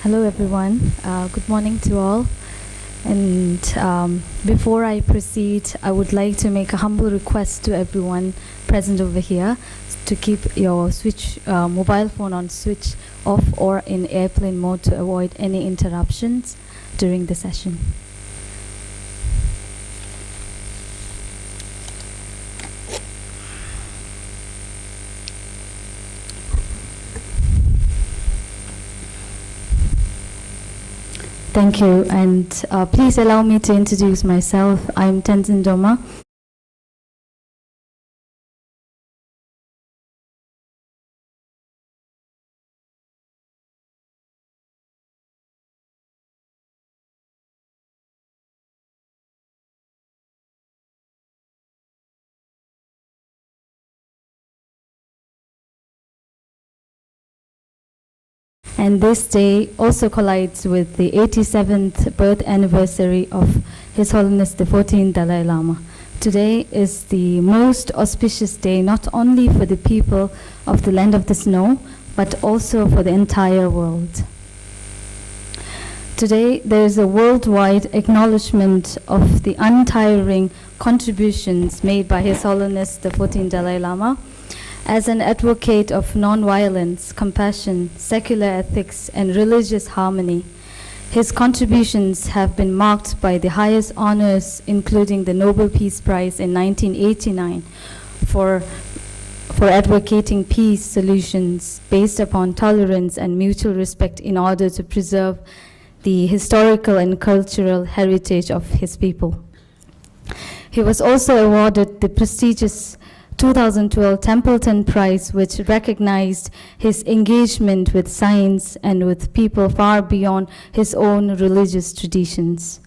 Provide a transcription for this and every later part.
Hello everyone, good morning to all. And before I proceed, I would like to make a humble request to everyone present over here to keep your mobile phone on switch off or in airplane mode to avoid any interruptions during the session. Thank you, and please allow me to introduce myself. I'm Tenzin Doma. And this day also collides with the 87th birth anniversary of His Holiness the 14th Dalai Lama. Today is the most auspicious day not only for the people of the land of the snow, but also for the entire world. Today there is a worldwide acknowledgement of the untiring contributions made by His Holiness the 14th Dalai Lama as an advocate of non-violence, compassion, secular ethics, and religious harmony. His contributions have been marked by the highest honors, including the Nobel Peace Prize in 1989 for advocating peace solutions based upon tolerance and mutual respect in order to preserve the historical and cultural heritage of his people. He was also awarded the prestigious 2012 Templeton Prize, which recognized his engagement with science and with people far beyond his own religious traditions.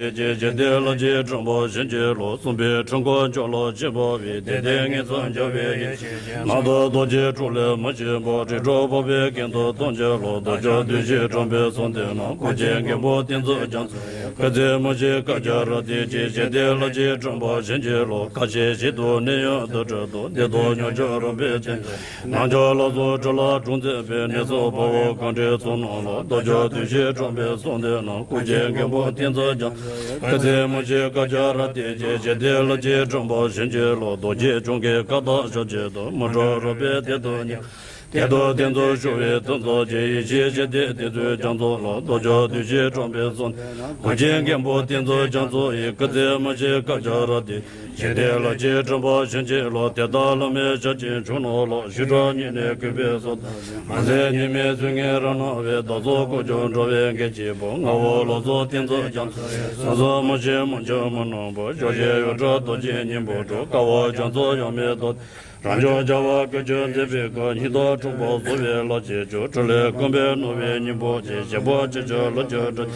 Je de lo je zhongbo shen je lo song bi chong guo jiao lo je bo bi de de nge zong jiao bi yi na de do je zhu le mo je bo zhe zhou bo bi gen do dong je lo do jiao du je zhong bi song de na gu je ge bo dian zi jiang ge de mo je ga jia re de je de lo je zhongbo shen je lo ka xie xi du ne yo de zhe do de do nyo zhe ren bi jian na jiao lo zu zhe la zhong zi bi ne zo bo wo gang zhe zong nong lo do jiao du je zhong bi song de na gu je ge bo dian zi jiang Kaze moje kajara de je de la je zhongbo shen je lo do je zhong ge ka da sha je do mo zho ro be de do ni de do dian zo shu ye dong zo je yi je de zui jiang zo lo do jo du je zhong be zong gu jian gen bo dian zo jiang zo yi kaze moje kajara de je de la je zhongbo shen je lo de da la me sha jin chu no lo xu zhuo ni ne ge be so ma ze ni me zun ge ran na we do zo gu zhong zhuo ye ge ji bo nga wo lo zo dian zo jiang sa zo mo je mo je mo no bo jo je yo zhe do jin ni bo zhou ga wo jiang zo yang me do 让家家娃个就这别个，你到中国所谓老街就这里更别农业你不接，些不接着了就这，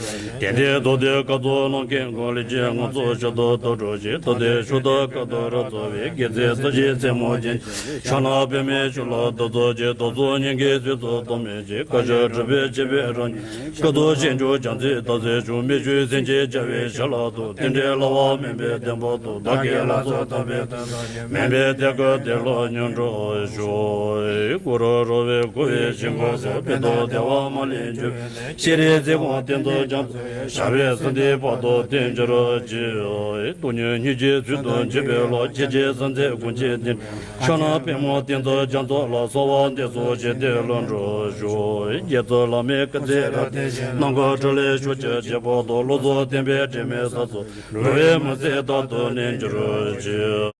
天天都得各做农耕过的节，我做些都出去，都得说到各多少作为，给这自己在摸进，上那边面去了都做些都做年给最做都面去，可是这边这边上，各多现就将这到这处没去先去这边下了都，天天老王面别点不都，大给了做特别，面别这个点了。 娘着说，古着说为古为情况说，别到电话嘛邻居，现在在光电到讲，下边是的报道电着了就，多年你这最多这边老姐姐现在公姐的，上那边嘛电到讲到了，说完的说些的乱着说，也做了没个这个，能够这里说这报道，路做电边这边啥子，为么在到多年着了就。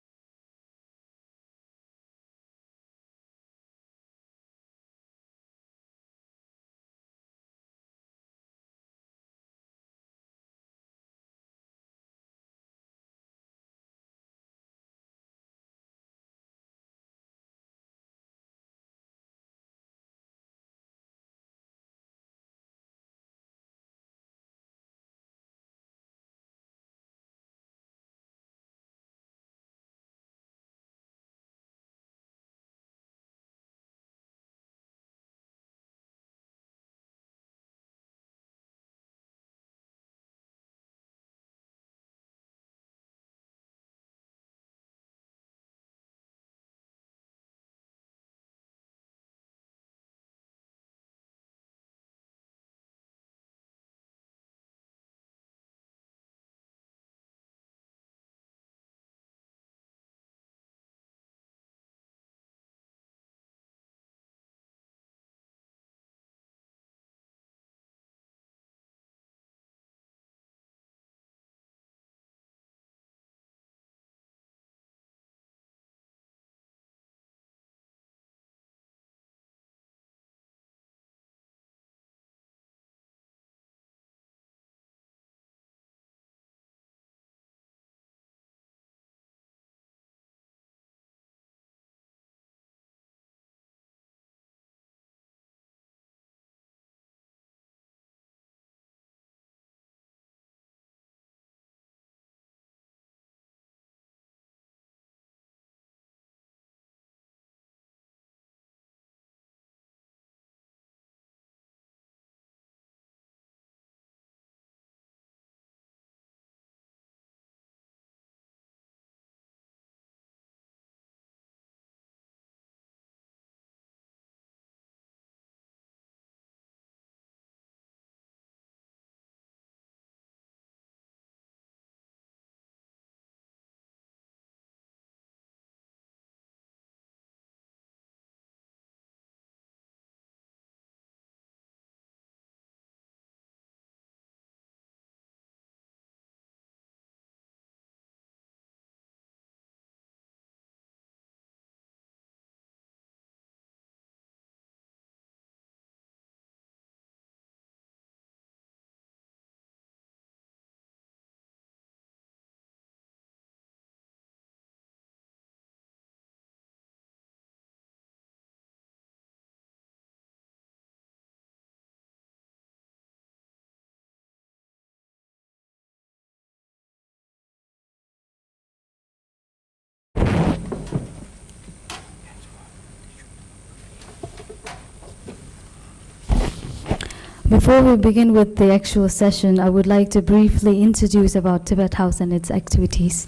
Before we begin with the actual session, I would like to briefly introduce about Tibet House and its activities.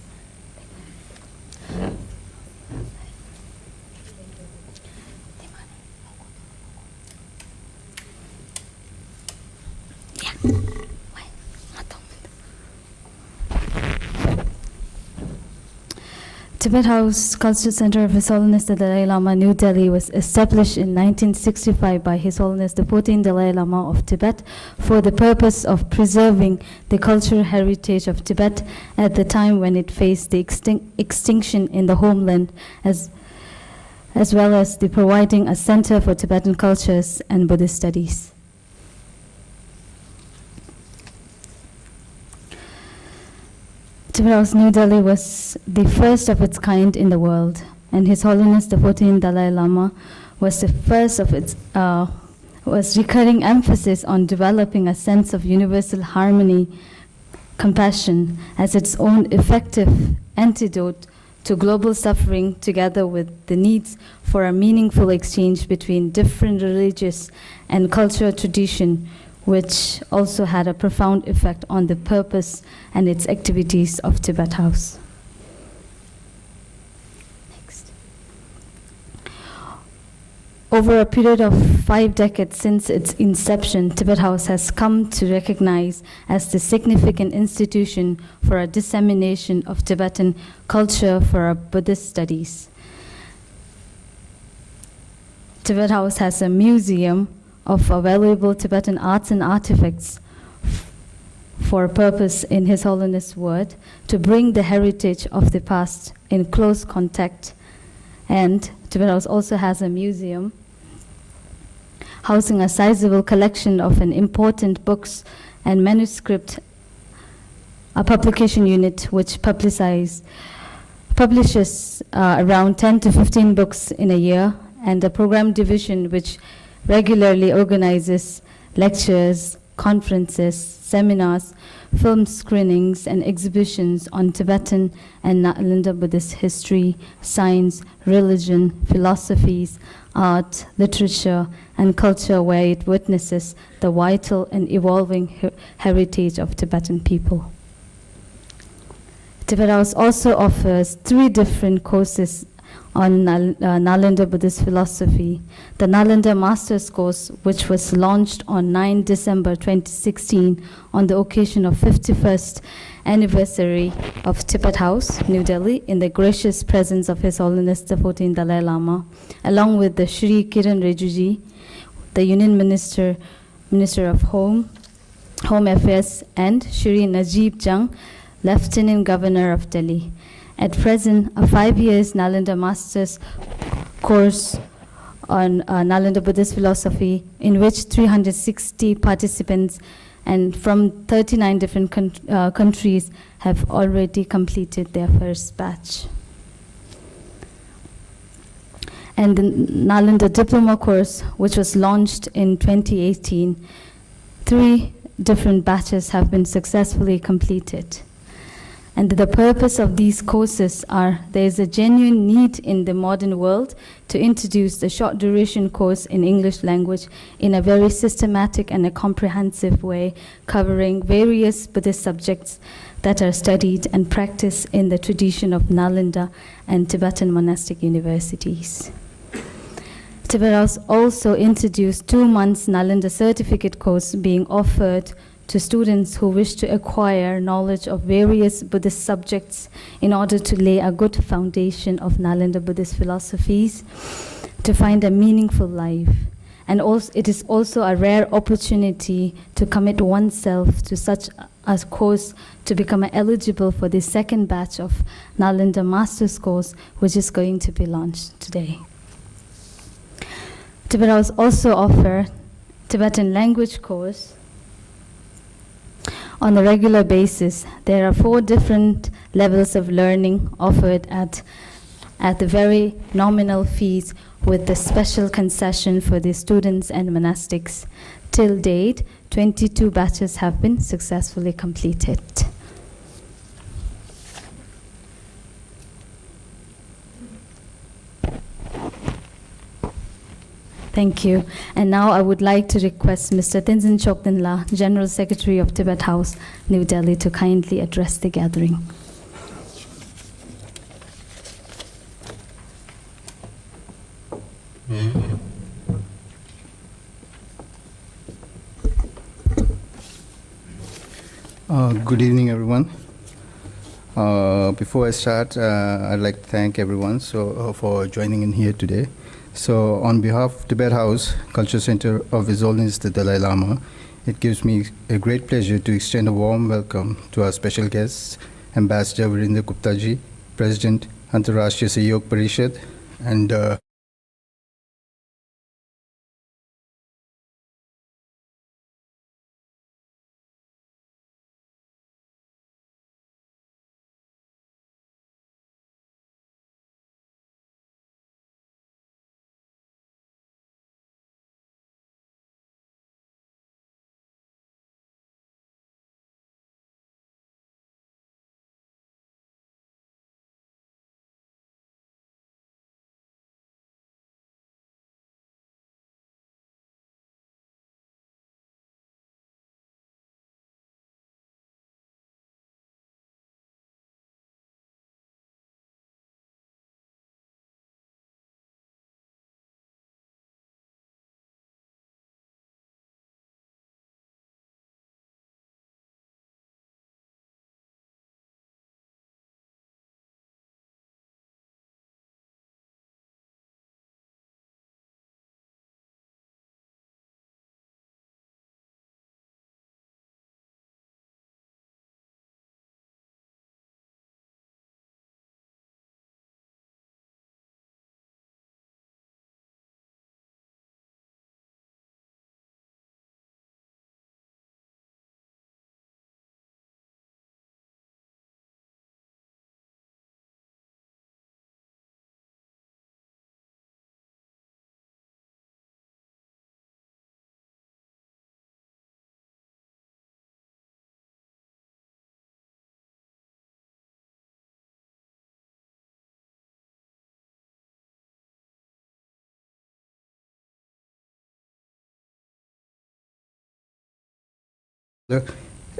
Tibet House, Cultural Center of His Holiness the Dalai Lama, New Delhi, was established in 1965 by His Holiness the 14th Dalai Lama of Tibet for the purpose of preserving the cultural heritage of Tibet at the time when it faced the extinction in the homeland, as well as the providing a center for Tibetan cultures and Buddhist studies. Tibet House, New Delhi was the first of its kind in the world, and His Holiness the 14th Dalai Lama was the first of its was recurring emphasis on developing a sense of universal harmony, compassion as its own effective antidote to global suffering, together with the needs for a meaningful exchange between different religious and cultural tradition, which also had a profound effect on the purpose and its activities of Tibet House. Next. Over a period of 5 decades since its inception, Tibet House has come to recognize as the significant institution for a dissemination of Tibetan culture for our Buddhist studies. Tibet House has a museum of valuable Tibetan arts and artifacts for a purpose, in His Holiness' word, to bring the heritage of the past in close contact. And Tibet House also has a museum housing a sizable collection of an important books and manuscript, a publication unit which publishes around 10 to 15 books in a year, and a program division which regularly organizes lectures, conferences, seminars, film screenings, and exhibitions on Tibetan and Nalanda Buddhist history, science, religion, philosophies, art, literature, and culture, where it witnesses the vital and evolving heritage of Tibetan people. Tibet House also offers 3 different courses on Nalanda Buddhist philosophy. The Nalanda Master's Course, which was launched on 9 December 2016 on the occasion of 51st anniversary of Tibet House, New Delhi, in the gracious presence of His Holiness the 14th Dalai Lama, along with the Shri Kiran Rejuji, the Union Minister of Home Affairs, and Shri Najib Jung, Lieutenant Governor of Delhi. At present, a 5-year Nalanda Master's Course on Nalanda Buddhist philosophy, in which 360 participants and from 39 different countries have already completed their first batch. And the Nalanda Diploma course, which was launched in 2018, 3 different batches have been successfully completed. And the purpose of these courses are, there is a genuine need in the modern world to introduce the short duration course in English language in a very systematic and a comprehensive way, covering various Buddhist subjects that are studied and practiced in the tradition of Nalanda and Tibetan monastic universities. Tibet House also introduced 2 months Nalanda certificate course being offered to students who wish to acquire knowledge of various Buddhist subjects in order to lay a good foundation of Nalanda Buddhist philosophies to find a meaningful life. And also, it is also a rare opportunity to commit oneself to such a course to become eligible for the 2nd batch of Nalanda Master's Course, which is going to be launched today. Tibet House also offers Tibetan language course on a regular basis. There are 4 different levels of learning offered at the very nominal fees, with the special concession for the students and monastics. Till date, 22 batches have been successfully completed. Thank you. And now I would like to request Mr. Tenzin Chokdenla, General Secretary of Tibet House, New Delhi, to kindly address the gathering. Good evening, everyone. Before I start, I'd like to thank everyone for joining in here today. So on behalf of Tibet House, Culture Center of His Holiness the Dalai Lama, it gives me a great pleasure to extend a warm welcome to our special guests, Ambassador Virendra Gupta ji, President, Antarashtriya Sahyog Parishad, and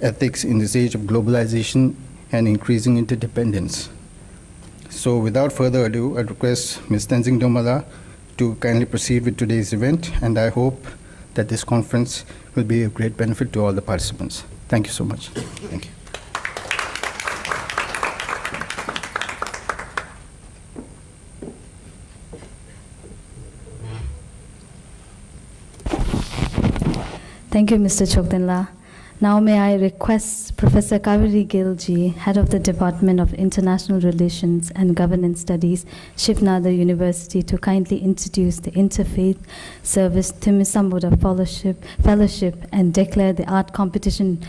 ethics in this age of globalization and increasing interdependence. So without further ado, I request Ms. Tenzin Domala to kindly proceed with today's event, and I hope that this conference will be of great benefit to all the participants. Thank you so much. Thank you. Thank you, Mr. Chokdenla. Now may I request Professor Kaveri Gilji, Head of the Department of International Relations and Governance Studies, Shivnada University, to kindly introduce the Interfaith Service Timisambuddha Fellowship and declare the art competition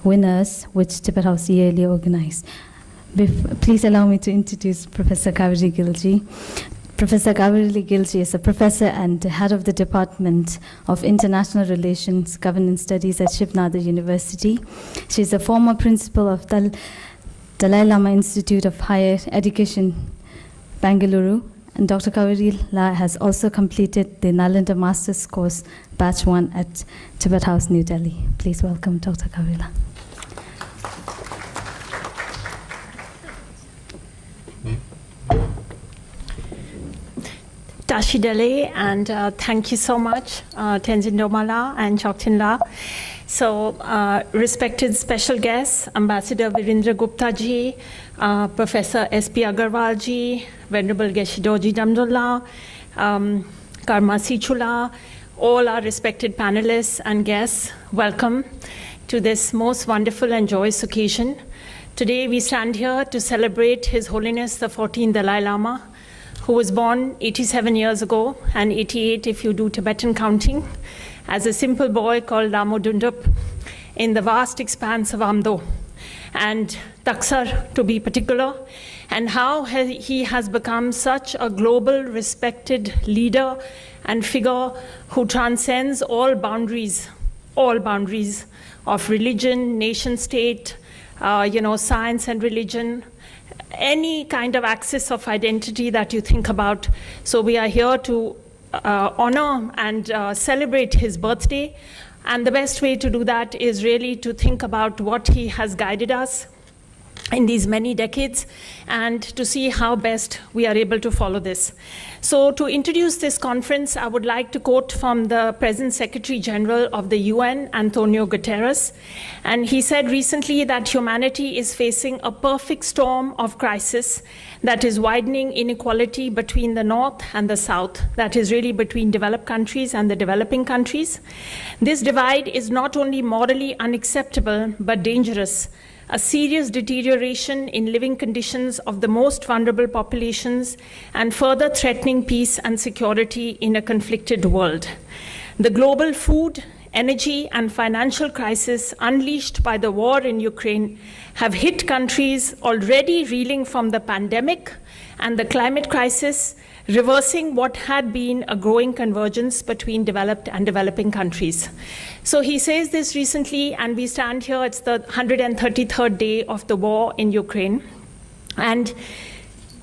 winners, which Tibet House yearly organized. Please allow me to introduce Professor Kaveri Gilji. Professor Agarwal is a professor and head of the Department of International Relations, Governance Studies at Shivnada University. She is a former principal of Dalai Lama Institute of Higher Education, Bangalore. And Dr. Kavirila has also completed the Nalanda Master's Course, Batch 1 at Tibet House, New Delhi. Please welcome Dr. Kavirila. Tashi Dele, and thank you so much, Tenzin Domala and Chokdenla. So, respected special guests, Ambassador Virendra Gupta ji, Professor S.P. Agarwal ji, Venerable Geshe Damdul, Karma Sichula, all our respected panelists and guests, welcome to this most wonderful and joyous occasion. Today we stand here to celebrate His Holiness the 14th Dalai Lama, who was born 87 years ago, and 88 if you do Tibetan counting, as a simple boy called Lamo Dundup in the vast expanse of Amdo, and Taksar to be particular, and how he has become such a global respected leader and figure who transcends all boundaries of religion, nation state, science and religion, any kind of axis of identity that you think about. So we are here to honor and celebrate his birthday. And the best way to do that is really to think about what he has guided us in these many decades and to see how best we are able to follow this. So to introduce this conference, I would like to quote from the present Secretary General of the UN, Antonio Guterres. And he said recently that humanity is facing a perfect storm of crisis that is widening inequality between the North and the South, that is really between developed countries and the developing countries. This divide is not only morally unacceptable, but dangerous. A serious deterioration in living conditions of the most vulnerable populations and further threatening peace and security in a conflicted world. The global food, energy, and financial crisis unleashed by the war in Ukraine have hit countries already reeling from the pandemic and the climate crisis, reversing what had been a growing convergence between developed and developing countries. So he says this recently, and we stand here, it's the 133rd day of the war in Ukraine. And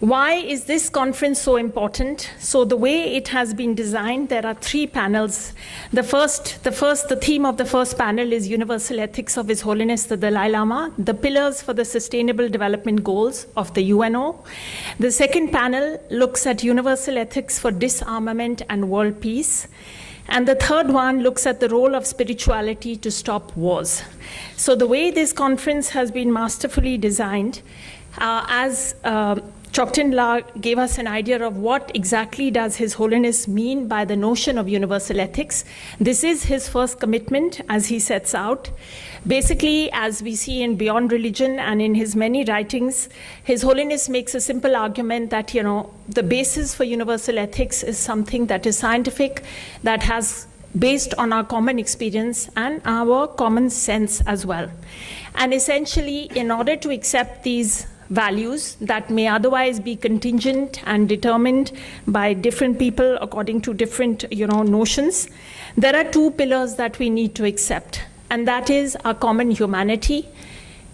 why is this conference so important? So the way it has been designed, there are 3 panels. The theme of the first panel is Universal Ethics of His Holiness the Dalai Lama, the pillars for the Sustainable Development Goals of the UNO. The second panel looks at Universal Ethics for Disarmament and World Peace. And the third one looks at the role of spirituality to stop wars. So the way this conference has been masterfully designed, as Choktin La gave us an idea of what exactly does His Holiness mean by the notion of universal ethics. This is his first commitment as he sets out. Basically, as we see in Beyond Religion and in his many writings, His Holiness makes a simple argument that, the basis for universal ethics is something that is scientific, that has based on our common experience and our common sense as well. And essentially, in order to accept these values that may otherwise be contingent and determined by different people according to different notions, there are 2 pillars that we need to accept, and that is our common humanity,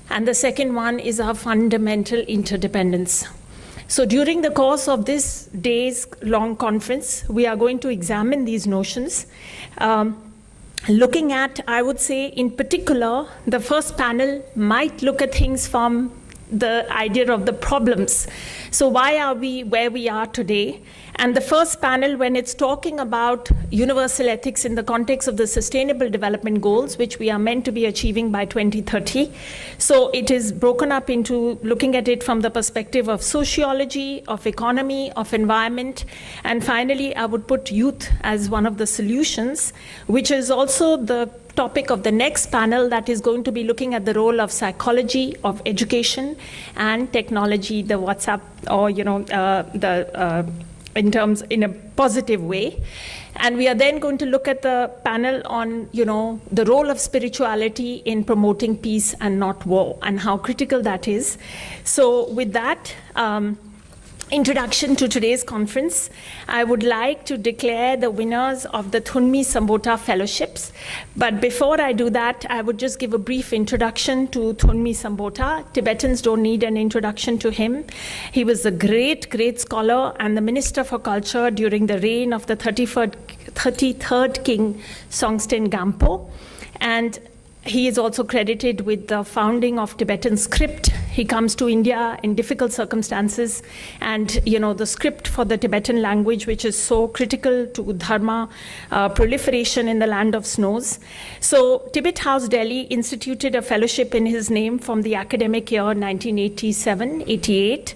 and the second one is our fundamental interdependence. So during the course of this day's long conference, we are going to examine these notions, looking at, I would say in particular, the first panel might look at things from the idea of the problems. So why are we where we are today? And the first panel, when it's talking about universal ethics in the context of the Sustainable Development Goals, which we are meant to be achieving by 2030. So it is broken up into looking at it from the perspective of sociology, of economy, of environment. And finally, I would put youth as one of the solutions, which is also the topic of the next panel that is going to be looking at the role of psychology, of education, and technology, the WhatsApp, or in a positive way. And we are then going to look at the panel on, the role of spirituality in promoting peace and not war, and how critical that is. So with that, introduction to today's conference, I would like to declare the winners of the Thunmi Sambota Fellowships. But before I do that, I would just give a brief introduction to Thunmi Sambota. Tibetans don't need an introduction to him. He was a great, great scholar and the Minister for Culture during the reign of the 33rd King Songtsen Gampo. And he is also credited with the founding of Tibetan script. He comes to India in difficult circumstances, and the script for the Tibetan language, which is so critical to Dharma proliferation in the land of snows. So Tibet House, Delhi instituted a fellowship in his name from the academic year 1987-88,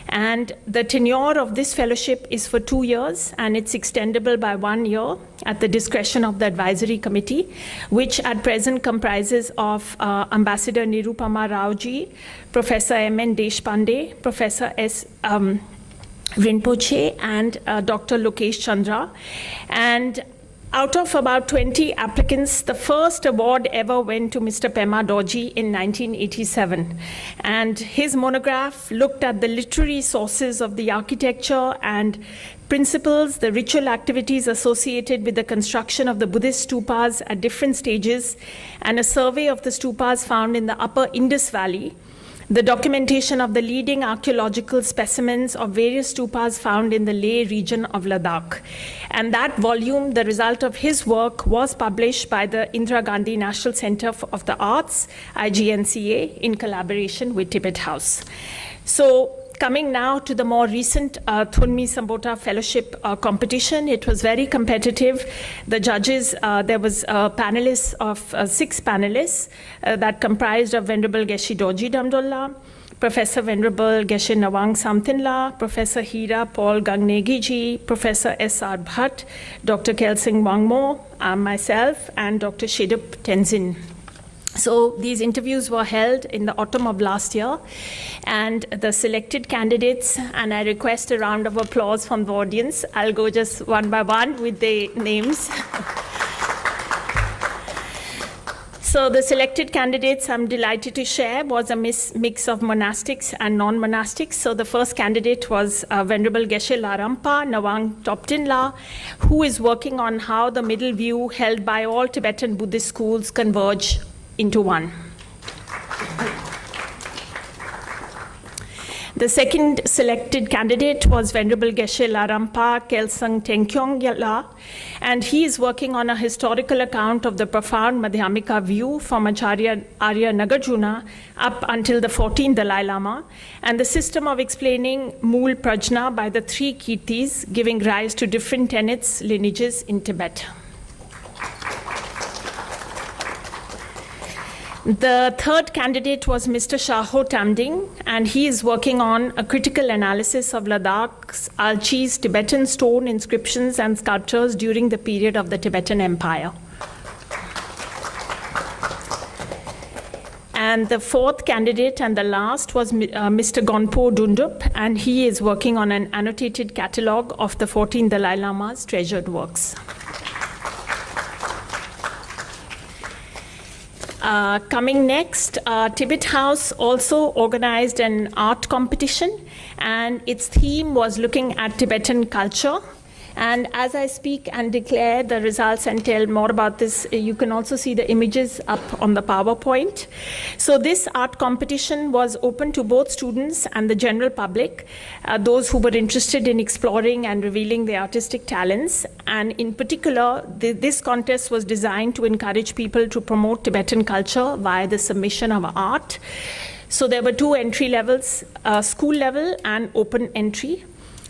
and the tenure of this fellowship is for 2 years, and it's extendable by 1 year at the discretion of the advisory committee, which at present comprises of Ambassador Nirupama Raoji, Professor M.N. Deshpande, Professor S. Rinpoche, and Dr. Lokesh Chandra. And out of about 20 applicants, the first award ever went to Mr. Pema Dorji in 1987. And his monograph looked at the literary sources of the architecture and principles, the ritual activities associated with the construction of the Buddhist stupas at different stages, and a survey of the stupas found in the upper Indus Valley. the documentation of the leading archaeological specimens of various stupas found in the Leh region of Ladakh. And that volume, the result of his work, was published by the Indira Gandhi National Center of the Arts, IGNCA, in collaboration with Tibet House. So, coming now to the more recent Thunmi Sambota Fellowship competition, it was very competitive. The judges, there was a panelists of 6 panelists that comprised of Venerable Geshe Dorji Damdul, Professor Venerable Geshe Nawang Samtinla, Professor Hira Paul Gangnegi ji, Professor S.R. Bhatt, Dr. Kelsing Wangmo, myself, and Dr. Shedup Tenzin. So these interviews were held in the autumn of last year, and the selected candidates, and I request a round of applause from the audience. I'll go just one by one with the names. So the selected candidates, I'm delighted to share, was a mix of monastics and non-monastics. So the first candidate was Venerable Geshe Larampa Nawang Toptinla, who is working on how the middle view held by all Tibetan Buddhist schools converge into one. The second selected candidate was Venerable Geshe Larampa Kelsang Tengkyong Yala, and he is working on a historical account of the profound Madhyamika view from Acharya Arya Nagarjuna up until the 14th Dalai Lama, and the system of explaining Mool Prajna by the 3 Kirtis, giving rise to different tenets, lineages in Tibet. The third candidate was Mr. Shaho Tamding, and he is working on a critical analysis of Ladakh's Alchi's Tibetan stone inscriptions and sculptures during the period of the Tibetan Empire. And the fourth candidate and the last was Mr. Gonpo Dundup, and he is working on an annotated catalogue of the 14th Dalai Lama's treasured works. Coming next, Tibet House also organized an art competition, and its theme was looking at Tibetan culture. And as I speak and declare the results and tell more about this, you can also see the images up on the PowerPoint. So this art competition was open to both students and the general public, those who were interested in exploring and revealing their artistic talents. And in particular, this contest was designed to encourage people to promote Tibetan culture via the submission of art. So there were 2 entry levels, school level and open entry.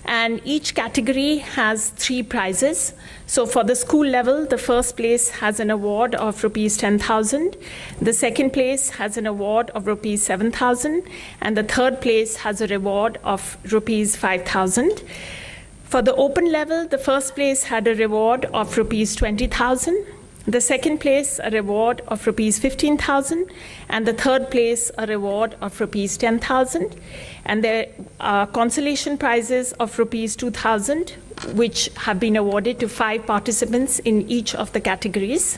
And each category has 3 prizes. So for the school level, the first place has an award of rupees 10,000. The second place has an award of rupees 7,000. And the third place has a reward of rupees 5,000. For the open level, the first place had a reward of rupees 20,000. The second place, a reward of rupees 15,000, and the third place, a reward of rupees 10,000. And there are consolation prizes of rupees 2,000, which have been awarded to 5 participants in each of the categories.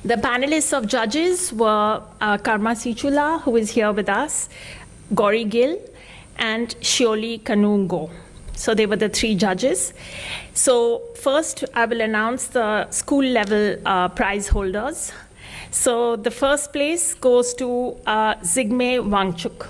The panelists of judges were Karma Sichula, who is here with us, Gauri Gill, and Shioli Kanungo. So they were the 3 judges. So first, I will announce the school level prize holders. So the first place goes to Zigme Wangchuk.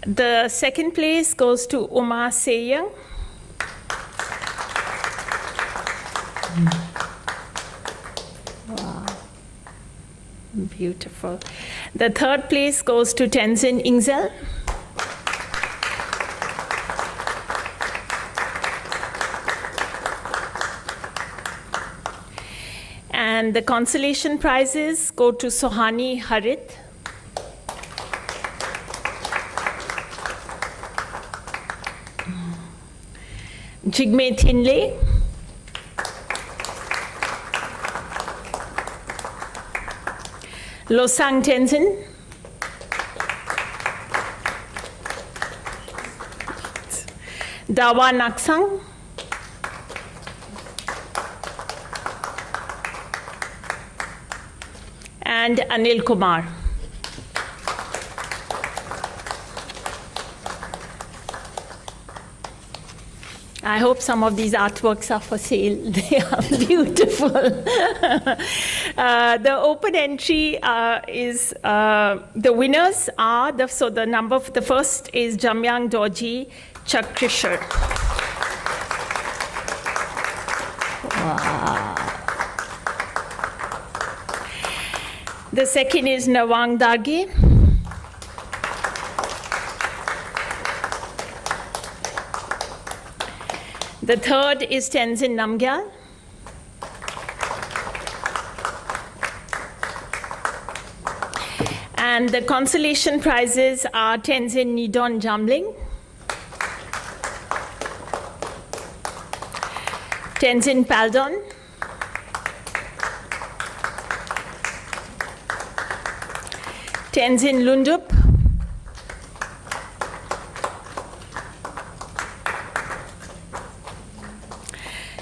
The second place goes to Uma Seyang. Beautiful. The third place goes to Tenzin Ingzel. And the consolation prizes go to Sohani Harit. Jigme Thinle. Losang Tenzin. Dawa Naksang. And Anil Kumar. I hope some of these artworks are for sale. They are beautiful. The open entry is, the winners are, the first is Jamyang Dorji Chakrishar. Wow. The second is Nawang Dagi. The third is Tenzin Namgyal. And the consolation prizes are Tenzin Nidon Jamling, Tenzin Paldon, Tenzin Lundup,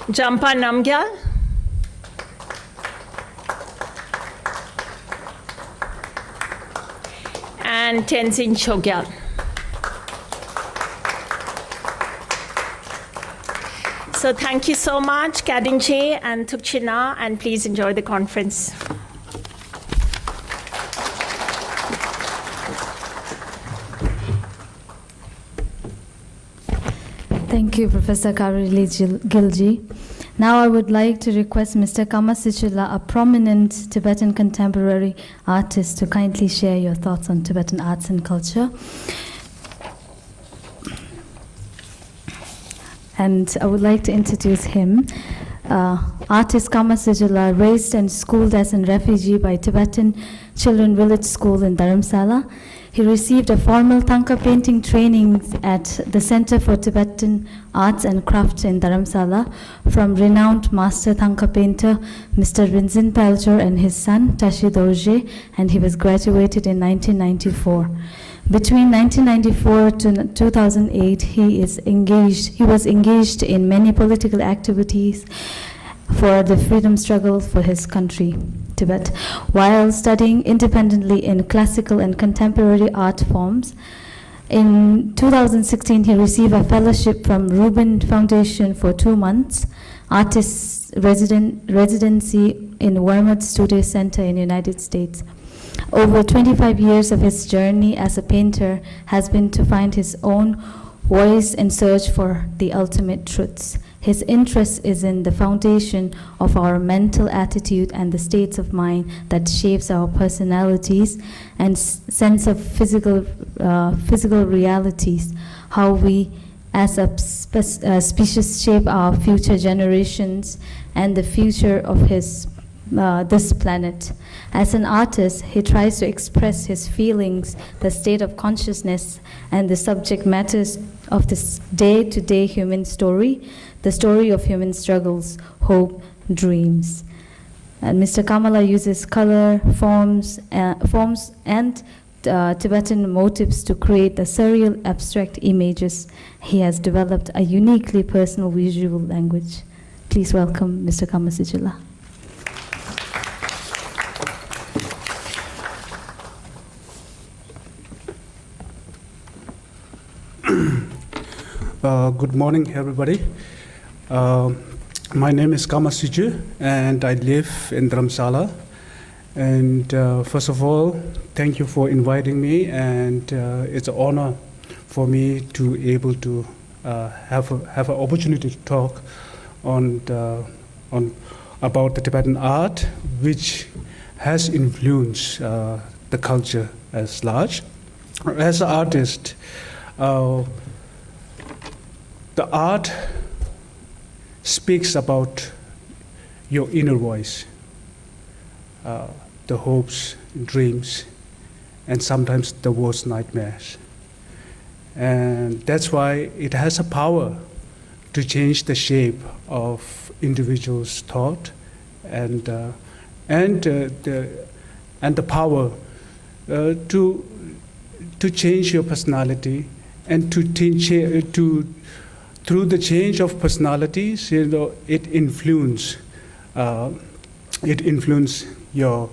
Jampa Namgyal, and Tenzin Chogyal. So thank you so much, Kadinche and Tukchina, and please enjoy the conference. Thank you, Professor Karili Gilji. Now I would like to request Mr. Kamasichula, a prominent Tibetan contemporary artist, to kindly share your thoughts on Tibetan arts and culture. And I would like to introduce him. Artist Kamasichula, raised and schooled as a refugee by Tibetan Children Village School in Dharamsala. He received a formal Thangka painting training at the Center for Tibetan Arts and Crafts in Dharamsala from renowned master Thangka painter Mr. Rinzin Pelchor and his son Tashi Dorje, and he was graduated in 1994. Between 1994 to 2008, he was engaged in many political activities for the freedom struggle for his country, Tibet, while studying independently in classical and contemporary art forms. In 2016, he received a fellowship from Rubin Foundation for 2 months, artist residency in Weymouth Studio Center in the United States. Over 25 years of his journey as a painter has been to find his own voice and search for the ultimate truths. His interest is in the foundation of our mental attitude and the states of mind that shapes our personalities and sense of physical realities, how we as a species shape our future generations and the future of this planet. As an artist, he tries to express his feelings, the state of consciousness, and the subject matters of this day-to-day human story, the story of human struggles, hope, dreams. And Mr. Kamala uses color, forms and Tibetan motifs to create the surreal abstract images. He has developed a uniquely personal visual language. Please welcome Mr. Kamasichula. Good morning, everybody. My name is Kamasiju, and I live in Dharamsala. And first of all, thank you for inviting me, and it's an honor for me to able to have an opportunity to talk about the Tibetan art, which has influenced the culture as large. As an artist, the art speaks about your inner voice, the hopes, dreams, and sometimes the worst nightmares. And that's why it has a power to change the shape of individuals' thought and the power to change your personality and through the change of personalities, it influence your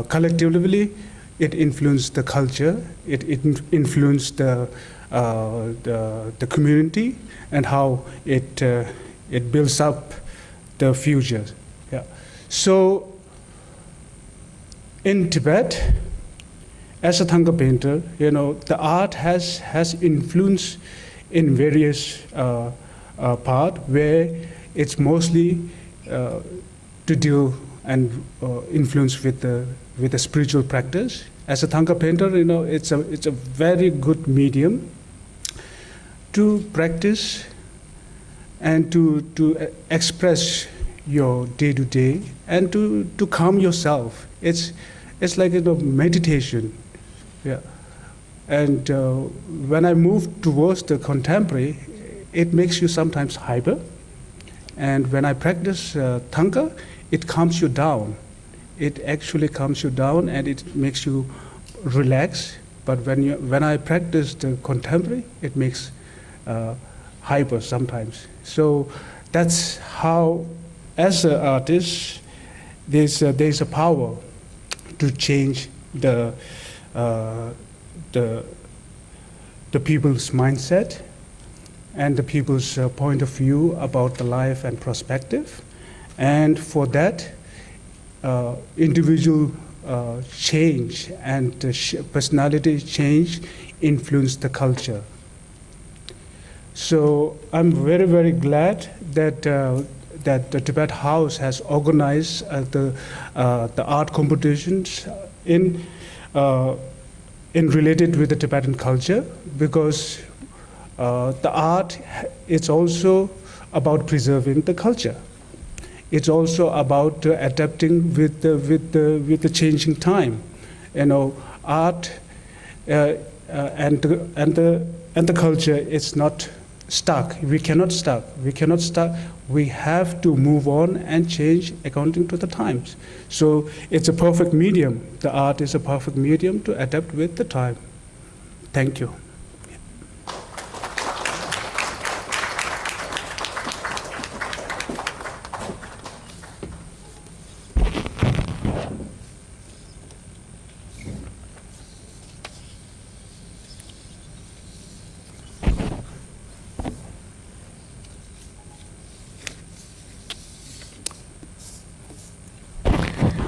collectively, it influence the culture, it influence the the community and how it builds up the future. Yeah. So in Tibet, as a Thangka painter, the art has influence in various part where it's mostly to deal and influence with the spiritual practice. As a Thangka painter, it's a very good medium to practice and to express your day-to-day and to calm yourself. It's like meditation. Yeah. And when I move towards the contemporary, it makes you sometimes hyper. And when I practice Thangka, it calms you down. It actually calms you down and it makes you relax. But when I practice the contemporary, it makes hyper sometimes. So that's how, as an artist, there's a power to change the people's mindset and the people's point of view about the life and perspective. And for that, individual change and personality change influence the culture. So I'm very, very glad that the Tibet House has organized the art competitions in related with the Tibetan culture, because the art is also about preserving the culture. It's also about adapting with the changing time. Art and the culture is not stuck. We cannot stuck. We have to move on and change according to the times. So it's a perfect medium. The art is a perfect medium to adapt with the time. Thank you.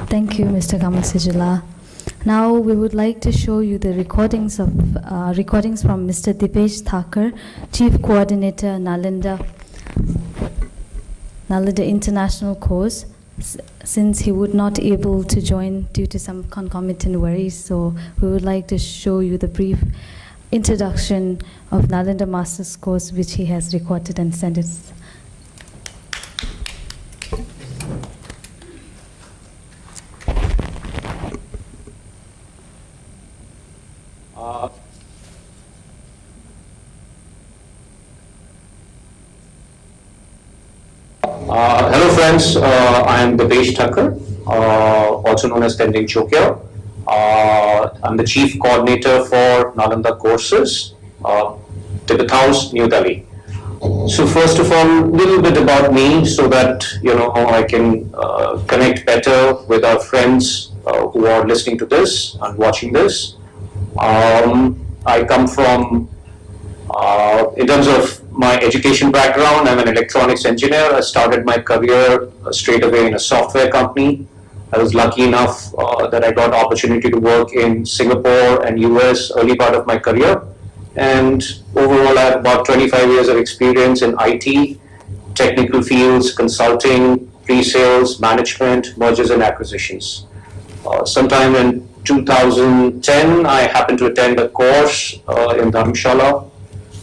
Thank you, Mr. Kamal Sijula. Now we would like to show you the recordings from Mr. Dipesh Thakur, Chief Coordinator, Nalanda International Course, since he would not able to join due to some concomitant worries. So we would like to show you the brief introduction of Nalanda Master's Course, which he has recorded and sent it. Hello friends, I am Dipesh Thakur, also known as Tending Chokya. I'm the Chief Coordinator for Nalanda courses, Tibet House, New Delhi. So first of all, a little bit about me so that I can connect better with our friends who are listening to this and watching this. I come from, in terms of my education background, I'm an electronics engineer. I started my career straight away in a software company. I was lucky enough that I got opportunity to work in Singapore and US early part of my career. And overall, I have about 25 years of experience in IT, technical fields, consulting, pre-sales, management, mergers and acquisitions. Sometime in 2010, I happened to attend a course in Dharamshala,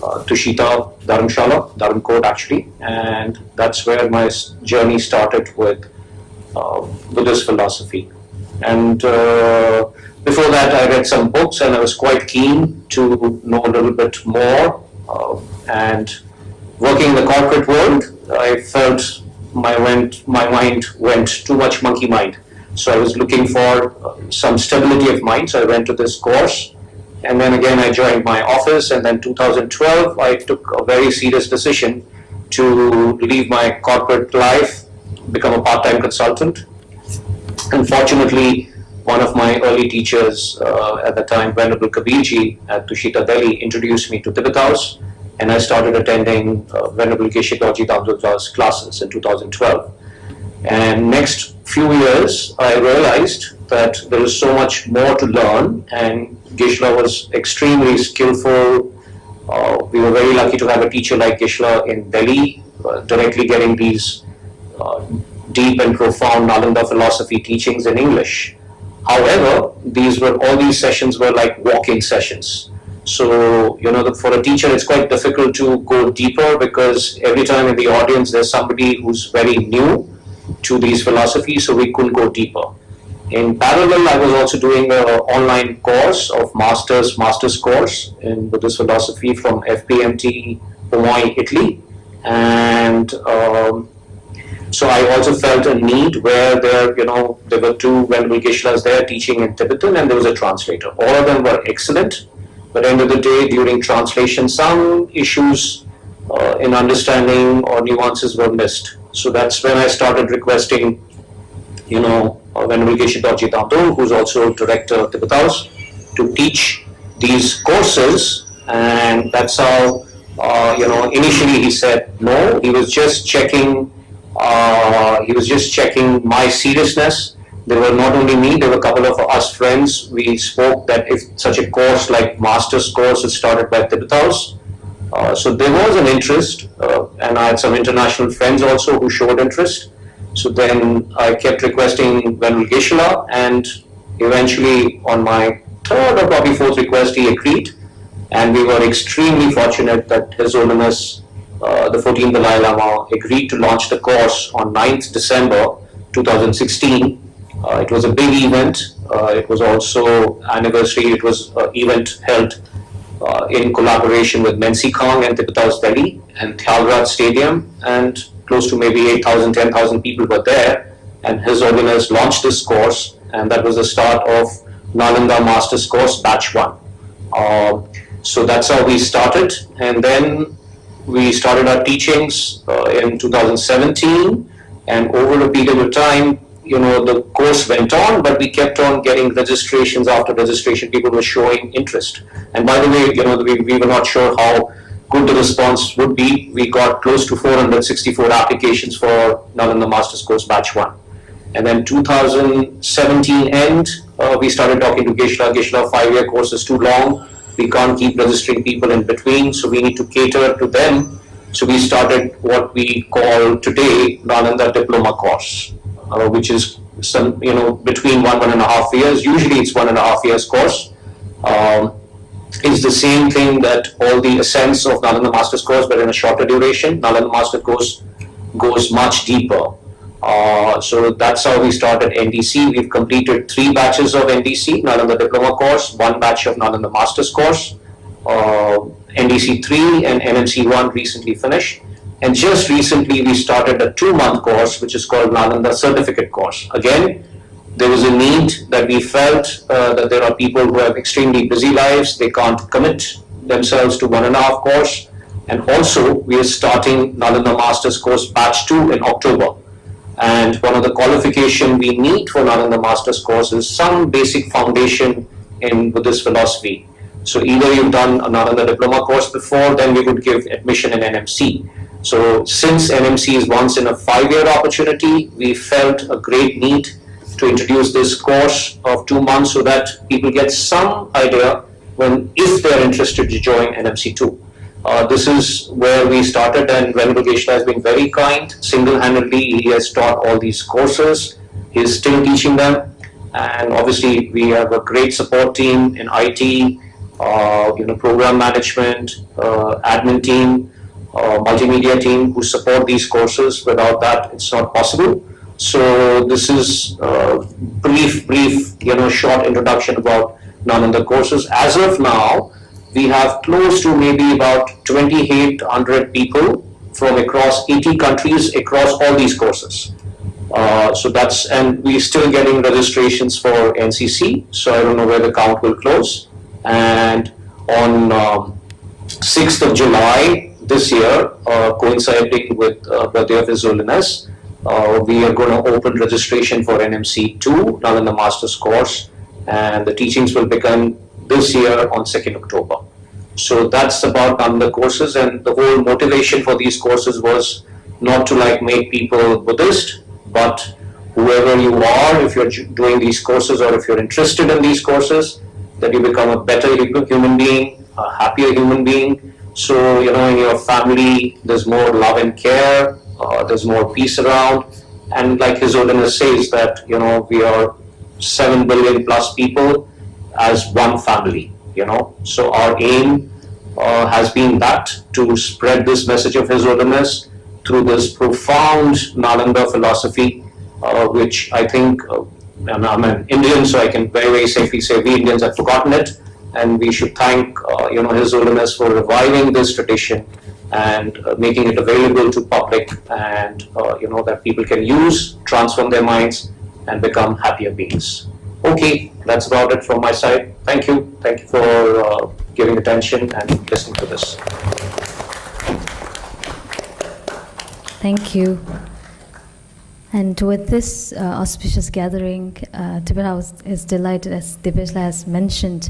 Tushita Dharamshala, Dharamkot actually, and that's where my journey started with Buddhist philosophy. And before that, I read some books and I was quite keen to know a little bit more. And working in the corporate world, I felt my mind went too much monkey mind. So I was looking for some stability of mind, so I went to this course. And then again, I joined my office, and then 2012, I took a very serious decision to leave my corporate life, become a part-time consultant. Unfortunately, one of my early teachers at the time, Venerable Kabirji at Tushita, Delhi, introduced me to Tibet House, and I started attending Venerable Geshe Damdul's classes in 2012. And next few years, I realized that there is so much more to learn, and Geshe was extremely skillful. We were very lucky to have a teacher like Geshe in Delhi, directly getting these deep and profound Nalanda philosophy teachings in English. However, all these sessions were like walk-in sessions. So, for a teacher, it's quite difficult to go deeper, because every time in the audience there's somebody who's very new to these philosophies, so we couldn't go deeper. In parallel, I was also doing an online course of master's course in Buddhist philosophy from FPMT, Pomoy, Italy. And so I also felt a need where there were two Venerable Geshe there teaching in Tibetan, and there was a translator. All of them were excellent, but end of the day, during translation, some issues in understanding or nuances were missed. So that's when I started requesting, Venerable Geshe Damdul, who's also director of Tibet House, to teach these courses. And that's how, initially he said no. He was just checking my seriousness. There were not only me, there were a couple of us friends. We spoke that if such a course like master's course is started by Tibet House, so there was an interest, and I had some international friends also who showed interest. So then I kept requesting Venerable Geshe, and eventually on my third or probably fourth request, he agreed. And we were extremely fortunate that His Holiness, the 14th Dalai Lama, agreed to launch the course on 9th December 2016. It was a big event. It was also anniversary. It was an event held in collaboration with Mensi Kong and Tibet House Delhi and Thalraj Stadium, and close to maybe 8,000, 10,000 people were there. And His Holiness launched this course, and that was the start of Nalanda Master's Course Batch 1. So that's how we started, and then we started our teachings in 2017, and over a period of time, the course went on, but we kept on getting registrations after registration. People were showing interest. And by the way, we were not sure how good the response would be. We got close to 464 applications for Nalanda Master's Course Batch 1. And then 2017 end, we started talking to Geshe. 5-year course is too long. We can't keep registering people in between, so we need to cater to them. So we started what we call today Nalanda Diploma course, which is between 1.5 years. Usually it's 1.5 years course. It's the same thing that all the essence of Nalanda Master's course, but in a shorter duration. Nalanda Master course goes much deeper. So that's how we started NDC. We've completed 3 batches of NDC, Nalanda Diploma course, 1 batch of Nalanda Master's course. NDC 3 and NMC 1 recently finished. And just recently we started a 2-month course, which is called Nalanda Certificate course. Again, there was a need that we felt that there are people who have extremely busy lives. They can't commit themselves to 1.5 course. And also we are starting Nalanda Master's course Batch 2 in October. And one of the qualifications we need for Nalanda Master's course is some basic foundation in Buddhist philosophy. So either you've done a Nalanda Diploma course before, then we would give admission in NMC. So since NMC is once in a 5-year opportunity, we felt a great need to introduce this course of 2 months so that people get some idea if they're interested to join NMC 2. This is where we started, and Venerable Geshe has been very kind. Single-handedly, he has taught all these courses. He is still teaching them, and obviously we have a great support team in IT, program management, admin team, multimedia team who support these courses. Without that, it's not possible. So this is a brief, short introduction about Nalanda courses. As of now, we have close to maybe about 2,800 people from across 80 countries across all these courses. And we're still getting registrations for NCC, so I don't know where the count will close. And on 6th of July this year, coinciding with birthday of His Holiness, We are going to open registration for NMC2, Nalanda Master's course, and the teachings will begin this year on 2nd October. So that's about Nalanda courses, and the whole motivation for these courses was not to like make people Buddhist, but whoever you are, if you're doing these courses or if you're interested in these courses, that you become a better human being, a happier human being. So, in your family, there's more love and care, there's more peace around. And like His Holiness says that, we are 7 billion plus people as one family, So our aim has been that to spread this message of His Holiness through this profound Nalanda philosophy, which I think, I'm an Indian, so I can very, very safely say we Indians have forgotten it, and we should thank, His Holiness for reviving this tradition and making it available to public, and that people can use, transform their minds, and become happier beings. Okay, that's about it from my side. Thank you for giving attention and listening to this. Thank you. And with this auspicious gathering, Tibet House is delighted, as Dipesh has mentioned,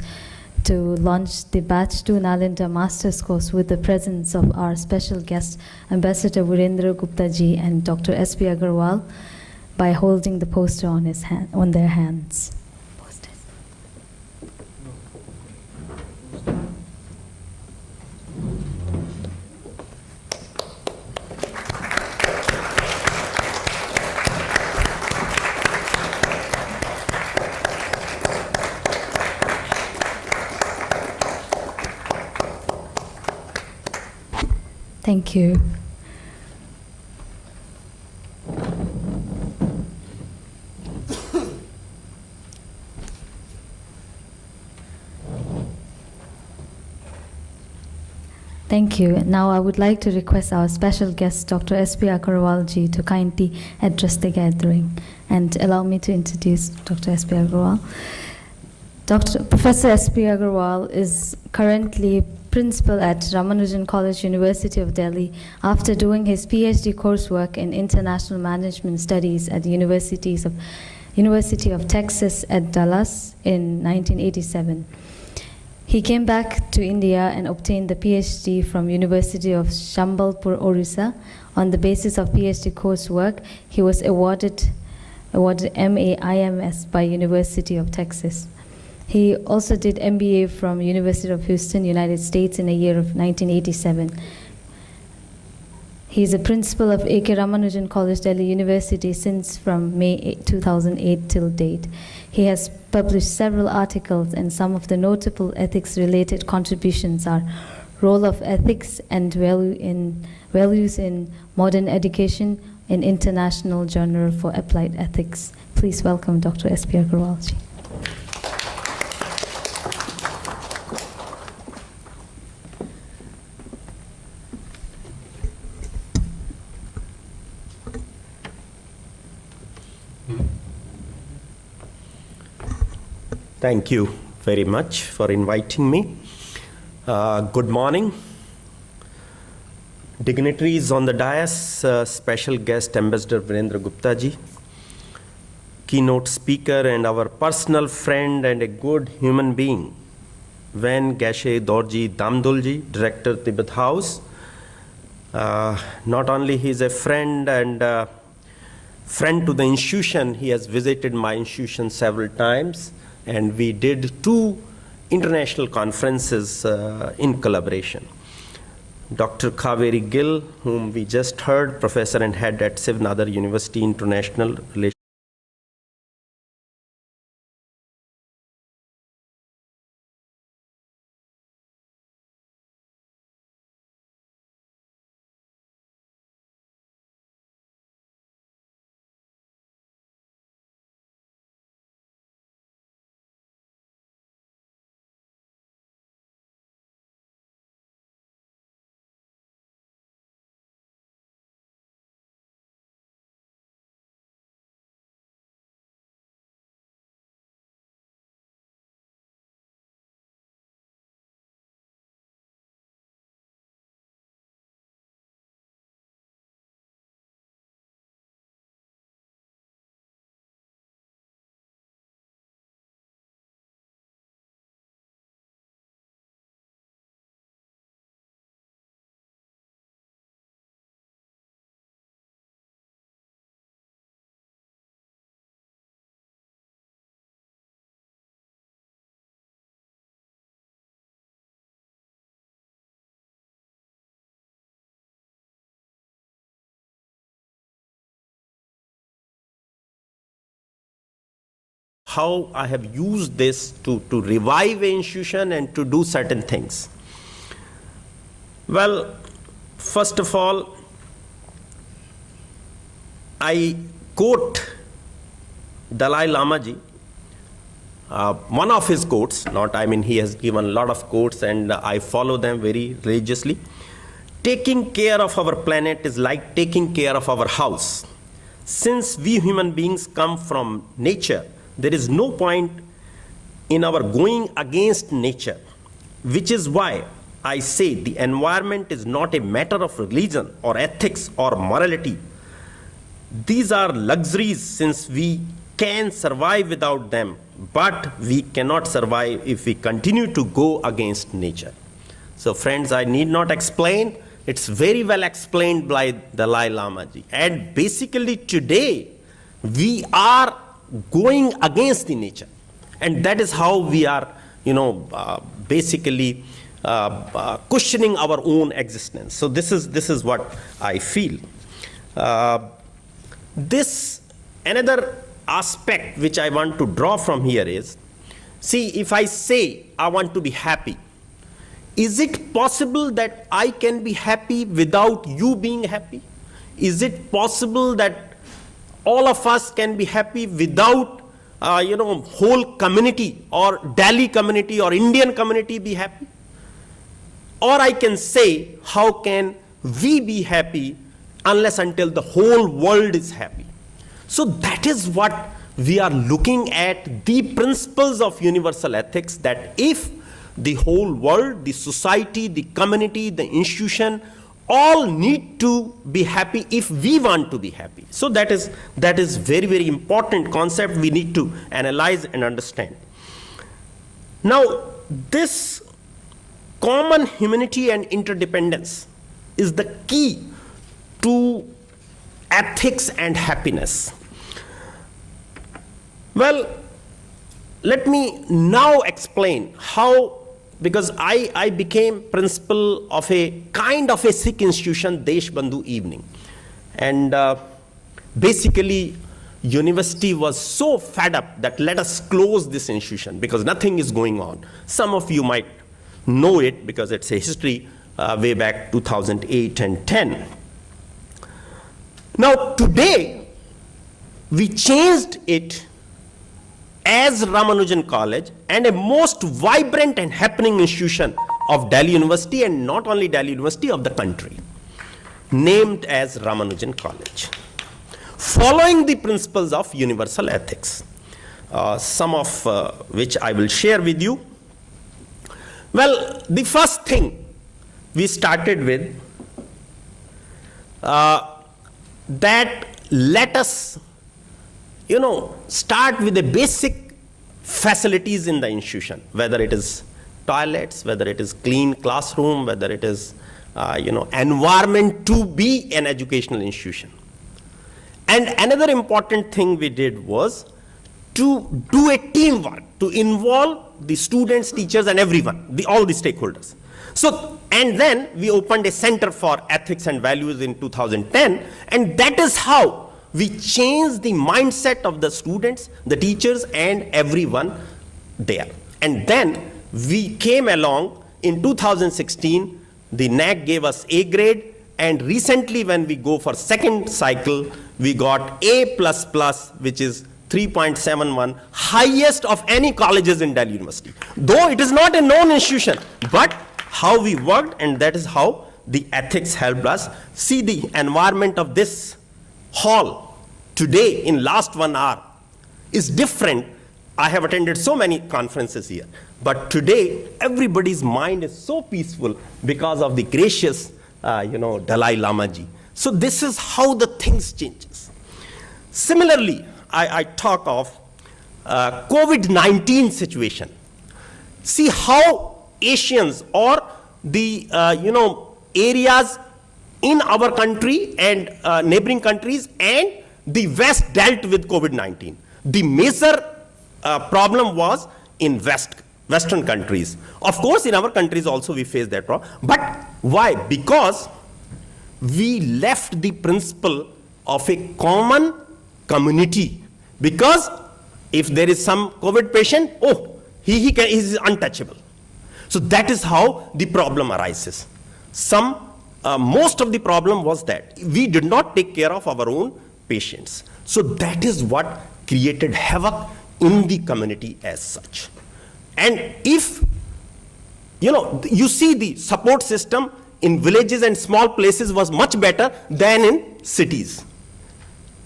to launch the Batch 2 Nalanda Master's Course with the presence of our special guest, Ambassador Virendra Gupta ji and Dr. S.P. Agarwal, by holding the poster on their hands. Thank you. Thank you. Now I would like to request our special guest, Dr. S.P. Agarwal ji, to kindly address the gathering. And allow me to introduce Dr. S.P. Agarwal. Professor S.P. Agarwal is currently principal at Ramanujan College, University of Delhi, after doing his PhD coursework in international management studies at the University of Texas at Dallas in 1987. He came back to India and obtained the PhD from University of Shambalpur, Orissa. On the basis of PhD coursework, he was awarded MA-IMS by University of Texas. He also did MBA from University of Houston, United States in the year of 1987. He is a principal of A.K. Ramanujan College, Delhi University since from May 2008 till date. He has published several articles, and some of the notable ethics-related contributions are Role of Ethics and Values in Modern Education in International Journal for Applied Ethics. Please welcome Dr. S.P. Agarwal ji. Thank you very much for inviting me. Good morning. Dignitaries on the dais, special guest Ambassador Virendra Gupta ji, keynote speaker and our personal friend and a good human being, Van Geshe Dorji Damdul ji, Director Tibet House. Not only he is a friend and friend to the institution, he has visited my institution several times, and we did 2 international conferences in collaboration. Dr. Kaveri Gill, whom we just heard, professor and head at Sivnadar University International Relations. how I have used this to revive an institution and to do certain things. Well, first of all, I quote Dalai Lama ji, one of his quotes, he has given a lot of quotes and I follow them very religiously. Taking care of our planet is like taking care of our house. Since we human beings come from nature, there is no point in our going against nature, which is why I say the environment is not a matter of religion or ethics or morality. These are luxuries since we can survive without them, but we cannot survive if we continue to go against nature. So friends, I need not explain. It's very well explained by Dalai Lama ji. And basically today, we are going against the nature. And that is how we are, basically questioning our own existence. So this is what I feel. This another aspect which I want to draw from here is, see, if I say I want to be happy, is it possible that I can be happy without you being happy? Is it possible that all of us can be happy without whole community or Delhi community or Indian community be happy? Or I can say, how can we be happy unless until the whole world is happy? So that is what we are looking at, the principles of universal ethics, that if the whole world, the society, the community, the institution, all need to be happy if we want to be happy. So that is very, very important concept we need to analyze and understand. Now, this common humanity and interdependence is the key to ethics and happiness. Well, let me now explain how, because I became principal of a kind of a Sikh institution, Desh Bandhu Evening. And basically, university was so fed up that let us close this institution because nothing is going on. Some of you might know it because it's a history way back 2008 and 10. Now today, we changed it as Ramanujan College and a most vibrant and happening institution of Delhi University, and not only Delhi University, of the country, named as Ramanujan College, following the principles of universal ethics, some of which I will share with you. Well, the first thing we started with, that let us start with the basic facilities in the institution, whether it is toilets, whether it is clean classroom, whether it is environment to be an educational institution. And another important thing we did was to do a teamwork, to involve the students, teachers, and everyone, all the stakeholders. So, and then we opened a center for ethics and values in 2010, and that is how we changed the mindset of the students, the teachers, and everyone there. And then we came along in 2016, the NAC gave us A grade, and recently when we go for second cycle, we got A++, which is 3.71, highest of any colleges in Delhi University. Though it is not a known institution, but how we worked, and that is how the ethics helped us. See the environment of this hall today in last 1 hour is different. I have attended so many conferences here, but today everybody's mind is so peaceful because of the gracious, Dalai Lama ji. So this is how the things changes. Similarly, I talk of COVID-19 situation. See how Asians or the areas in our country and neighboring countries and the West dealt with COVID-19. The major problem was in Western countries. Of course, in our countries also we face that problem. But why? Because we left the principle of a common community. Because If there is some COVID patient, he is untouchable. So that is how the problem arises. Most of the problem was that we did not take care of our own patients. So that is what created havoc in the community as such. And if, you see the support system in villages and small places was much better than in cities.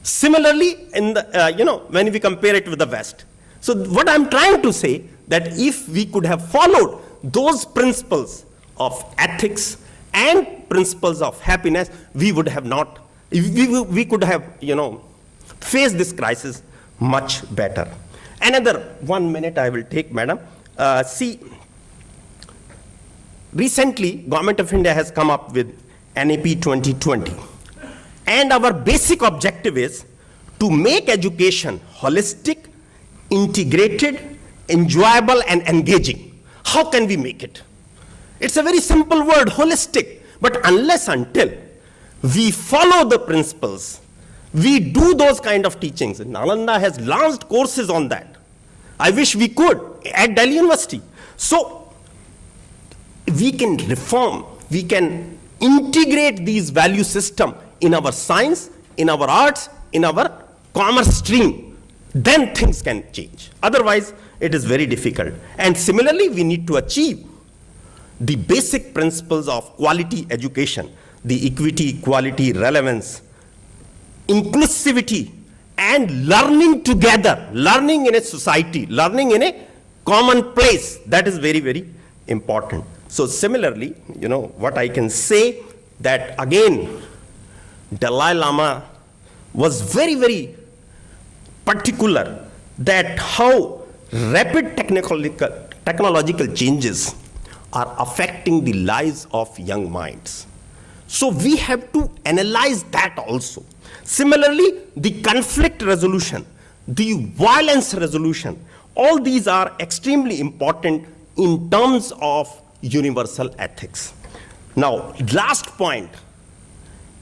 Similarly, in the, when we compare it with the West. So what I'm trying to say, that if we could have followed those principles of ethics and principles of happiness, we would have not, we could have, faced this crisis much better. Another 1 minute I will take, madam. See, recently, Government of India has come up with NAP 2020. And our basic objective is to make education holistic, integrated, enjoyable, and engaging. How can we make it? It's a very simple word, holistic. But unless until we follow the principles, we do those kind of teachings. Nalanda has launched courses on that. I wish we could at Delhi University. So we can reform, we can integrate these value system in our science, in our arts, in our commerce stream. Then things can change. Otherwise, it is very difficult. And similarly, we need to achieve the basic principles of quality education, the equity, equality, relevance, inclusivity, and learning together, learning in a society, learning in a common place. That is very, very important. So similarly, what I can say, that again, Dalai Lama was very, very particular that how rapid technological changes are affecting the lives of young minds. So we have to analyze that also. Similarly, the conflict resolution, the violence resolution, all these are extremely important in terms of universal ethics. Now, last point,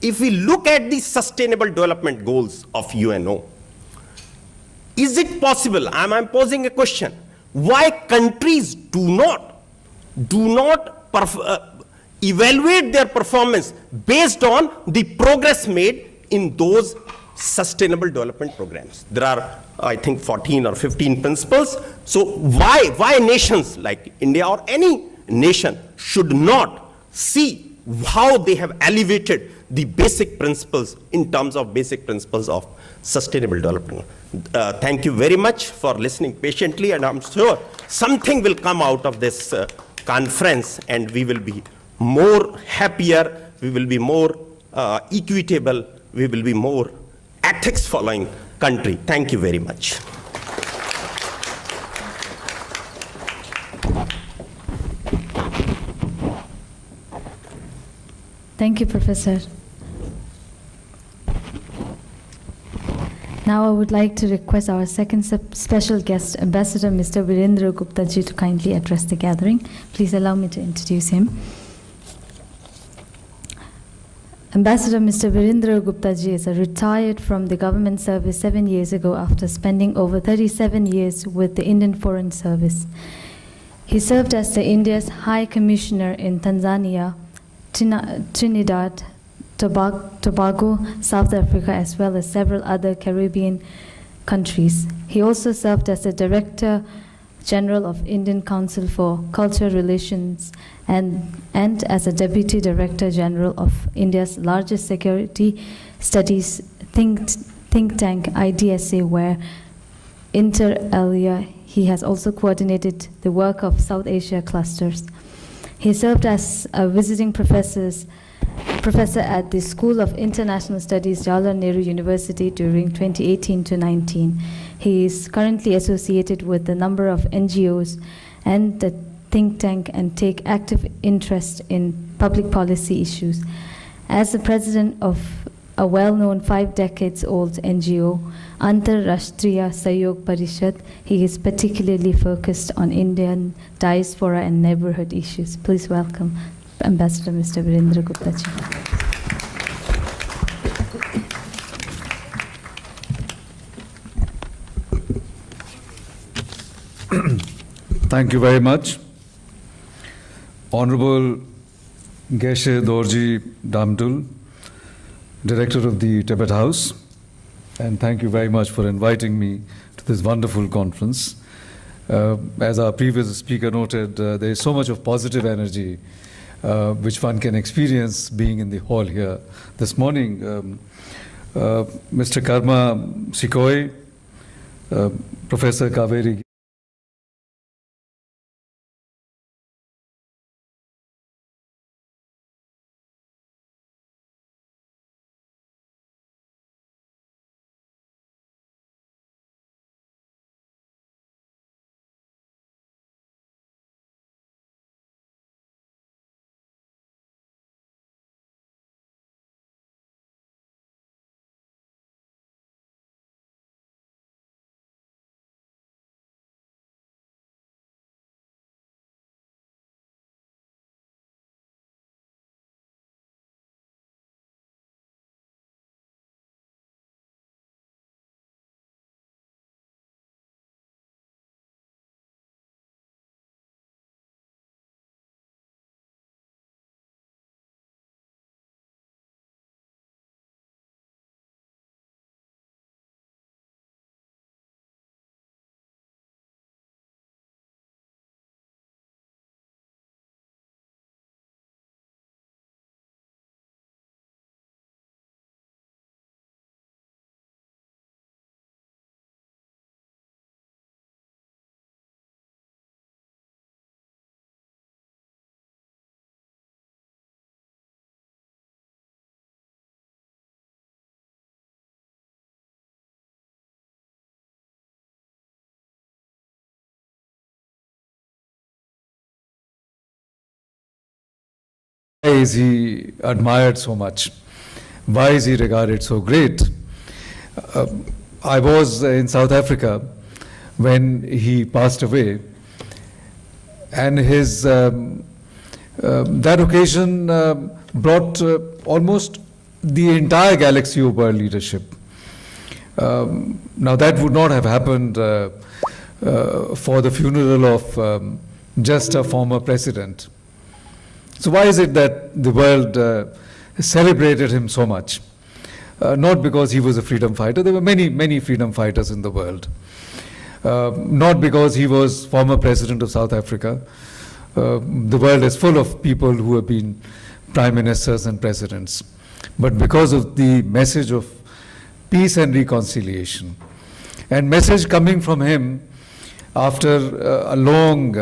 if we look at the Sustainable Development Goals of UNO, is it possible, I'm posing a question, why countries do not evaluate their performance based on the progress made in those sustainable development programs? There are, I think, 14 or 15 principles. So why nations like India or any nation should not see how they have elevated the basic principles in terms of basic principles of sustainable development? Thank you very much for listening patiently, and I'm sure something will come out of this conference, and we will be more happier, we will be more equitable, we will be more ethics following country. Thank you very much. Thank you, Professor. Now I would like to request our second special guest, Ambassador Mr. Virendra Gupta ji, to kindly address the gathering. Please allow me to introduce him. Ambassador Mr. Virendra Gupta ji is retired from the government service 7 years ago after spending over 37 years with the Indian Foreign Service. He served as the India's High Commissioner in Tanzania, Trinidad, Tobago, South Africa, as well as several other Caribbean countries. He also served as the Director General of Indian Council for Cultural Relations and as a Deputy Director General of India's largest security studies think tank, IDSA, where inter alia he has also coordinated the work of South Asia clusters. He served as a visiting professor at the School of International Studies, Jawaharlal Nehru University during 2018 to 19. He is currently associated with a number of NGOs and the think tank and take active interest in public policy issues. As the president of a well-known 5 decades-old NGO, Antarrashtriya Sahyog Parishad, he is particularly focused on Indian diaspora and neighborhood issues. Please welcome Ambassador Mr. Virendra Gupta ji. Thank you very much. Honorable Geshe Dorji Damdul, Director of the Tibet House, and thank you very much for inviting me to this wonderful conference. As our previous speaker noted, there is so much of positive energy which one can experience being in the hall here. This morning, Mr. Karma Sikoi, Professor Kaveri Why is he admired so much? Why is he regarded so great? I was in South Africa when he passed away, and his that occasion brought almost the entire galaxy of world leadership. Now that would not have happened for the funeral of just a former president. So why is it that the world celebrated him so much? Not because he was a freedom fighter. There were many, many freedom fighters in the world. Not because he was former president of South Africa. The world is full of people who have been prime ministers and presidents. But because of the message of peace and reconciliation. And message coming from him after a long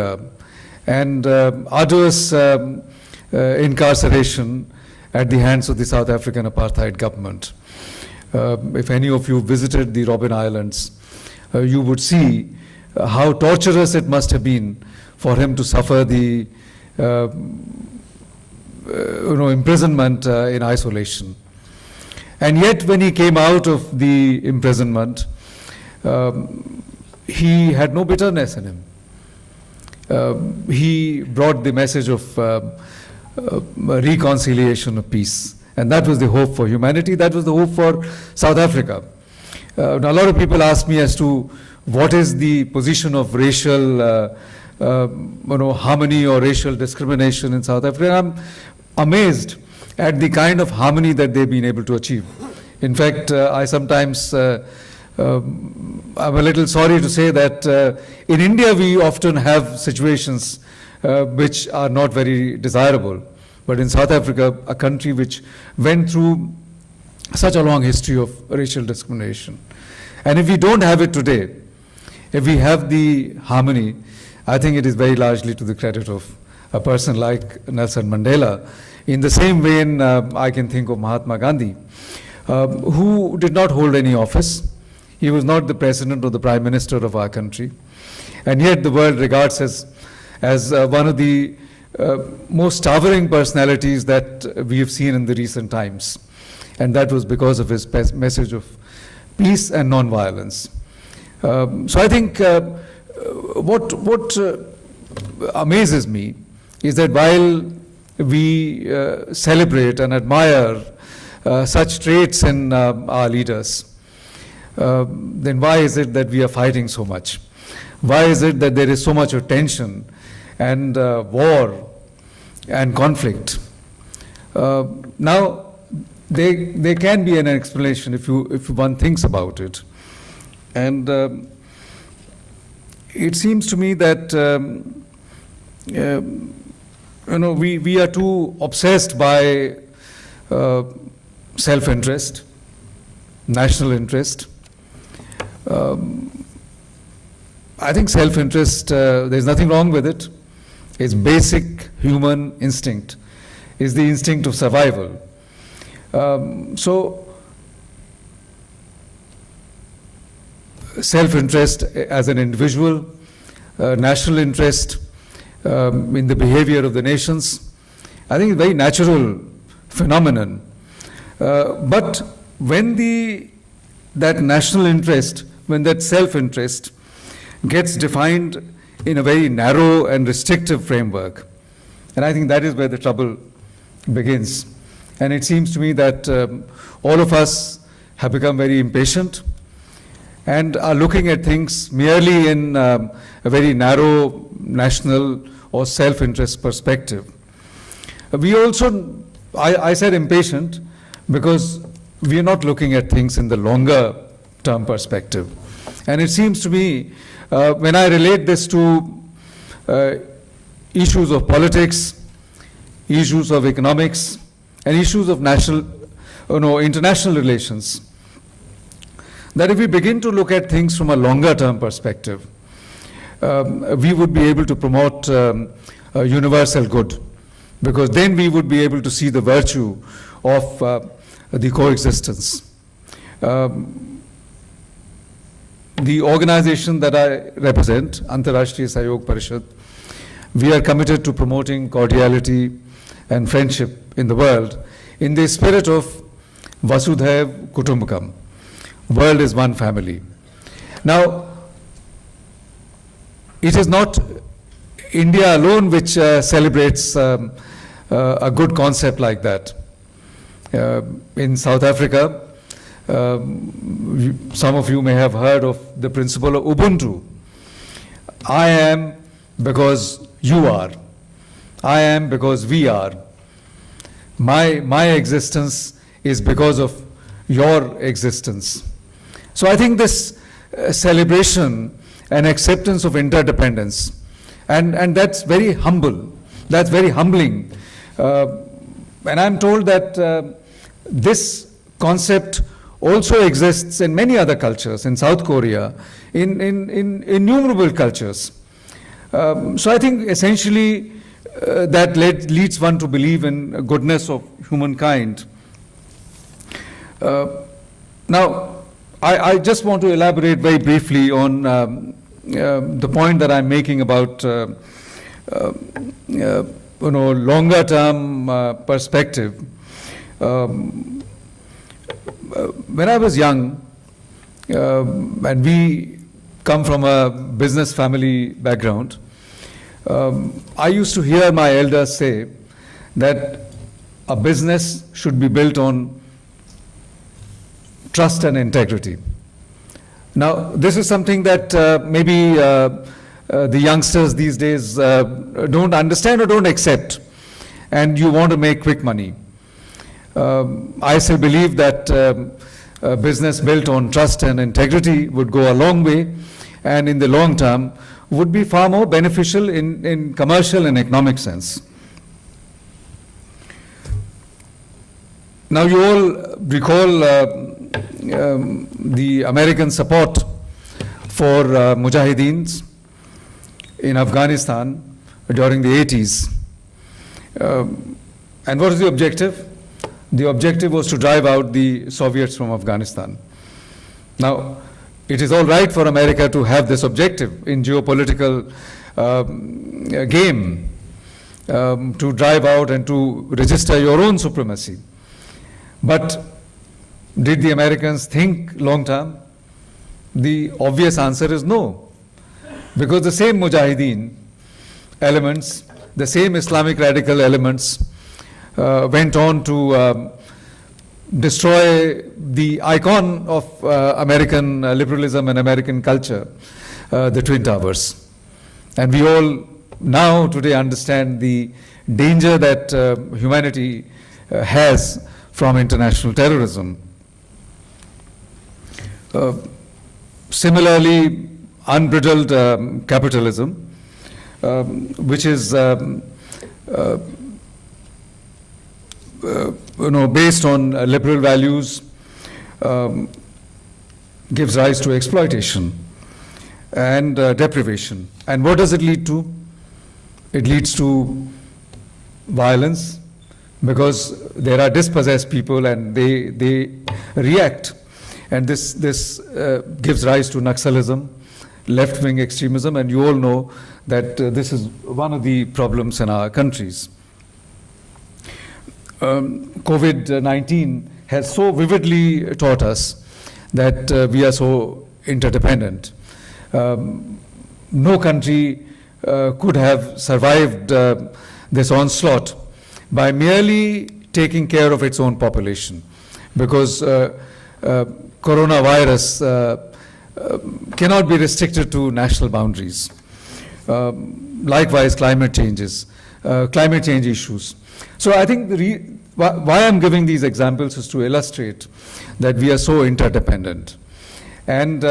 and arduous incarceration at the hands of the South African apartheid government. If any of you visited the Robben Islands, you would see how torturous it must have been for him to suffer the imprisonment in isolation. And yet when he came out of the imprisonment, he had no bitterness in him. He brought the message of reconciliation of peace. And that was the hope for humanity. That was the hope for South Africa. Now, a lot of people ask me as to what is the position of racial harmony or racial discrimination in South Africa. I'm amazed at the kind of harmony that they've been able to achieve. In fact, I sometimes, I'm a little sorry to say that in India we often have situations which are not very desirable. But in South Africa, a country which went through such a long history of racial discrimination. And if we don't have it today, if we have the harmony, I think it is very largely to the credit of a person like Nelson Mandela. In the same vein, I can think of Mahatma Gandhi, who did not hold any office. He was not the president or the prime minister of our country. And yet the world regards as one of the most towering personalities that we have seen in the recent times. And that was because of his message of peace and non-violence. So I think what amazes me is that while we celebrate and admire such traits in our leaders, then why is it that we are fighting so much? Why is it that there is so much of tension and war and conflict? Now, there can be an explanation if one thinks about it. And it seems to me that we are too obsessed by self-interest, national interest. I think self-interest, there's nothing wrong with it. It's basic human instinct. It's the instinct of survival. So, self-interest as an individual, national interest in the behavior of the nations, I think it's a very natural phenomenon. But when that national interest, when that self-interest gets defined in a very narrow and restrictive framework, and I think that is where the trouble begins. And it seems to me that all of us have become very impatient and are looking at things merely in a very narrow national or self-interest perspective. We also, I said impatient because we are not looking at things in the longer term perspective. And it seems to me, when I relate this to issues of politics, issues of economics, and issues of international relations, that if we begin to look at things from a longer term perspective, we would be able to promote a universal good, because then we would be able to see the virtue of the coexistence. The organization that I represent, Antarashtriya Sahayog Parishad, we are committed to promoting cordiality and friendship in the world in the spirit of Vasudhaiv Kutumbakam. World is one family. Now, it is not India alone which celebrates a good concept like that. In South Africa, some of you may have heard of the principle of Ubuntu. I am because you are. I am because we are. My existence is because of your existence. So I think this celebration and acceptance of interdependence, and that's very humble, that's very humbling. And I'm told that this concept also exists in many other cultures, in South Korea, in innumerable cultures. So I think essentially that leads one to believe in goodness of humankind. Now, I just want to elaborate very briefly on the point that I'm making about longer term perspective. When I was young, and we come from a business family background, I used to hear my elders say that a business should be built on trust and integrity. Now, this is something that maybe the youngsters these days don't understand or don't accept, and you want to make quick money. I still believe that a business built on trust and integrity would go a long way, and in the long term would be far more beneficial in commercial and economic sense. Now, you all recall the American support for Mujahideens in Afghanistan during the 80s. And what is the objective? The objective was to drive out the Soviets from Afghanistan. Now, it is all right for America to have this objective in geopolitical game, to drive out and to register your own supremacy. But did the Americans think long term? The obvious answer is no. Because the same Mujahideen elements, the same Islamic radical elements went on to destroy the icon of American liberalism and American culture, the Twin Towers. And we all now today understand the danger that humanity has from international terrorism. Similarly, unbridled capitalism, which is based on liberal values, gives rise to exploitation and deprivation. And what does it lead to? It leads to violence, because there are dispossessed people and they react. And this gives rise to Naxalism, left-wing extremism, and you all know that this is one of the problems in our countries. COVID-19 has so vividly taught us that we are so interdependent. No country could have survived this onslaught by merely taking care of its own population, because coronavirus cannot be restricted to national boundaries. Likewise, climate change issues. So I think why I'm giving these examples is to illustrate that we are so interdependent. And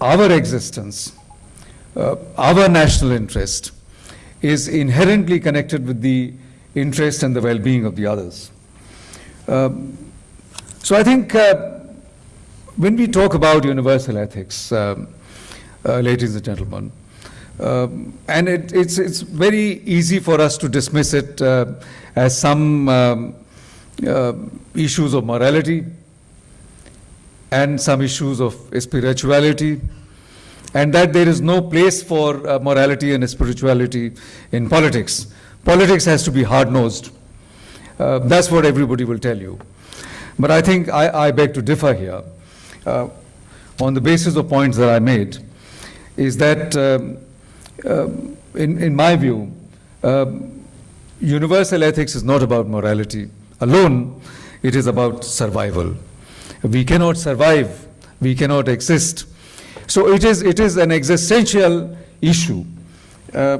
our existence, our national interest, is inherently connected with the interest and the well-being of the others. So I think when we talk about universal ethics, ladies and gentlemen, and it's very easy for us to dismiss it as some issues of morality and some issues of spirituality, and that there is no place for morality and spirituality in politics. Politics has to be hard-nosed. That's what everybody will tell you. But I think I beg to differ here. On the basis of points that I made, is that in my view, universal ethics is not about morality alone, it is about survival. We cannot survive, we cannot exist. So it is an existential issue. I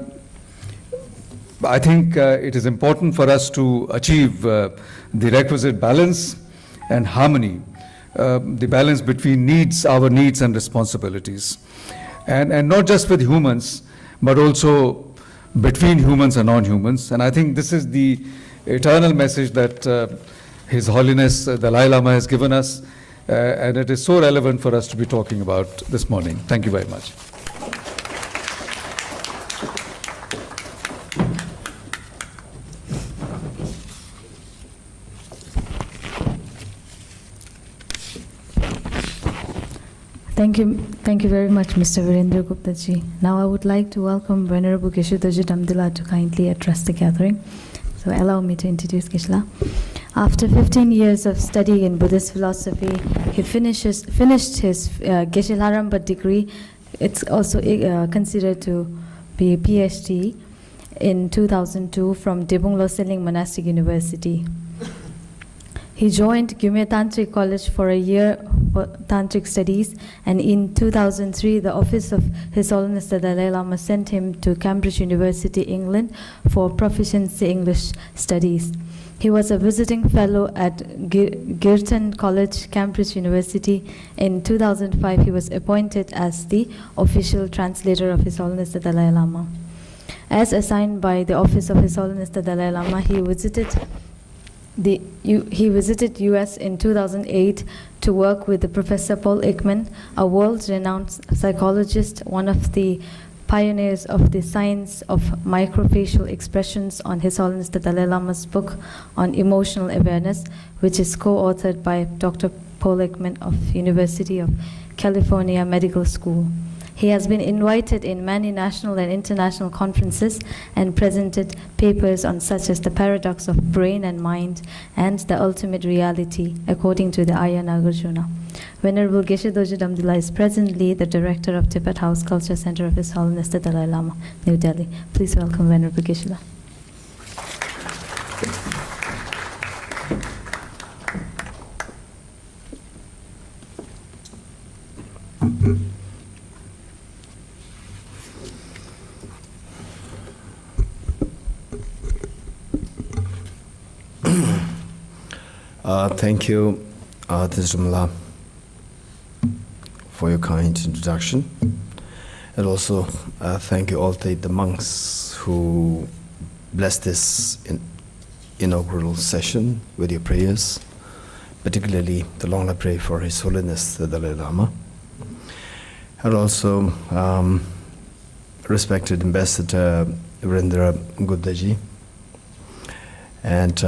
think it is important for us to achieve the requisite balance and harmony, the balance between our needs and responsibilities. And not just with humans, but also between humans and non-humans. And I think this is the eternal message that His Holiness Dalai Lama has given us, and it is so relevant for us to be talking about this morning. Thank you very much. Thank you very much, Mr. Virendra Gupta ji. Now I would like to welcome Venerable Geshe Damdul to kindly address the gathering. So allow me to introduce Geshe. After 15 years of study in Buddhist philosophy, he finished his Geshe Laramba degree. It's also considered to be a PhD in 2002 from Debung Loseling Monastic University. He joined Gyume Tantric College for a year for Tantric studies, and in 2003, the Office of His Holiness the Dalai Lama sent him to Cambridge University, England, for proficiency English studies. He was a visiting fellow at Girton College, Cambridge University. In 2005, he was appointed as the official translator of His Holiness the Dalai Lama. As assigned by the Office of His Holiness the Dalai Lama, he visited US in 2008 to work with Professor Paul Ekman, a world-renowned psychologist, one of the pioneers of the science of microfacial expressions, on His Holiness the Dalai Lama's book on emotional awareness, which is co-authored by Dr. Paul Ekman of University of California Medical School. He has been invited in many national and international conferences and presented papers on such as the paradox of brain and mind and the ultimate reality, according to the Arya Nagarjuna. Venerable Geshe Damdul is presently the director of Tibet House Culture Center of His Holiness the Dalai Lama, New Delhi. Please welcome Venerable Geshe. Thank you, Disarmament, for your kind introduction. And also, thank you all the monks who blessed this inaugural session with your prayers, particularly the long I pray for His Holiness the Dalai Lama. And also, respected Ambassador Virendra Gupta ji, and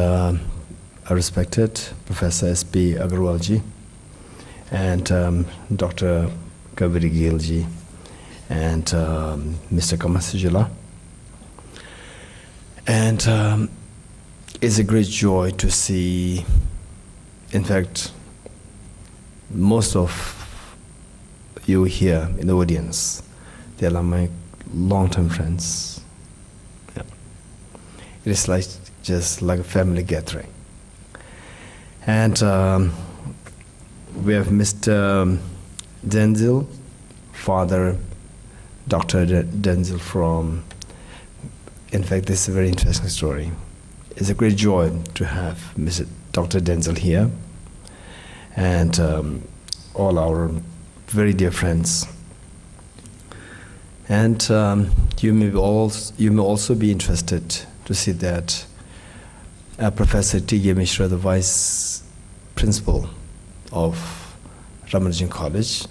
I respected Professor S.P. Agarwal ji, and Dr. Kaveri Gill ji, and Mr. Kamasajila. And it's a great joy to see, in fact, most of you here in the audience, they are my long-term friends. Yeah. It is like just like a family gathering. And we have Mr. Denzil, Father Dr. Denzil from, in fact, this is a very interesting story. It's a great joy to have Mr. Dr. Denzil here, and all our very dear friends. And you may also be interested to see that Professor T.G. Mishra, the Vice Principal of Ramanujan College,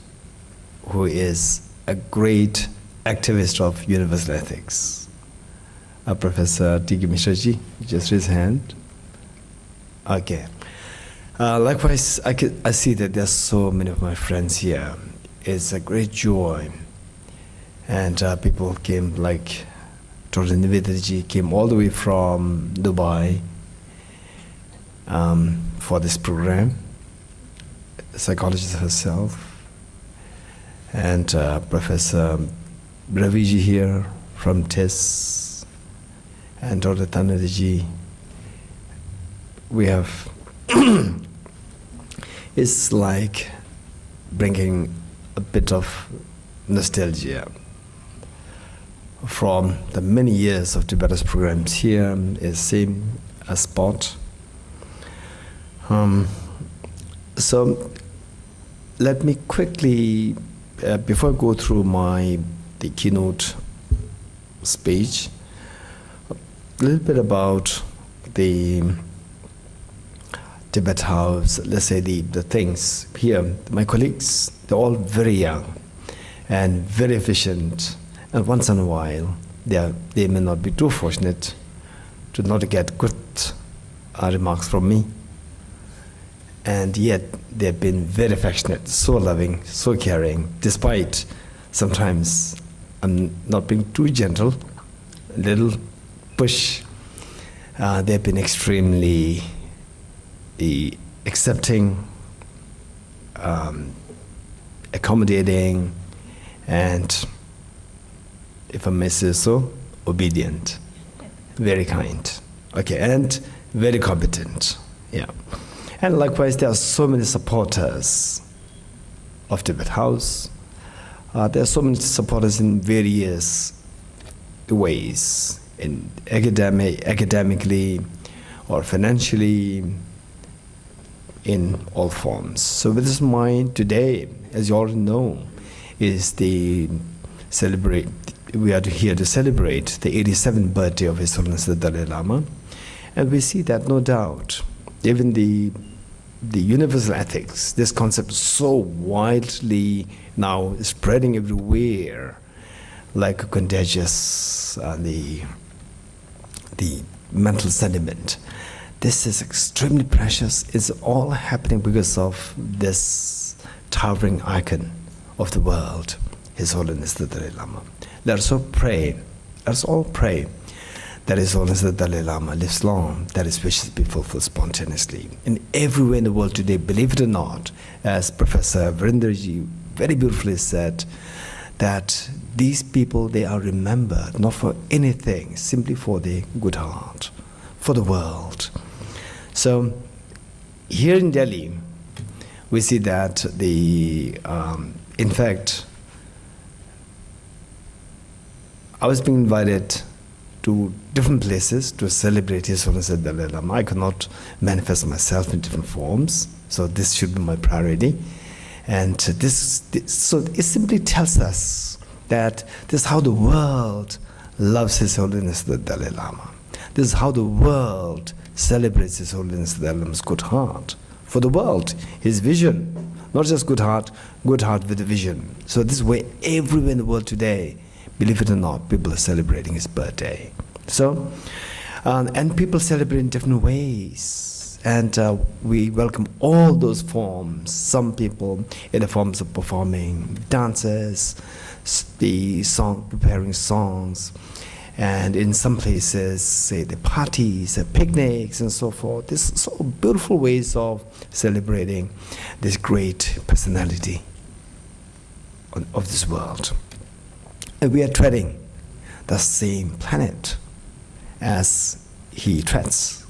who is a great activist of universal ethics. Professor T.G. Mishra ji, just raise his hand. Okay. Likewise, I see that there are so many of my friends here. It's a great joy. And people came, like Dr. Nivedita ji came all the way from Dubai for this program, a psychologist herself, and Professor Raviji here from TIS, and Dr. Tanada ji. We have, it's like bringing a bit of nostalgia from the many years of Tibetan programs here is same a spot. So let me quickly, before I go through the keynote speech, a little bit about the Tibet House, let's say the things here. My colleagues, they're all very young and very efficient, and once in a while they may not be too fortunate to not get good remarks from me, and yet they've been very affectionate, so loving, so caring, despite sometimes I'm not being too gentle, a little push. They've been extremely accepting, accommodating, and, if I may say so, obedient, very kind, okay, and very competent, yeah. And likewise, there are so many supporters of Tibet House. There are so many supporters in various ways, in academically or financially, in all forms. So with this in mind, today, as you already know, is we are here to celebrate the 87th birthday of His Holiness the Dalai Lama. And we see that, no doubt, even the universal ethics, this concept is so widely now spreading everywhere, like a contagious, the mental sentiment. This is extremely precious. It's all happening because of this towering icon of the world, His Holiness the Dalai Lama. Let us all pray that His Holiness the Dalai Lama lives long, that His wishes be fulfilled spontaneously. And everywhere in the world today, believe it or not, as Professor Virendra ji very beautifully said, that these people, they are remembered not for anything, simply for their good heart, for the world. So here in Delhi, we see that in fact, I was being invited to different places to celebrate His Holiness the Dalai Lama. I could not manifest myself in different forms, so this should be my priority. And so it simply tells us that this is how the world loves His Holiness the Dalai Lama. This is how the world celebrates His Holiness the Dalai Lama's good heart. For the world, his vision, not just good heart with a vision. So this is where everywhere in the world today, believe it or not, people are celebrating his birthday. So, and people celebrate in different ways. And we welcome all those forms. Some people in the forms of performing dances, preparing songs, and in some places, say the parties, the picnics, and so forth. There's so beautiful ways of celebrating this great personality of this world. And we are treading the same planet as he treads.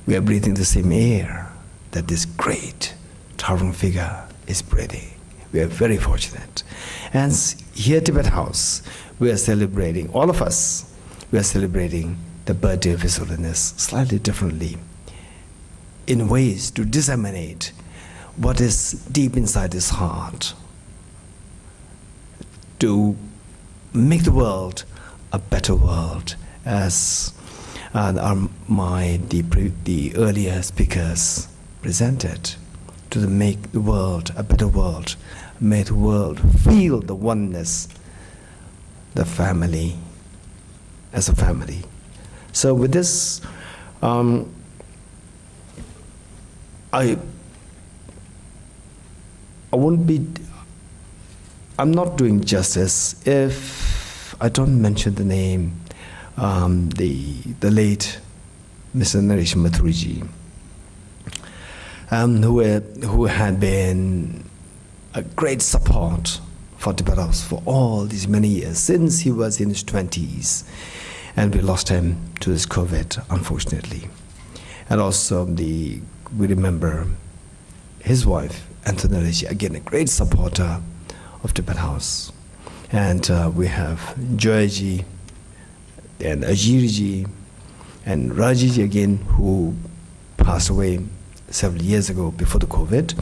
We are breathing the same air that this great towering figure is breathing. We are very fortunate. And here at Tibet House, we are celebrating, all of us, we are celebrating the birthday of His Holiness slightly differently, in ways to disseminate what is deep inside his heart, to make the world a better world, as the earlier speakers presented, to make the world a better world, make the world feel the oneness, the family, as a family. So with this, I'm not doing justice if I don't mention the name, the late Mr. Naresh Mathurji, who had been a great support for Tibet House for all these many years, since he was in his 20s, and we lost him to this COVID, unfortunately. And also we remember his wife, Antonareshi, again a great supporter of Tibet House. And we have Joyji and Ajirji and Rajiji again, who passed away several years ago before the COVID.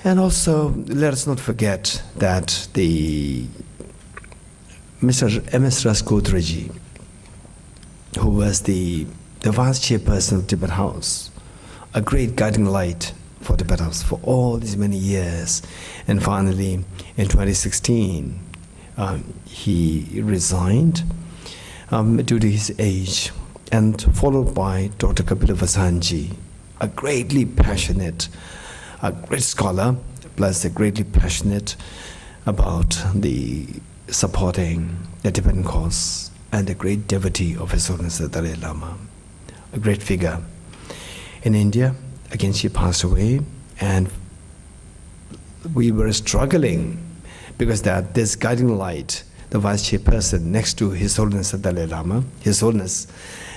And also, let us not forget that the Mr. M.S. Raskotraji, who was the vice chairperson of Tibet House, a great guiding light for Tibet House for all these many years. And finally, in 2016, he resigned due to his age, and followed by Dr. Kapila Vasanji, a greatly passionate, a great scholar, plus a greatly passionate about the supporting the Tibetan cause, and a great devotee of His Holiness the Dalai Lama, a great figure. In India, again she passed away, and we were struggling because that this guiding light, the vice chairperson next to His Holiness the Dalai Lama, His Holiness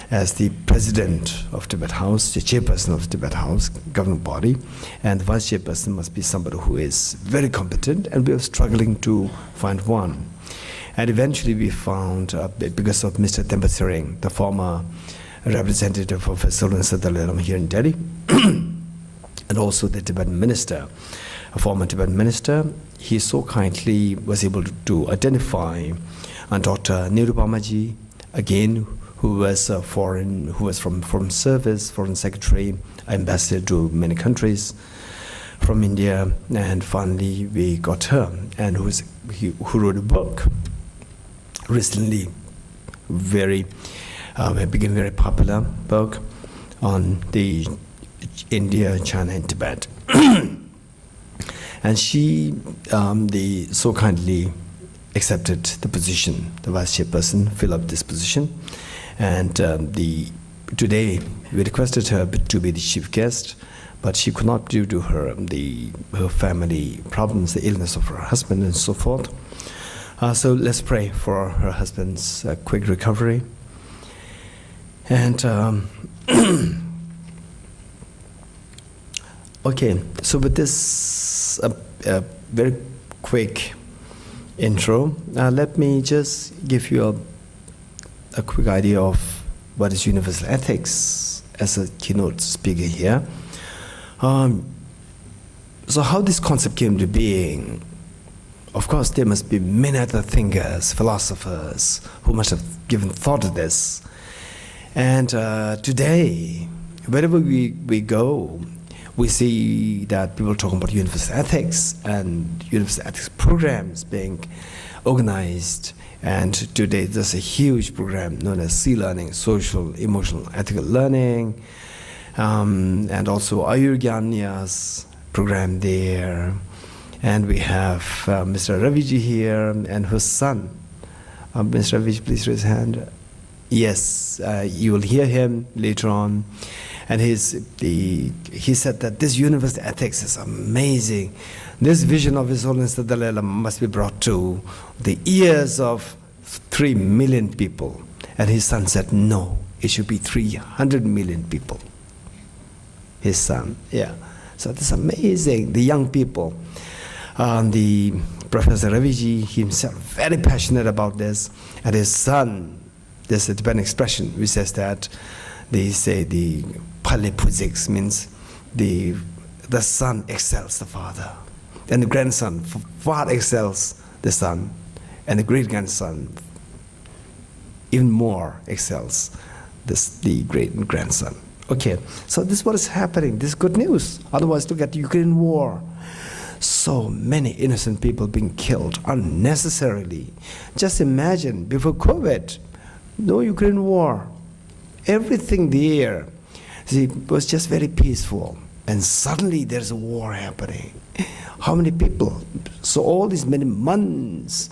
as the president of Tibet House, the chairperson of Tibet House, governing body, and the vice chairperson must be somebody who is very competent, and we were struggling to find one. And eventually we found, because of Mr. Tempa Tsering, the former representative of His Holiness the Dalai Lama here in Delhi, and also the Tibetan minister, a former Tibetan minister, he so kindly was able to identify Dr. Nirupamaji, again, who was from foreign service, foreign secretary, ambassador to many countries from India, and finally we got her, and who wrote a book recently, became very popular book on the India, China, and Tibet. And she so kindly accepted the position, the vice chairperson, fill up this position. And today we requested her to be the chief guest, but she could not due to her family problems, the illness of her husband, and so forth. So let's pray for her husband's quick recovery. And okay, so with this very quick intro, let me just give you a quick idea of what is universal ethics as a keynote speaker here. So how this concept came to being, of course, there must be many other thinkers, philosophers, who must have given thought to this. And today, wherever we go, we see that people talking about universal ethics and universal ethics programs being organized. And today there's a huge program known as C-Learning, Social, Emotional, Ethical Learning, and also Ayurgyanya's program there. And we have Mr. Raviji here and his son. Mr. Raviji, please raise your hand. Yes, you will hear him later on. And he said that this universal ethics is amazing. This vision of His Holiness the Dalai Lama must be brought to the ears of 3 million people. And his son said, no, it should be 300 million people. His son, yeah. So this is amazing. The young people, the Professor Raviji himself, very passionate about this. And his son, there's a Tibetan expression which says that they say the Pali Puziks means the son excels the father. And the grandson far excels the son. And the great-grandson even more excels the great-grandson. Okay, so this is what is happening. This is good news. Otherwise, look at the Ukraine war. So many innocent people being killed unnecessarily. Just imagine, before COVID, no Ukraine war. Everything there, see, was just very peaceful. And suddenly there's a war happening. How many people? So all these many months,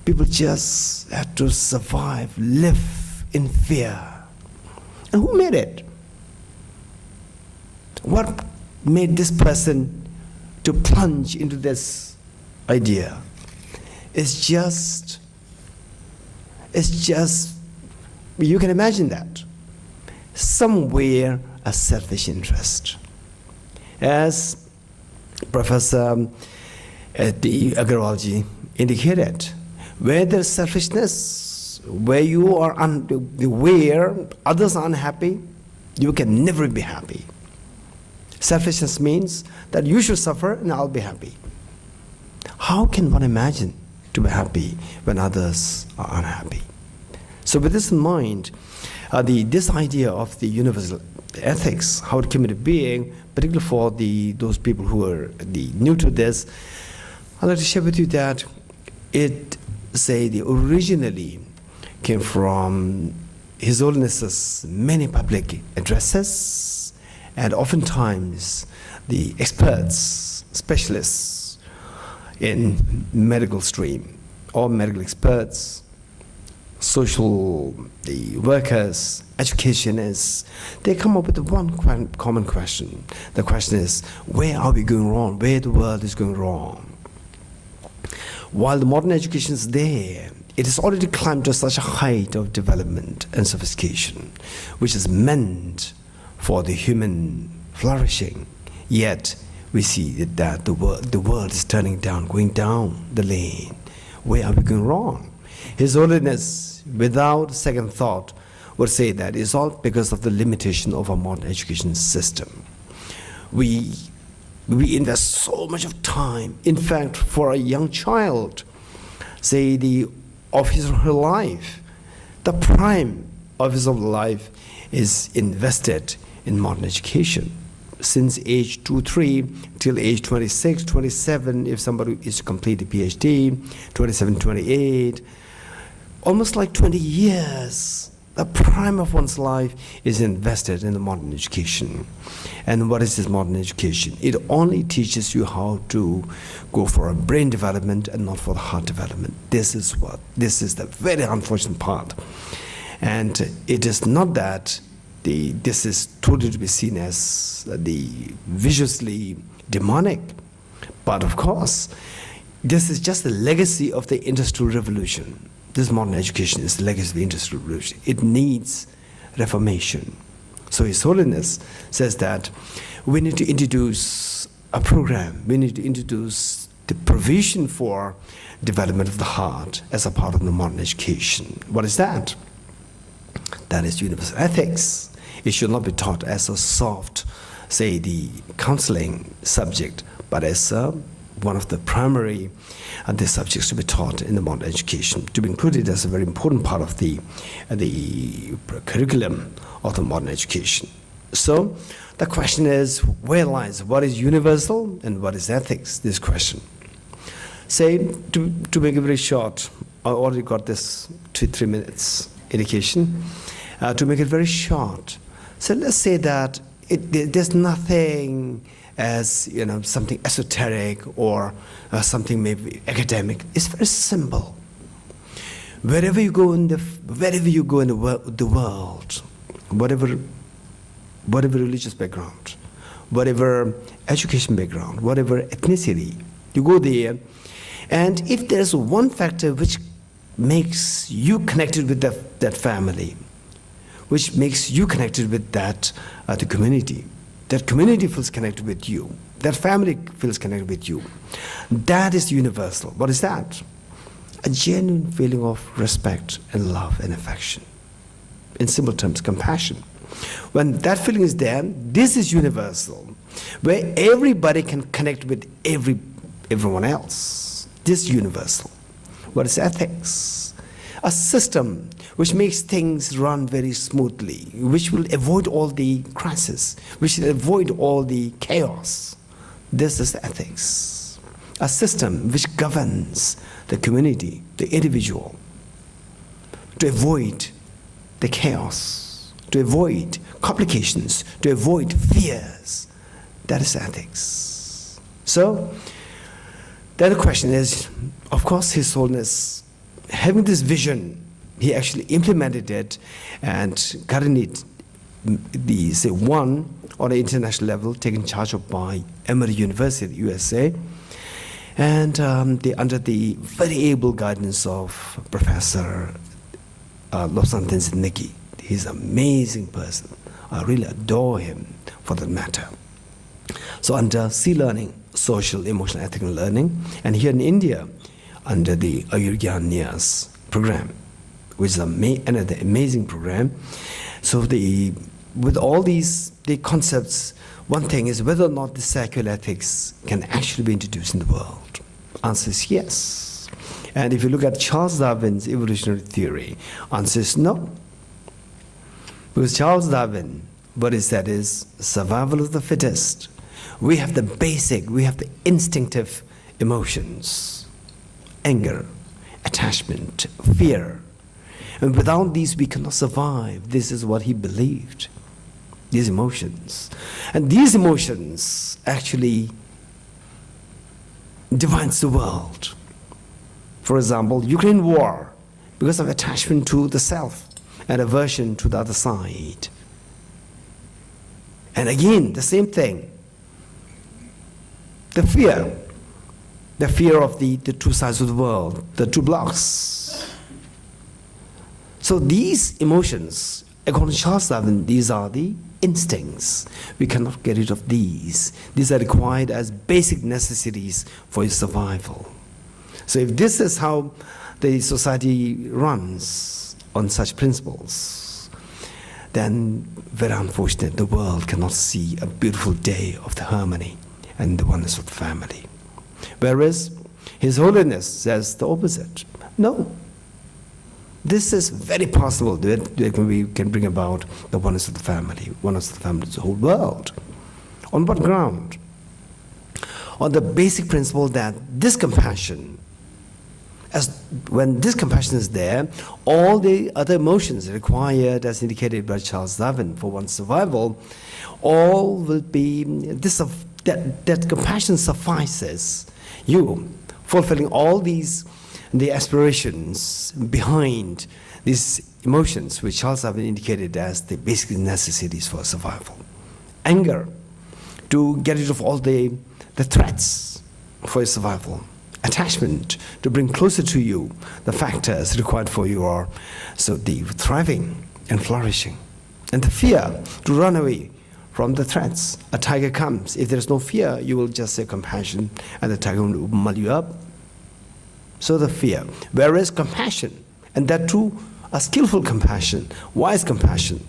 people just had to survive, live in fear. And who made it? What made this person to plunge into this idea? It's just, you can imagine that. Somewhere a selfish interest. As Professor Agarwal indicated, where there's selfishness, where you are where others are unhappy, you can never be happy. Selfishness means that you should suffer and I'll be happy. How can one imagine to be happy when others are unhappy? So with this in mind, this idea of the universal ethics, how it came into being, particularly for those people who are new to this, I'd like to share with you that it originally came from His Holiness's many public addresses, and oftentimes the experts, specialists in medical stream, or medical experts, social workers, educationists, they come up with one common question. The question is, where are we going wrong? Where the world is going wrong? While the modern education is there, it has already climbed to such a height of development and sophistication, which is meant for the human flourishing. Yet we see that the world is turning down, going down the lane. Where are we going wrong? His Holiness, without second thought, would say that it's all because of the limitation of our modern education system. We invest so much of time. In fact, for a young child, say of his or her life, the prime of his or her life is invested in modern education. Since age 2-3 till age 26, 27, if somebody is to complete a PhD, 27, 28, almost like 20 years, the prime of one's life is invested in the modern education. And what is this modern education? It only teaches you how to go for a brain development and not for the heart development. This is the very unfortunate part. And it is not that this is totally to be seen as the viciously demonic, but of course, this is just the legacy of the Industrial Revolution. This modern education is the legacy of the Industrial Revolution. It needs reformation. So His Holiness says that we need to introduce a program, we need to introduce the provision for development of the heart as a part of the modern education. What is that? That is universal ethics. It should not be taught as a soft, say, the counseling subject, but as one of the primary the subjects to be taught in the modern education, to be included as a very important part of the curriculum of the modern education. So the question is, where lies what is universal and what is ethics? This question. Say, to make it very short, I already got this 2-3 minutes indication. To make it very short, so let's say that there's nothing as something esoteric or something maybe academic. It's very simple. Wherever you go in the world, whatever religious background, whatever education background, whatever ethnicity, you go there, and if there's one factor which makes you connected with that family, which makes you connected with that the community feels connected with you, that family feels connected with you, that is universal. What is that? A genuine feeling of respect and love and affection. In simple terms, compassion. When that feeling is there, this is universal, where everybody can connect with everyone else. This is universal. What is ethics? A system which makes things run very smoothly, which will avoid all the crisis, which will avoid all the chaos. This is ethics. A system which governs the community, the individual, to avoid the chaos, to avoid complications, to avoid fears. That is ethics. So, the other question is, of course, His Holiness, having this vision, he actually implemented it and gotten it, one on an international level, taken charge of by Emory University, USA, and under the very able guidance of Professor Lobsang Tenzin Neki. He's an amazing person. I really adore him for that matter. So under C-Learning, Social, Emotional, Ethical Learning, and here in India, under the Ayurgyan Nyas program, which is another amazing program. So with all these concepts, one thing is whether or not the secular ethics can actually be introduced in the world. Answer is yes. And if you look at Charles Darwin's evolutionary theory, answer is no. Because Charles Darwin, what he said is survival of the fittest. We have the instinctive emotions, anger, attachment, fear. And without these, we cannot survive. This is what he believed, these emotions. And these emotions actually divides the world. For example, Ukraine war, because of attachment to the self and aversion to the other side. And again, the same thing. The fear of the two sides of the world, the two blocks. So these emotions, according to Charles Darwin, these are the instincts. We cannot get rid of these. These are required as basic necessities for your survival. So if this is how the society runs on such principles, then very unfortunate, the world cannot see a beautiful day of the harmony and the oneness of the family. Whereas His Holiness says the opposite. No. This is very possible that we can bring about the oneness of the family of the whole world. On what ground? On the basic principle that this compassion, when this compassion is there, all the other emotions required, as indicated by Charles Darwin, for one's survival, all will be, that compassion suffices you, fulfilling all the aspirations behind these emotions, which Charles Darwin indicated as the basic necessities for survival. Anger, to get rid of all the threats for your survival. Attachment, to bring closer to you the factors required for your the thriving and flourishing. And the fear, to run away from the threats. A tiger comes. If there's no fear, you will just say compassion, and the tiger will mull you up. So the fear. Whereas compassion, and that too, a skillful compassion, wise compassion,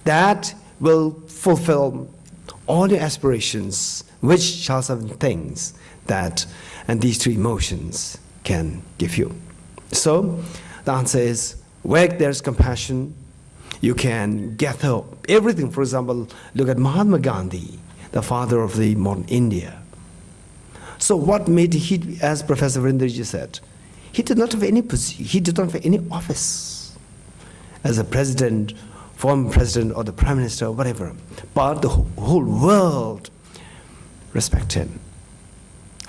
that will fulfill all your aspirations, which shall seven things that, and these three emotions can give you. So the answer is, where there's compassion, you can gather everything. For example, look at Mahatma Gandhi, the father of the modern India. So what made he, as Professor Virendraji said, he did not have any position, he did not have any office as a president, former president, or the prime minister, or whatever. But the whole world respect him.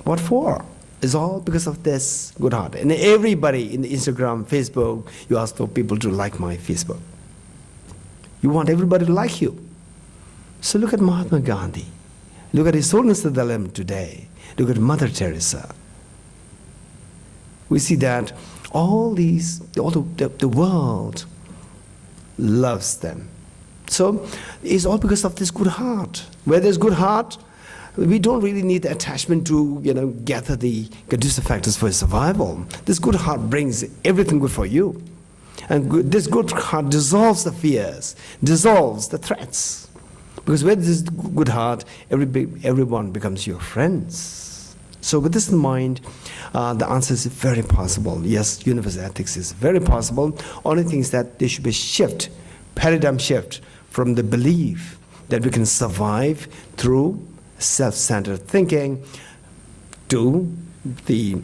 What for? It's all because of this good heart. And everybody in the Instagram, Facebook, you ask for people to like my Facebook. You want everybody to like you. So look at Mahatma Gandhi. Look at His Holiness the Dalai Lama today. Look at Mother Teresa. We see that all the world loves them. So it's all because of this good heart. Where there's good heart, we don't really need the attachment to, gather the conducive factors for survival. This good heart brings everything good for you. And this good heart dissolves the fears, dissolves the threats. Because where there's good heart, everyone becomes your friends. So with this in mind, the answer is very possible. Yes, universal ethics is very possible. Only thing is that there should be a paradigm shift from the belief that we can survive through self-centered thinking to the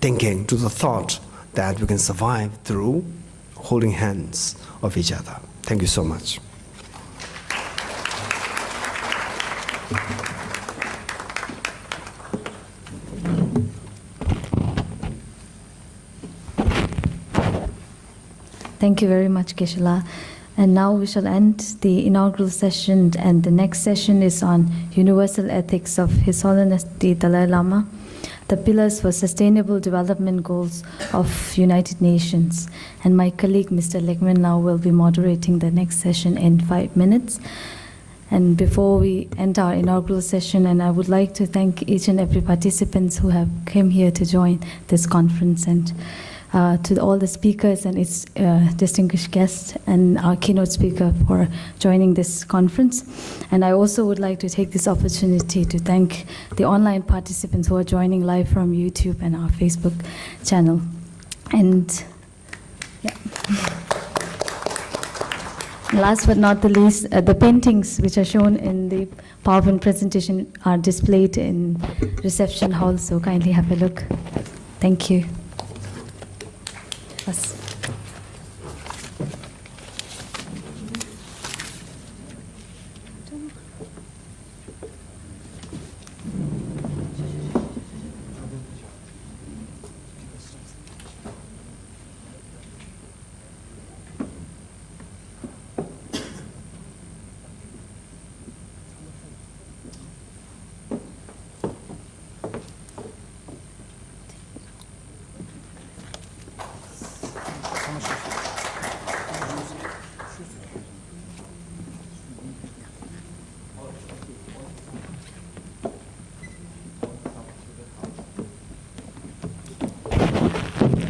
thinking, to the thought that we can survive through holding hands of each other. Thank you so much. Thank you very much, Geshe. And now we shall end the inaugural session, and the next session is on universal ethics of His Holiness the Dalai Lama, the pillars for sustainable development goals of United Nations. And my colleague, Mr. Lekman, now will be moderating the next session in 5 minutes. And before we end our inaugural session, and I would like to thank each and every participants who have come here to join this conference, and to all the speakers and its distinguished guests and our keynote speaker for joining this conference. And I also would like to take this opportunity to thank the online participants who are joining live from YouTube and our Facebook channel. And last but not the least, the paintings which are shown in the PowerPoint presentation are displayed in reception hall, so kindly have a look. Thank you. Yes.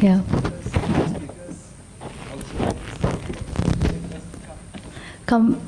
Yeah. Come.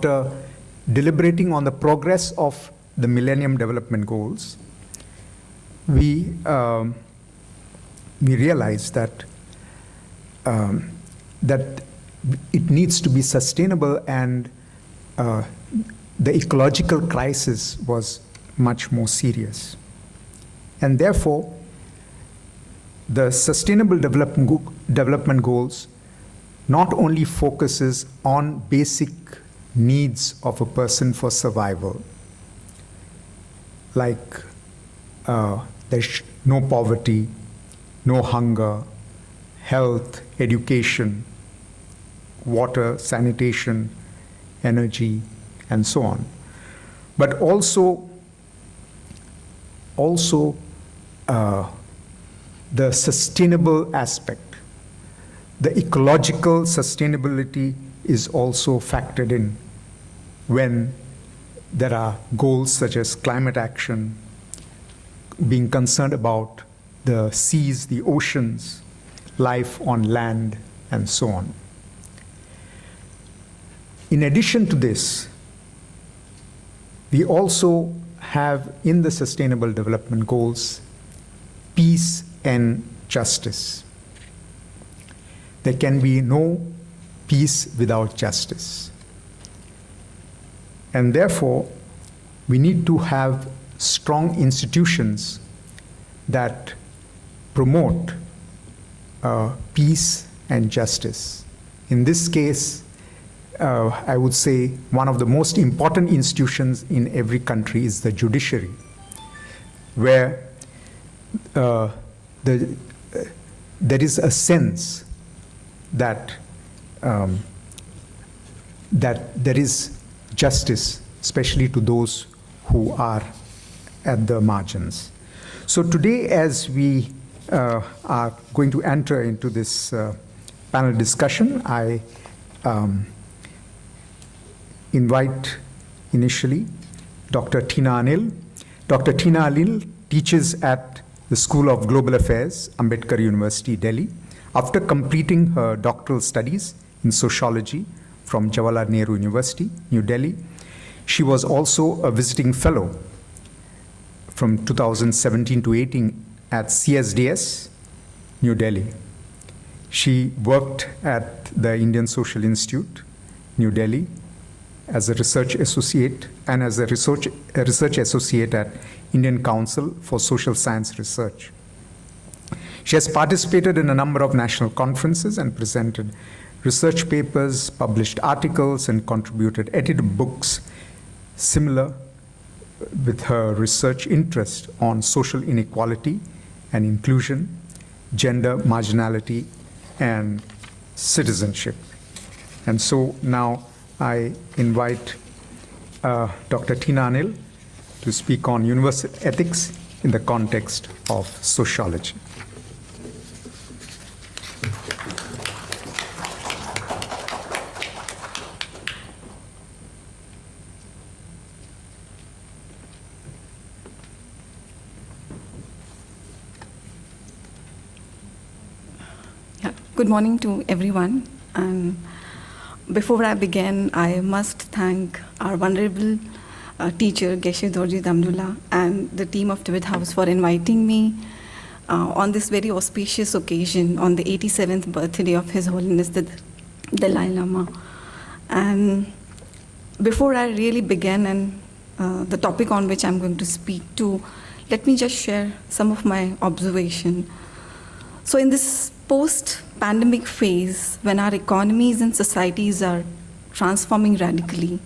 after deliberating on the progress of the Millennium Development Goals, we realized that that it needs to be sustainable, and the ecological crisis was much more serious. And therefore, the Sustainable Development Goals not only focuses on basic needs of a person for survival, like there's no poverty, no hunger, health, education, water, sanitation, energy, and so on, but also the sustainable aspect. The ecological sustainability is also factored in when there are goals such as climate action, being concerned about the seas, the oceans, life on land, and so on. In addition to this, we also have in the Sustainable Development Goals peace and justice. There can be no peace without justice. And therefore, we need to have strong institutions that promote peace and justice. In this case, I would say one of the most important institutions in every country is the judiciary, where there is a sense that that there is justice, especially to those who are at the margins. So today, as we are going to enter into this panel discussion, I invite initially Dr. Tina Anil. Dr. Tina Anil teaches at the School of Global Affairs, Ambedkar University, Delhi. After completing her doctoral studies in sociology from Jawaharlal Nehru University, New Delhi, she was also a visiting fellow from 2017 to 18 at CSDS, New Delhi. She worked at the Indian Social Institute, New Delhi, as a research associate and as a research associate at Indian Council for Social Science Research. She has participated in a number of national conferences and presented research papers, published articles, and contributed edited books similar with her research interest on social inequality and inclusion, gender marginality, and citizenship. And so now I invite Dr. Tina Anil to speak on universal ethics in the context of sociology. Good morning to everyone. And before I begin, I must thank our venerable teacher, Geshe Damdul, and the team of Tibet House for inviting me on this very auspicious occasion on the 87th birthday of His Holiness the Dalai Lama. And before I really begin and the topic on which I'm going to speak to, let me just share some of my observation. So in this post-pandemic phase, when our economies and societies are transforming radically,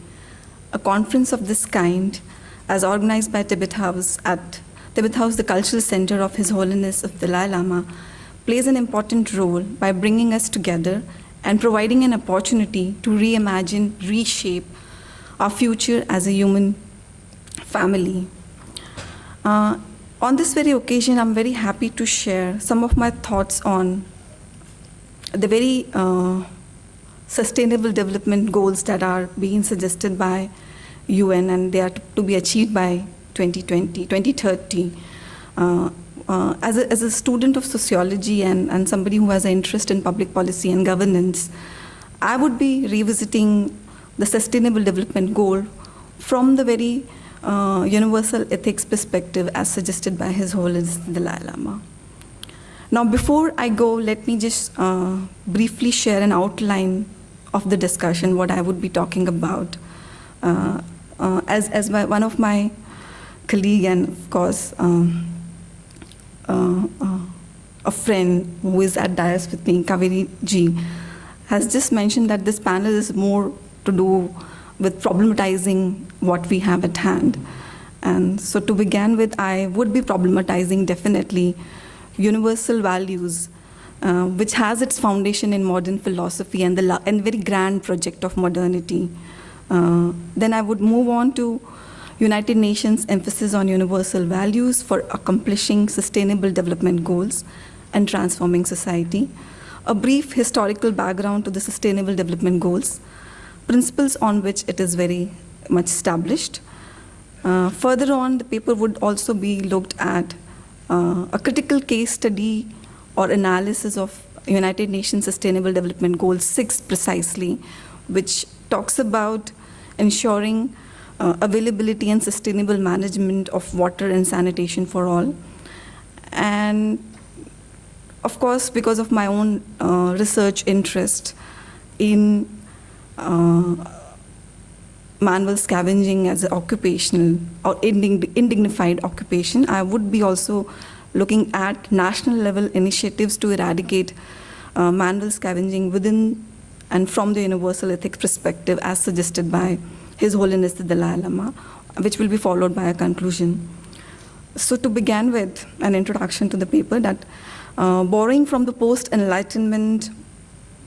a conference of this kind, as organized by Tibet House at Tibet House, the cultural center of His Holiness of the Dalai Lama, plays an important role by bringing us together and providing an opportunity to reimagine, reshape our future as a human family. On this very occasion, I'm very happy to share some of my thoughts on the very sustainable development goals that are being suggested by UN, and they are to be achieved by 2030. As a student of sociology and somebody who has an interest in public policy and governance, I would be revisiting the Sustainable Development Goal from the very universal ethics perspective as suggested by His Holiness the Dalai Lama. Now, before I go, let me just briefly share an outline of the discussion, what I would be talking about. As one of my colleague and, of course, a friend who is at dais with me, Kaveri ji, has just mentioned that this panel is more to do with problematizing what we have at hand. And so to begin with, I would be problematizing definitely universal values, which has its foundation in modern philosophy and the very grand project of modernity. Then I would move on to United Nations emphasis on universal values for accomplishing sustainable development goals and transforming society. A brief historical background to the Sustainable Development Goals, principles on which it is very much established. Further on, the paper would also be looked at a critical case study or analysis of United Nations Sustainable Development Goal 6 precisely, which talks about ensuring availability and sustainable management of water and sanitation for all. And of course, because of my own research interest in manual scavenging as an occupational or indignified occupation, I would be also looking at national level initiatives to eradicate manual scavenging within and from the universal ethics perspective as suggested by His Holiness the Dalai Lama, which will be followed by a conclusion. So to begin with an introduction to the paper, that borrowing from the post-enlightenment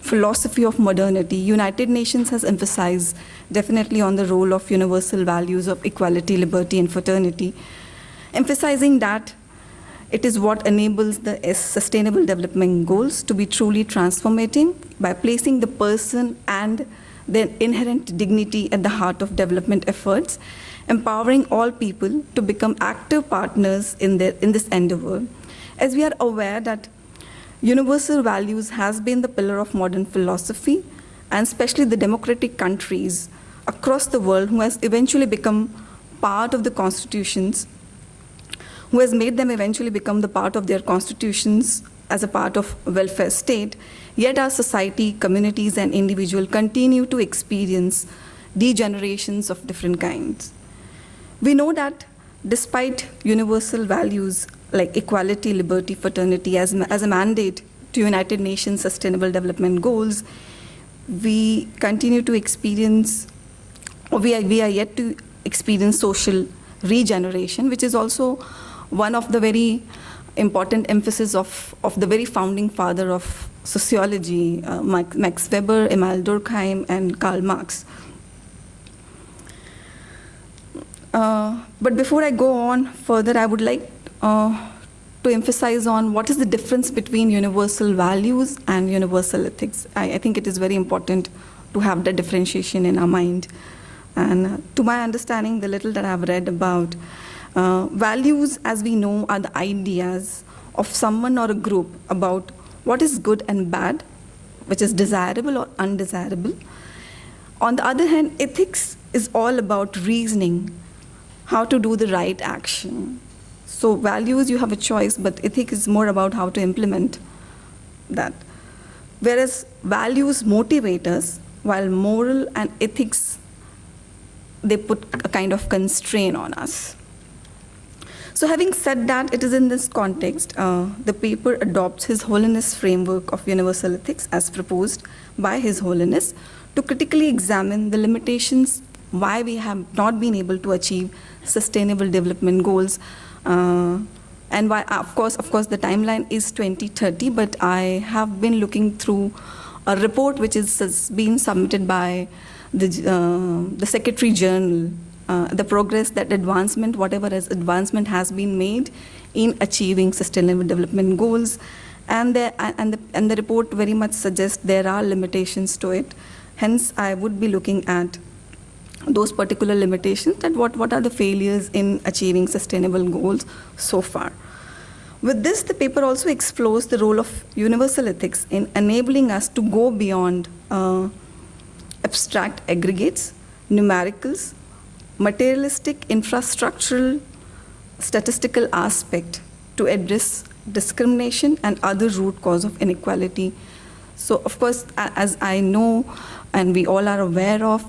philosophy of modernity, United Nations has emphasized definitely on the role of universal values of equality, liberty, and fraternity, emphasizing that it is what enables the Sustainable Development Goals to be truly transformating by placing the person and their inherent dignity at the heart of development efforts, empowering all people to become active partners in this endeavor. As we are aware that universal values has been the pillar of modern philosophy, and especially the democratic countries across the world who has eventually become part of the constitutions, who has made them eventually become the part of their constitutions as a part of welfare state, yet our society, communities, and individuals continue to experience degenerations of different kinds. We know that despite universal values like equality, liberty, fraternity as a mandate to United Nations Sustainable Development Goals, we continue to experience, or we are yet to experience social regeneration, which is also one of the very important emphasis of the very founding father of sociology, Max Weber, Emil Durkheim, and Karl Marx. But before I go on further, I would like to emphasize on what is the difference between universal values and universal ethics. I think it is very important to have that differentiation in our mind. And to my understanding, the little that I've read about, values, as we know, are the ideas of someone or a group about what is good and bad, which is desirable or undesirable. On the other hand, ethics is all about reasoning, how to do the right action. So values, you have a choice, but ethics is more about how to implement that. Whereas values motivate us, while moral and ethics, they put a kind of constraint on us. So having said that, it is in this context, the paper adopts His Holiness framework of universal ethics as proposed by His Holiness to critically examine the limitations why we have not been able to achieve sustainable development goals. And why, of course, the timeline is 2030, but I have been looking through a report which has been submitted by the Secretary General, the progress that advancement, whatever advancement has been made in achieving sustainable development goals, and the report very much suggests there are limitations to it. Hence, I would be looking at those particular limitations, that what are the failures in achieving sustainable goals so far. With this, the paper also explores the role of universal ethics in enabling us to go beyond abstract aggregates, numericals, materialistic, infrastructural, statistical aspect to address discrimination and other root cause of inequality. So of course, as I know and we all are aware of,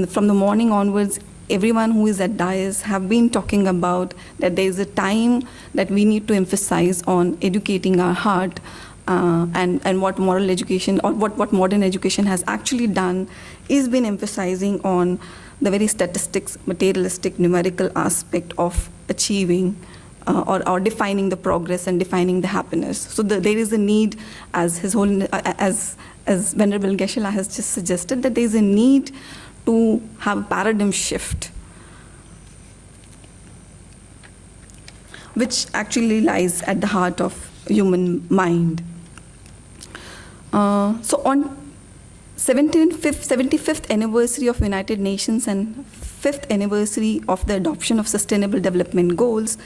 from the morning onwards, everyone who is at dais have been talking about that there is a time that we need to emphasize on educating our heart, and what moral education or what modern education has actually done is been emphasizing on the very statistics, materialistic, numerical aspect of achieving or defining the progress and defining the happiness. So there is a need, as His Holiness, as Venerable Geshe has just suggested, that there is a need to have a paradigm shift, which actually lies at the heart of human mind. So on 75th anniversary of United Nations and 5th anniversary of the adoption of Sustainable Development Goals,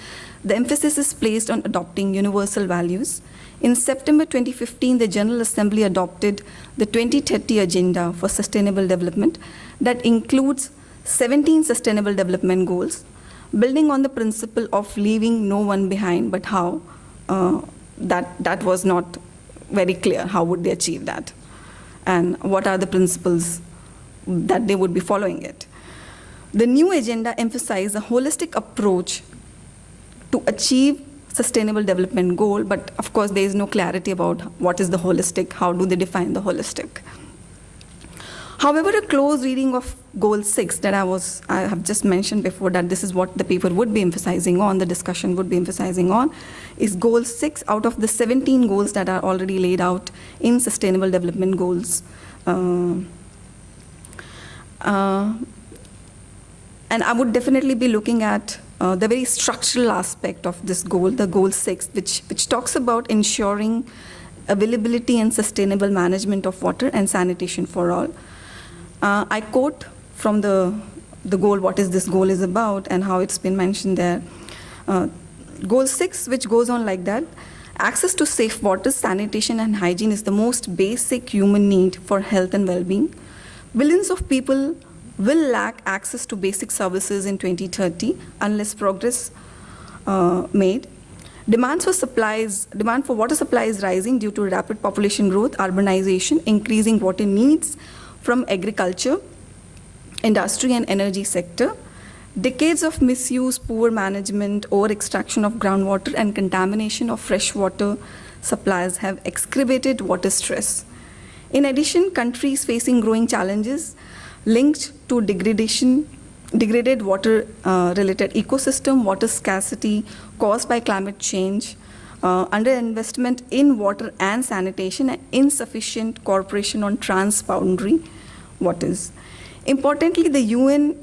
the emphasis is placed on adopting universal values. In September 2015, the General Assembly adopted the 2030 Agenda for Sustainable Development that includes 17 Sustainable Development Goals, building on the principle of leaving no one behind, but how, that was not very clear. How would they achieve that? And what are the principles that they would be following it? The new agenda emphasized a holistic approach to achieve sustainable development goal, but of course there is no clarity about what is the holistic, how do they define the holistic. However, a close reading of Goal 6 that I have just mentioned before, that this is what the paper would be emphasizing on, the discussion would be emphasizing on, is Goal 6 out of the 17 goals that are already laid out in Sustainable Development Goals. And I would definitely be looking at the very structural aspect of this goal, the Goal 6, which talks about ensuring availability and sustainable management of water and sanitation for all. I quote from the goal, what is this goal is about and how it's been mentioned there. Goal 6, which goes on like that: access to safe water, sanitation and hygiene is the most basic human need for health and well-being. Billions of people will lack access to basic services in 2030 unless progress made. Demand for water supply is rising due to rapid population growth, urbanization, increasing water needs from agriculture, industry and energy sector. Decades of misuse, poor management, over-extraction of groundwater and contamination of freshwater supplies have exacerbated water stress. In addition, countries facing growing challenges linked to degraded water-related ecosystem, water scarcity caused by climate change, underinvestment in water and sanitation, and insufficient cooperation on transboundary waters. Importantly, the UN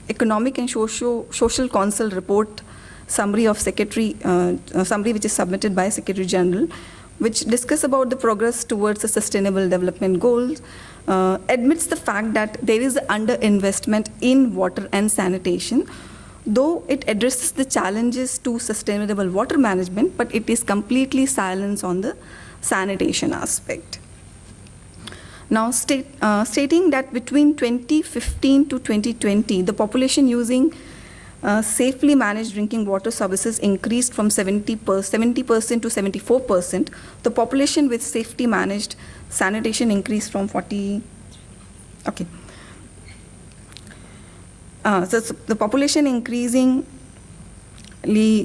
Economic and Social Council report summary of summary which is submitted by Secretary General, which discuss about the progress towards the Sustainable Development Goals, admits the fact that there is underinvestment in water and sanitation, though it addresses the challenges to sustainable water management, but it is completely silent on the sanitation aspect. Now, stating that between 2015 to 2020, the population using safely managed drinking water services increased from 70% to 74%. The population with safety managed sanitation increased from 40. Okay. So the population increasingly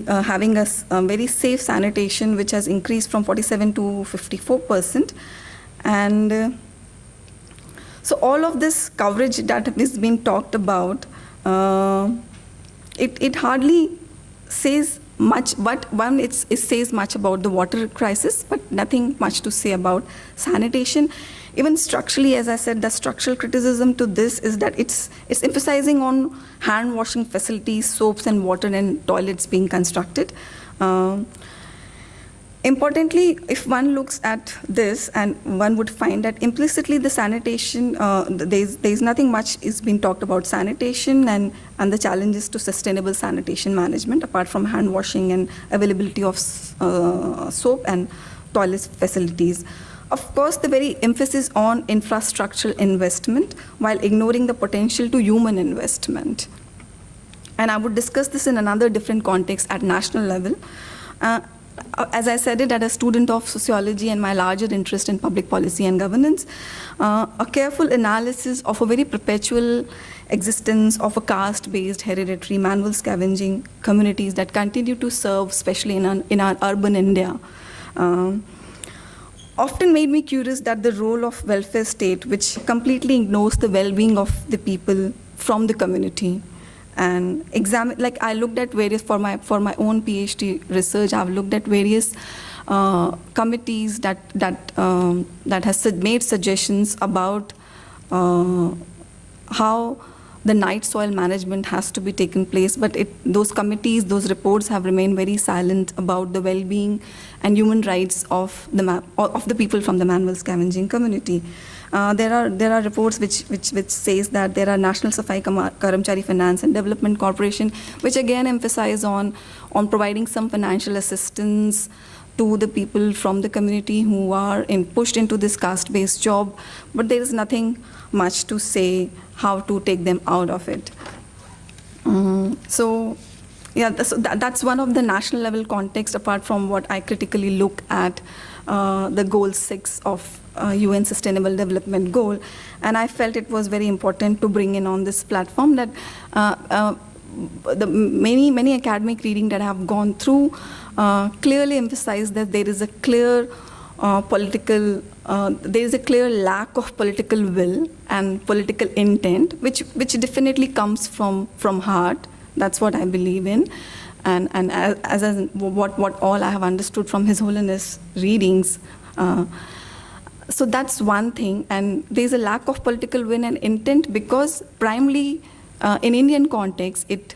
having a very safe sanitation, which has increased from 47 to 54%. And so all of this coverage that is being talked about, it hardly says much, but one, it says much about the water crisis, but nothing much to say about sanitation. Even structurally, as I said, the structural criticism to this is that it's emphasizing on hand washing facilities, soaps and water and toilets being constructed. Importantly, if one looks at this, and one would find that implicitly the sanitation, there's nothing much is being talked about sanitation and the challenges to sustainable sanitation management, apart from hand washing and availability of soap and toilet facilities. Of course, the very emphasis on infrastructural investment while ignoring the potential to human investment. And I would discuss this in another different context at national level. As I said it, as a student of sociology and my larger interest in public policy and governance, a careful analysis of a very perpetual existence of a caste-based hereditary manual scavenging communities that continue to serve, especially in our urban India, often made me curious that the role of welfare state, which completely ignores the well-being of the people from the community, and examine, like I looked at various, for my own PhD research, I've looked at various committees that has made suggestions about how the night soil management has to be taken place, but those committees, those reports have remained very silent about the well-being and human rights of the people from the manual scavenging community. There are reports which says that there are National Safai Karamchari Finance and Development Corporation, which again emphasize on providing some financial assistance to the people from the community who are pushed into this caste-based job, but there is nothing much to say how to take them out of it. So that's one of the national level context, apart from what I critically look at the goal 6 of UN Sustainable Development Goal. And I felt it was very important to bring in on this platform that the many academic reading that I have gone through clearly emphasize that there is a clear clear lack of political will and political intent, which definitely comes from heart. That's what I believe in. And what all I have understood from His Holiness readings. So that's one thing, and there's a lack of political will and intent because primarily in Indian context, it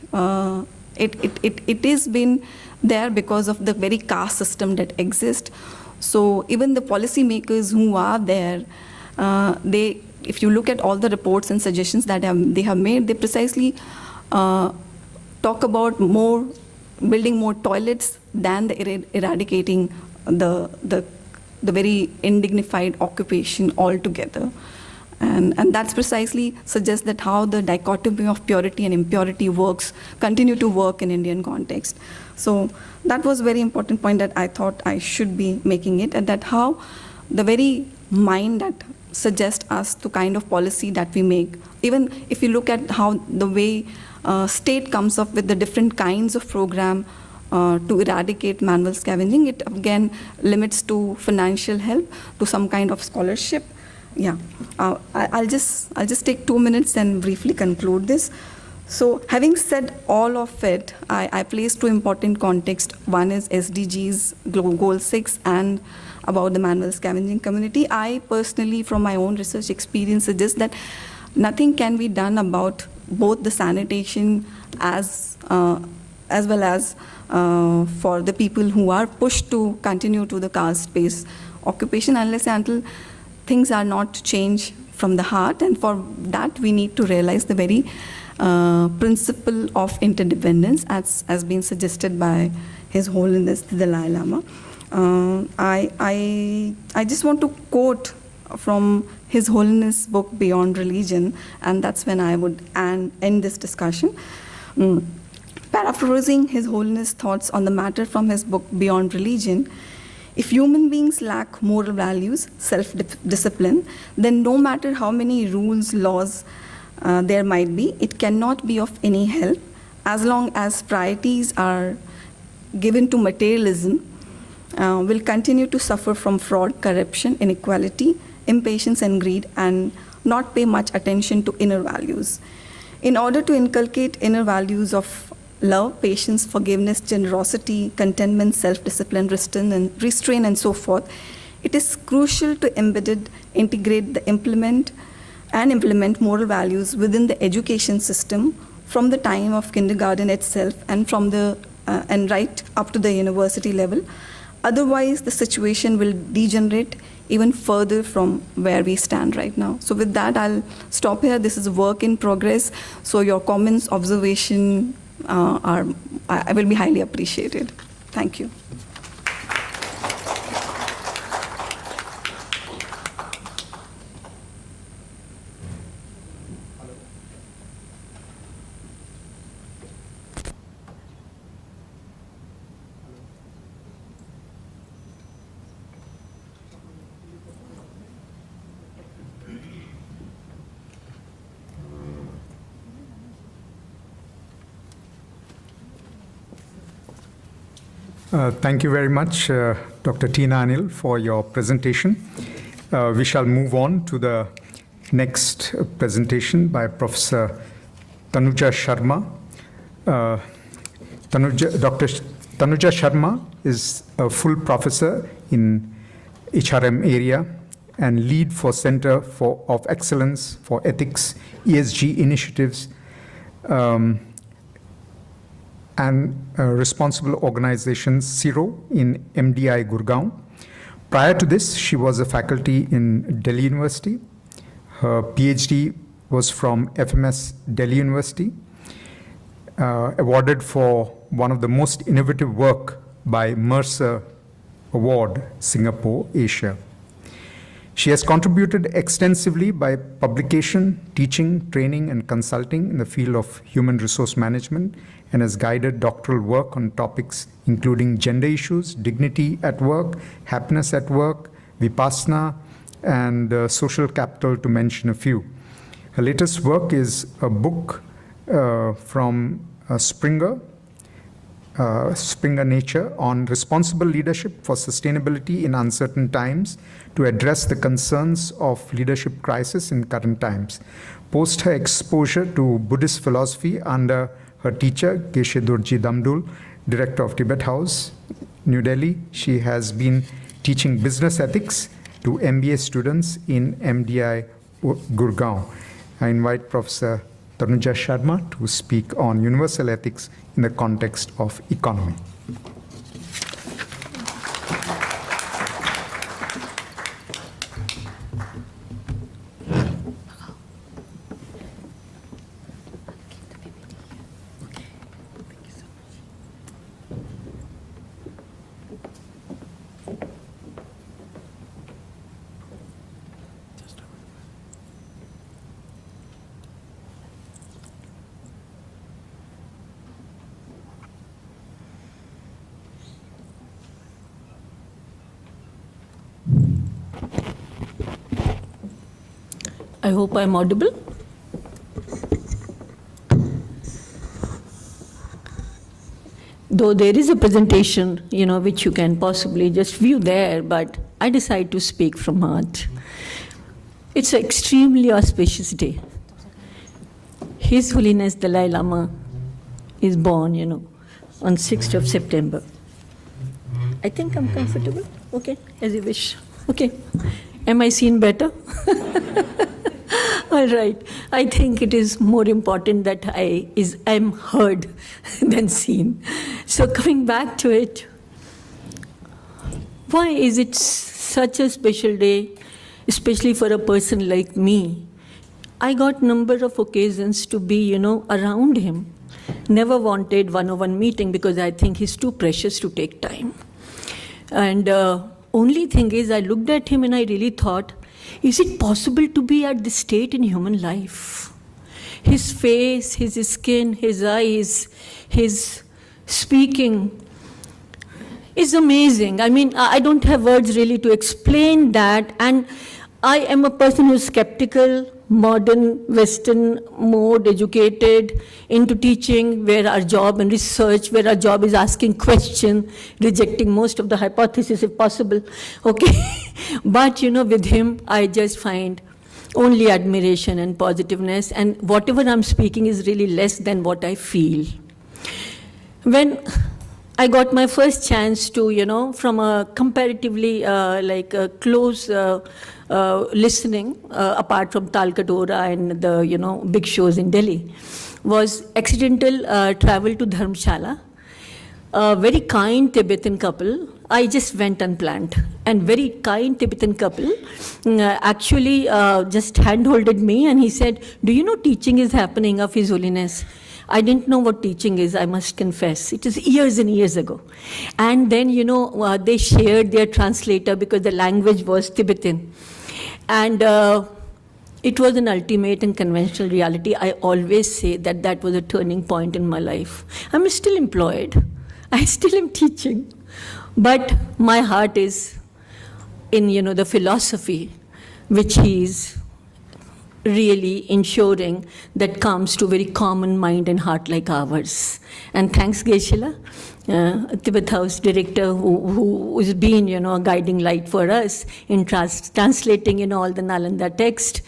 is been there because of the very caste system that exists. So even the policymakers who are there, if you look at all the reports and suggestions that they have made, they precisely talk about building more toilets than eradicating the very indignified occupation altogether. And that's precisely suggests that how the dichotomy of purity and impurity continue to work in Indian context. So that was a very important point that I thought I should be making it, and that how the very mind that suggests us the kind of policy that we make, even if you look at how the way state comes up with the different kinds of program to eradicate manual scavenging, it again limits to financial help, to some kind of scholarship. Yeah, I'll just take 2 minutes and briefly conclude this. So having said all of it, I place 2 important contexts. One is SDGs Goal 6 and about the manual scavenging community. I personally, from my own research experience, suggest that nothing can be done about both the sanitation as well as for the people who are pushed to continue to the caste-based occupation unless and until things are not changed from the heart. And for that, we need to realize the very principle of interdependence as been suggested by His Holiness the Dalai Lama. I just want to quote from His Holiness book Beyond Religion, and that's when I would end this discussion. Paraphrasing His Holiness thoughts on the matter from his book Beyond Religion, if human beings lack moral values, self-discipline, then no matter how many rules, laws there might be, it cannot be of any help. As long as priorities are given to materialism, will continue to suffer from fraud, corruption, inequality, impatience and greed, and not pay much attention to inner values. In order to inculcate inner values of love, patience, forgiveness, generosity, contentment, self-discipline, restraint, and so forth, it is crucial to integrate the implement moral values within the education system from the time of kindergarten itself and and right up to the university level. Otherwise, the situation will degenerate even further from where we stand right now. So with that, I'll stop here. This is a work in progress. So your comments, observation I will be highly appreciated. Thank you. Thank you very much, Dr. Tina Anil, for your presentation. We shall move on to the next presentation by Professor Tanuja Sharma. Dr. Tanuja Sharma is a full professor in HRM area and lead for Center of Excellence for Ethics, ESG initiatives, and responsible organization CIRO in MDI Gurgaon. Prior to this, she was a faculty in Delhi University. Her PhD was from FMS Delhi University, awarded for one of the most innovative work by Mercer Award, Singapore, Asia. She has contributed extensively by publication, teaching, training, and consulting in the field of human resource management and has guided doctoral work on topics including gender issues, dignity at work, happiness at work, vipassana, and social capital, to mention a few. Her latest work is a book from Springer Nature on responsible leadership for sustainability in uncertain times to address the concerns of leadership crisis in current times. Post her exposure to Buddhist philosophy under her teacher, Geshe Damdul, director of Tibet House, New Delhi, she has been teaching business ethics to MBA students in MDI Gurgaon. I invite Professor Tanuja Sharma to speak on universal ethics in the context of economy. I hope I'm audible. Though there is a presentation, which you can possibly just view there, but I decide to speak from heart. It's an extremely auspicious day. His Holiness Dalai Lama is born, on 6th of September. I think I'm comfortable. Okay, as you wish. Okay. Am I seen better? All right. I think it is more important that I'm heard than seen. So coming back to it, why is it such a special day, especially for a person like me? I got number of occasions to be, around him. Never wanted one-on-one meeting because I think he's too precious to take time. And only thing is, I looked at him and I really thought, is it possible to be at this state in human life? His face, his skin, his eyes, his speaking is amazing. I mean, I don't have words really to explain that. And I am a person who's skeptical, modern, Western mode, educated, into teaching, where our job and research, where our job is asking questions, rejecting most of the hypotheses if possible, okay? But, with him, I just find only admiration and positiveness, and whatever I'm speaking is really less than what I feel. When I got my first chance to, from a comparatively close listening, apart from Talkatora and the, big shows in Delhi, was accidental travel to Dharamshala. A very kind Tibetan couple, I just went unplanned, and very kind Tibetan couple actually just handholded me, and he said, do you know teaching is happening of His Holiness? I didn't know what teaching is, I must confess. It is years and years ago. And then, they shared their translator because the language was Tibetan. And it was an ultimate and conventional reality. I always say that that was a turning point in my life. I'm still employed. I still am teaching. But my heart is in, the philosophy which he's really ensuring that comes to very common mind and heart like ours. And thanks, Geshe, Tibet House director, who has been, a guiding light for us in translating, all the Nalanda text.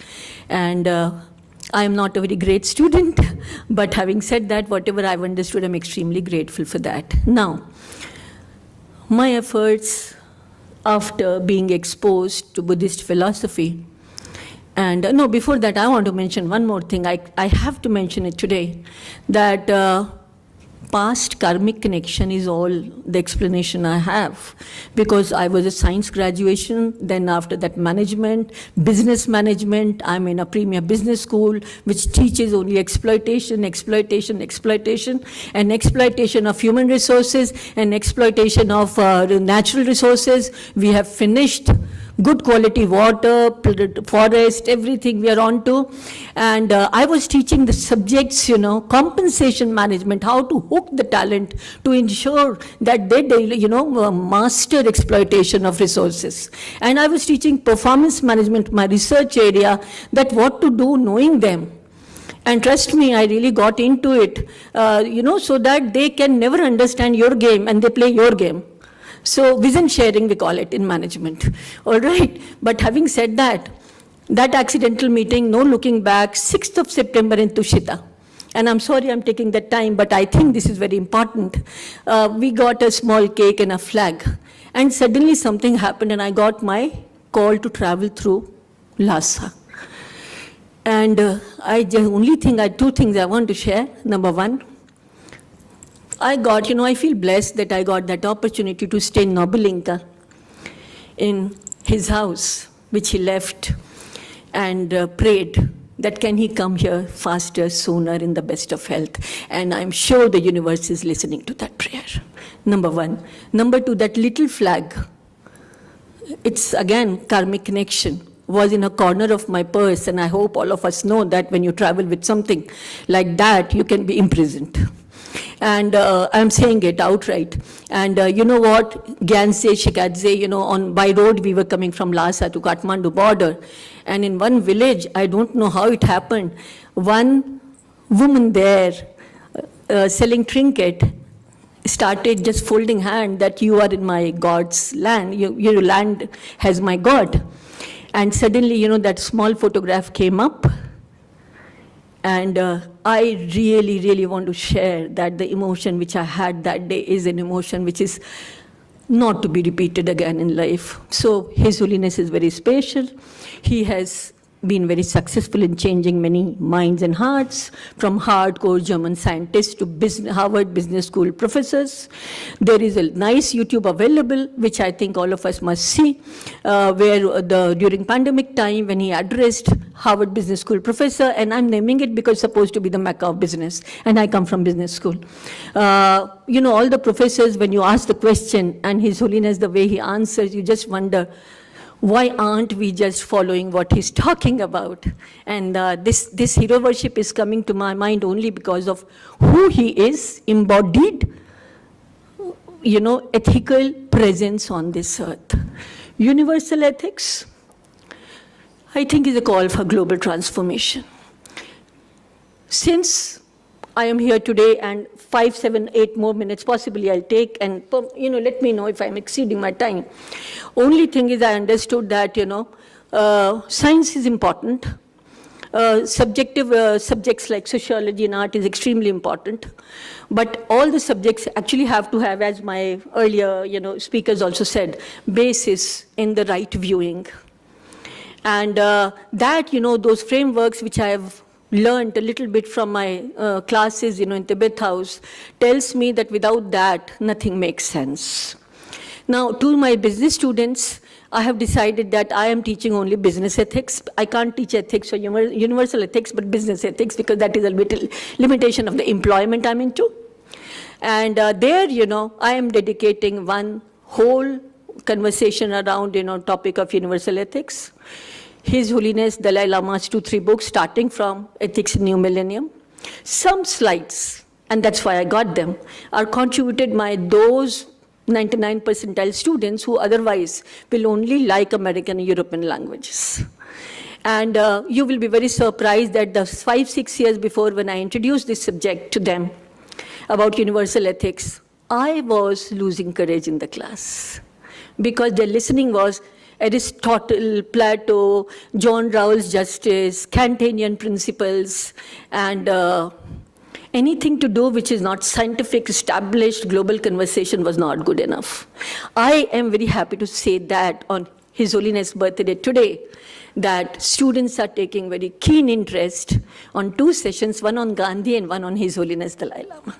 And I am not a very great student, but having said that, whatever I've understood, I'm extremely grateful for that. Now, my efforts after being exposed to Buddhist philosophy, and no, before that, I want to mention one more thing. I have to mention it today, that past karmic connection is all the explanation I have, because I was a science graduation, then after that management, business management. I'm in a premier business school which teaches only exploitation, exploitation, exploitation, and exploitation of human resources and exploitation of natural resources. We have finished good quality water, forest, everything we are on to. And I was teaching the subjects, compensation management, how to hook the talent to ensure that they, master exploitation of resources. And I was teaching performance management, my research area, that what to do knowing them. And trust me, I really got into it, so that they can never understand your game and they play your game. So vision sharing, we call it in management. All right. But having said that, that accidental meeting, no looking back, 6th of September in Tushita. And I'm sorry I'm taking that time, but I think this is very important. We got a small cake and a flag. And suddenly something happened and I got my call to travel through Lhasa. And two things I want to share. Number one, I feel blessed that I got that opportunity to stay in Nobulinka in his house, which he left, and prayed that can he come here faster, sooner, in the best of health. And I'm sure the universe is listening to that prayer. Number one. Number two, that little flag, it's again karmic connection, was in a corner of my purse. And I hope all of us know that when you travel with something like that, you can be imprisoned. And I'm saying it outright. And you know what? Gyanse, Shikadze, by road we were coming from Lhasa to Kathmandu border. And in one village, I don't know how it happened, one woman there selling trinket started just folding hand that you are in my God's land, your land has my God. And suddenly, that small photograph came up. And I really, really want to share that the emotion which I had that day is an emotion which is not to be repeated again in life. So His Holiness is very special. He has been very successful in changing many minds and hearts, from hardcore German scientists to Harvard Business School professors. There is a nice YouTube available, which I think all of us must see, where during pandemic time when he addressed Harvard Business School professor, and I'm naming it because it's supposed to be the Mecca of business, and I come from business school. All the professors, when you ask the question, and His Holiness, the way he answers, you just wonder, why aren't we just following what he's talking about? And this hero worship is coming to my mind only because of who he is, embodied, ethical presence on this earth. Universal ethics, I think, is a call for global transformation. Since I am here today, and 5, 7, 8 more minutes possibly I'll take, and let me know if I'm exceeding my time. Only thing is I understood that, science is important. Subjective subjects like sociology and art is extremely important. But all the subjects actually have to have, as my earlier, speakers also said, basis in the right viewing. And those frameworks which I have learned a little bit from my classes, in Tibet House, tells me that without that, nothing makes sense. Now, to my business students, I have decided that I am teaching only business ethics. I can't teach ethics or universal ethics, but business ethics, because that is a little limitation of the employment I'm into. And there, I am dedicating one whole conversation around, topic of universal ethics. His Holiness Dalai Lama's 2-3 books, starting from Ethics in New Millennium. Some slides, and that's why I got them, are contributed by those 99 percentile students who otherwise will only like American and European languages. And you will be very surprised that the 5-6 years before, when I introduced this subject to them about universal ethics, I was losing courage in the class because their listening was Aristotle, Plato, John Rawls' Justice, Kantian principles, and anything to do which is not scientific, established, global conversation was not good enough. I am very happy to say that on His Holiness' birthday today, that students are taking very keen interest on 2 sessions, one on Gandhi and one on His Holiness Dalai Lama.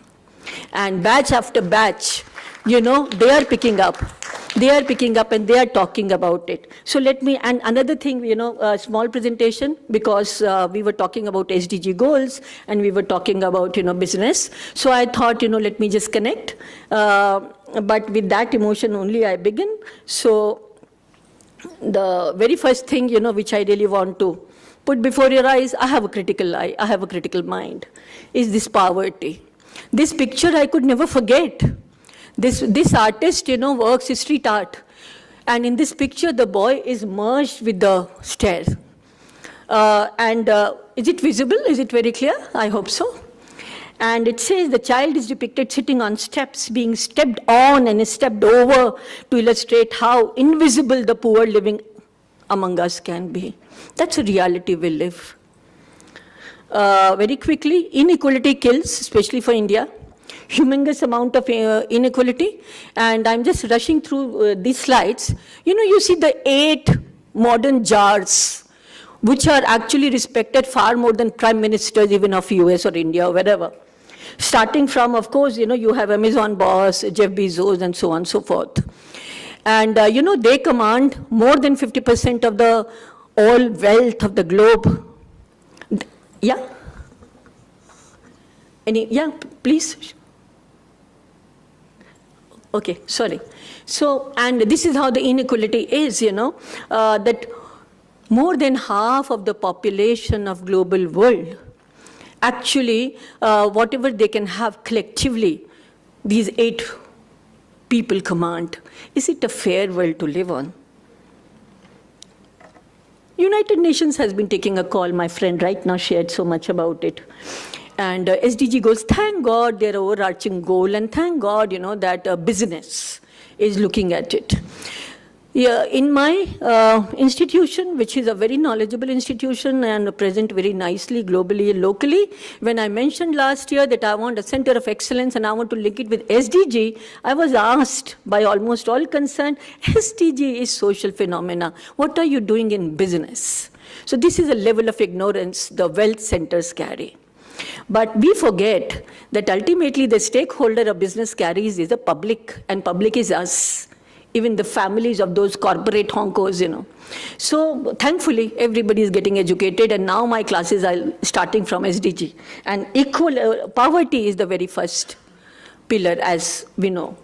And batch after batch, they are picking up. They are picking up and they are talking about it. So let me, and another thing, a small presentation, because we were talking about SDG goals and we were talking about, business. So I thought, let me just connect. But with that emotion only I begin. So the very first thing, which I really want to put before your eyes, I have a critical eye, I have a critical mind, is this poverty. This picture I could never forget. This artist, works street art. And in this picture, the boy is merged with the stairs. Is it visible? Is it very clear? I hope so. And it says the child is depicted sitting on steps, being stepped on and stepped over to illustrate how invisible the poor living among us can be. That's a reality we live. Very quickly, inequality kills, especially for India. Humongous amount of inequality. And I'm just rushing through these slides. You see the 8 modern jars, which are actually respected far more than prime ministers even of US or India or wherever. Starting from, of course, you have Amazon boss, Jeff Bezos, and so on and so forth. And, they command more than 50% of the all wealth of the globe. Yeah? Yeah, please. Okay, sorry. So, and this is how the inequality is, that more than half of the population of global world, actually, whatever they can have collectively, these 8 people command. Is it a fair world to live on? United Nations has been taking a call, my friend right now shared so much about it. And SDG goals, thank God they're overarching goal, and thank God, that business is looking at it. Yeah, in my institution, which is a very knowledgeable institution and present very nicely globally and locally, when I mentioned last year that I want a center of excellence and I want to link it with SDG, I was asked by almost all concerned, SDG is social phenomena. What are you doing in business? So this is a level of ignorance the wealth centers carry. But we forget that ultimately the stakeholder of business carries is the public, and public is us. Even the families of those corporate honkos, So thankfully, everybody is getting educated, and now my classes are starting from SDG. And equal poverty is the very first pillar, as we know.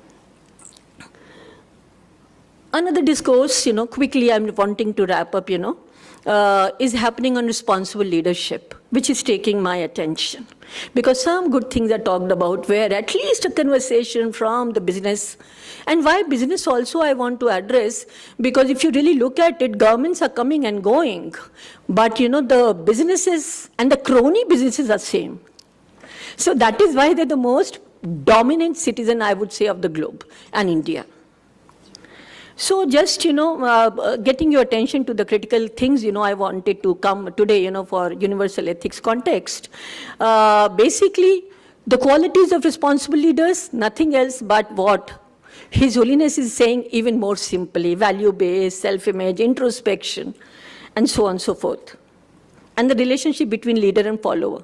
Another discourse, quickly I'm wanting to wrap up, is happening on responsible leadership, which is taking my attention. Because some good things are talked about where at least a conversation from the business. And why business also I want to address, because if you really look at it, governments are coming and going. But the businesses and the crony businesses are same. So that is why they're the most dominant citizen, I would say, of the globe and India. So just, getting your attention to the critical things, I wanted to come today, for universal ethics context. Basically, the qualities of responsible leaders, nothing else but what His Holiness is saying even more simply, value-based, self-image, introspection, and so on and so forth. And the relationship between leader and follower.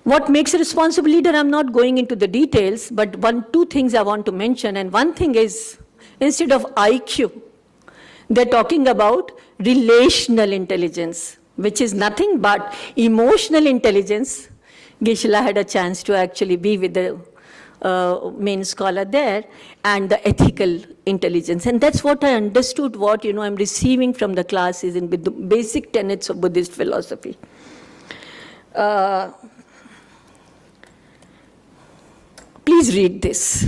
What makes a responsible leader, I'm not going into the details, but 2 things I want to mention. And one thing is, instead of IQ, they're talking about relational intelligence, which is nothing but emotional intelligence. Geshe had a chance to actually be with the main scholar there, and the ethical intelligence. And that's what I understood, what I'm receiving from the classes in the basic tenets of Buddhist philosophy. Please read this.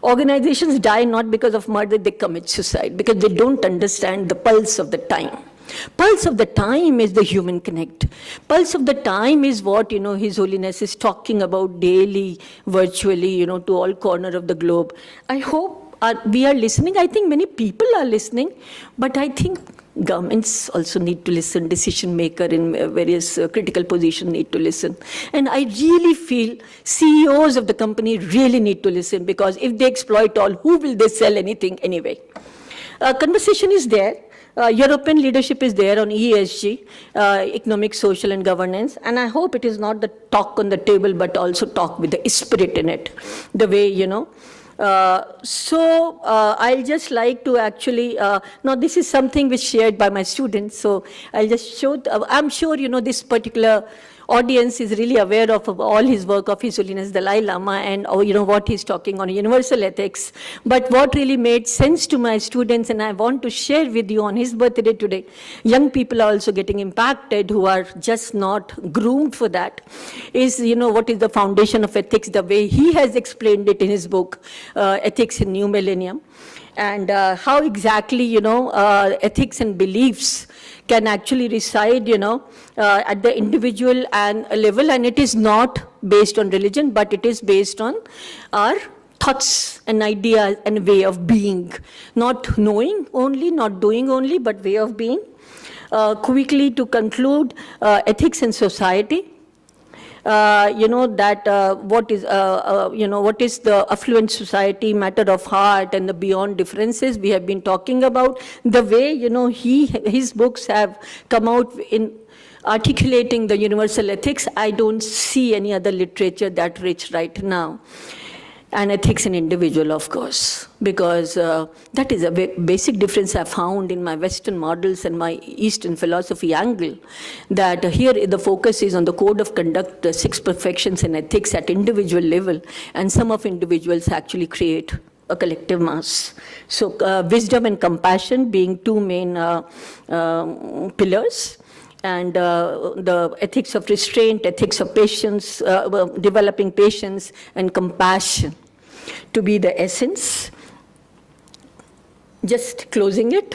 Organizations die not because of murder, they commit suicide, because they don't understand the pulse of the time. Pulse of the time is the human connect. Pulse of the time is what, His Holiness is talking about daily, virtually, to all corners of the globe. I hope we are listening. I think many people are listening, but I think governments also need to listen, decision maker in various critical positions need to listen. And I really feel CEOs of the company really need to listen, because if they exploit all, who will they sell anything anyway? Conversation is there. European leadership is there on ESG, economic, social, and governance. And I hope it is not the talk on the table, but also talk with the spirit in it. The way, I'll just like to actually, now this is something which shared by my students. So I'll just show, I'm sure, this particular audience is really aware of all his work of His Holiness Dalai Lama and what he's talking on universal ethics. But what really made sense to my students, and I want to share with you on his birthday today, young people are also getting impacted who are just not groomed for that, is, what is the foundation of ethics, the way he has explained it in his book, Ethics in New Millennium. And how exactly, ethics and beliefs can actually reside, at the individual and level. And it is not based on religion, but it is based on our thoughts and ideas and way of being. Not knowing only, not doing only, but way of being. Quickly to conclude, ethics in society. What is the affluent society, matter of heart, and the beyond differences we have been talking about. The way, his books have come out in articulating the universal ethics. I don't see any other literature that rich right now. And ethics in individual, of course, because that is a basic difference I found in my Western models and my Eastern philosophy angle, that here the focus is on the code of conduct, the 6 perfections in ethics at individual level, and some of individuals actually create a collective mass. So wisdom and compassion being 2 main pillars. And the ethics of restraint, ethics of patience, developing patience and compassion to be the essence. Just closing it,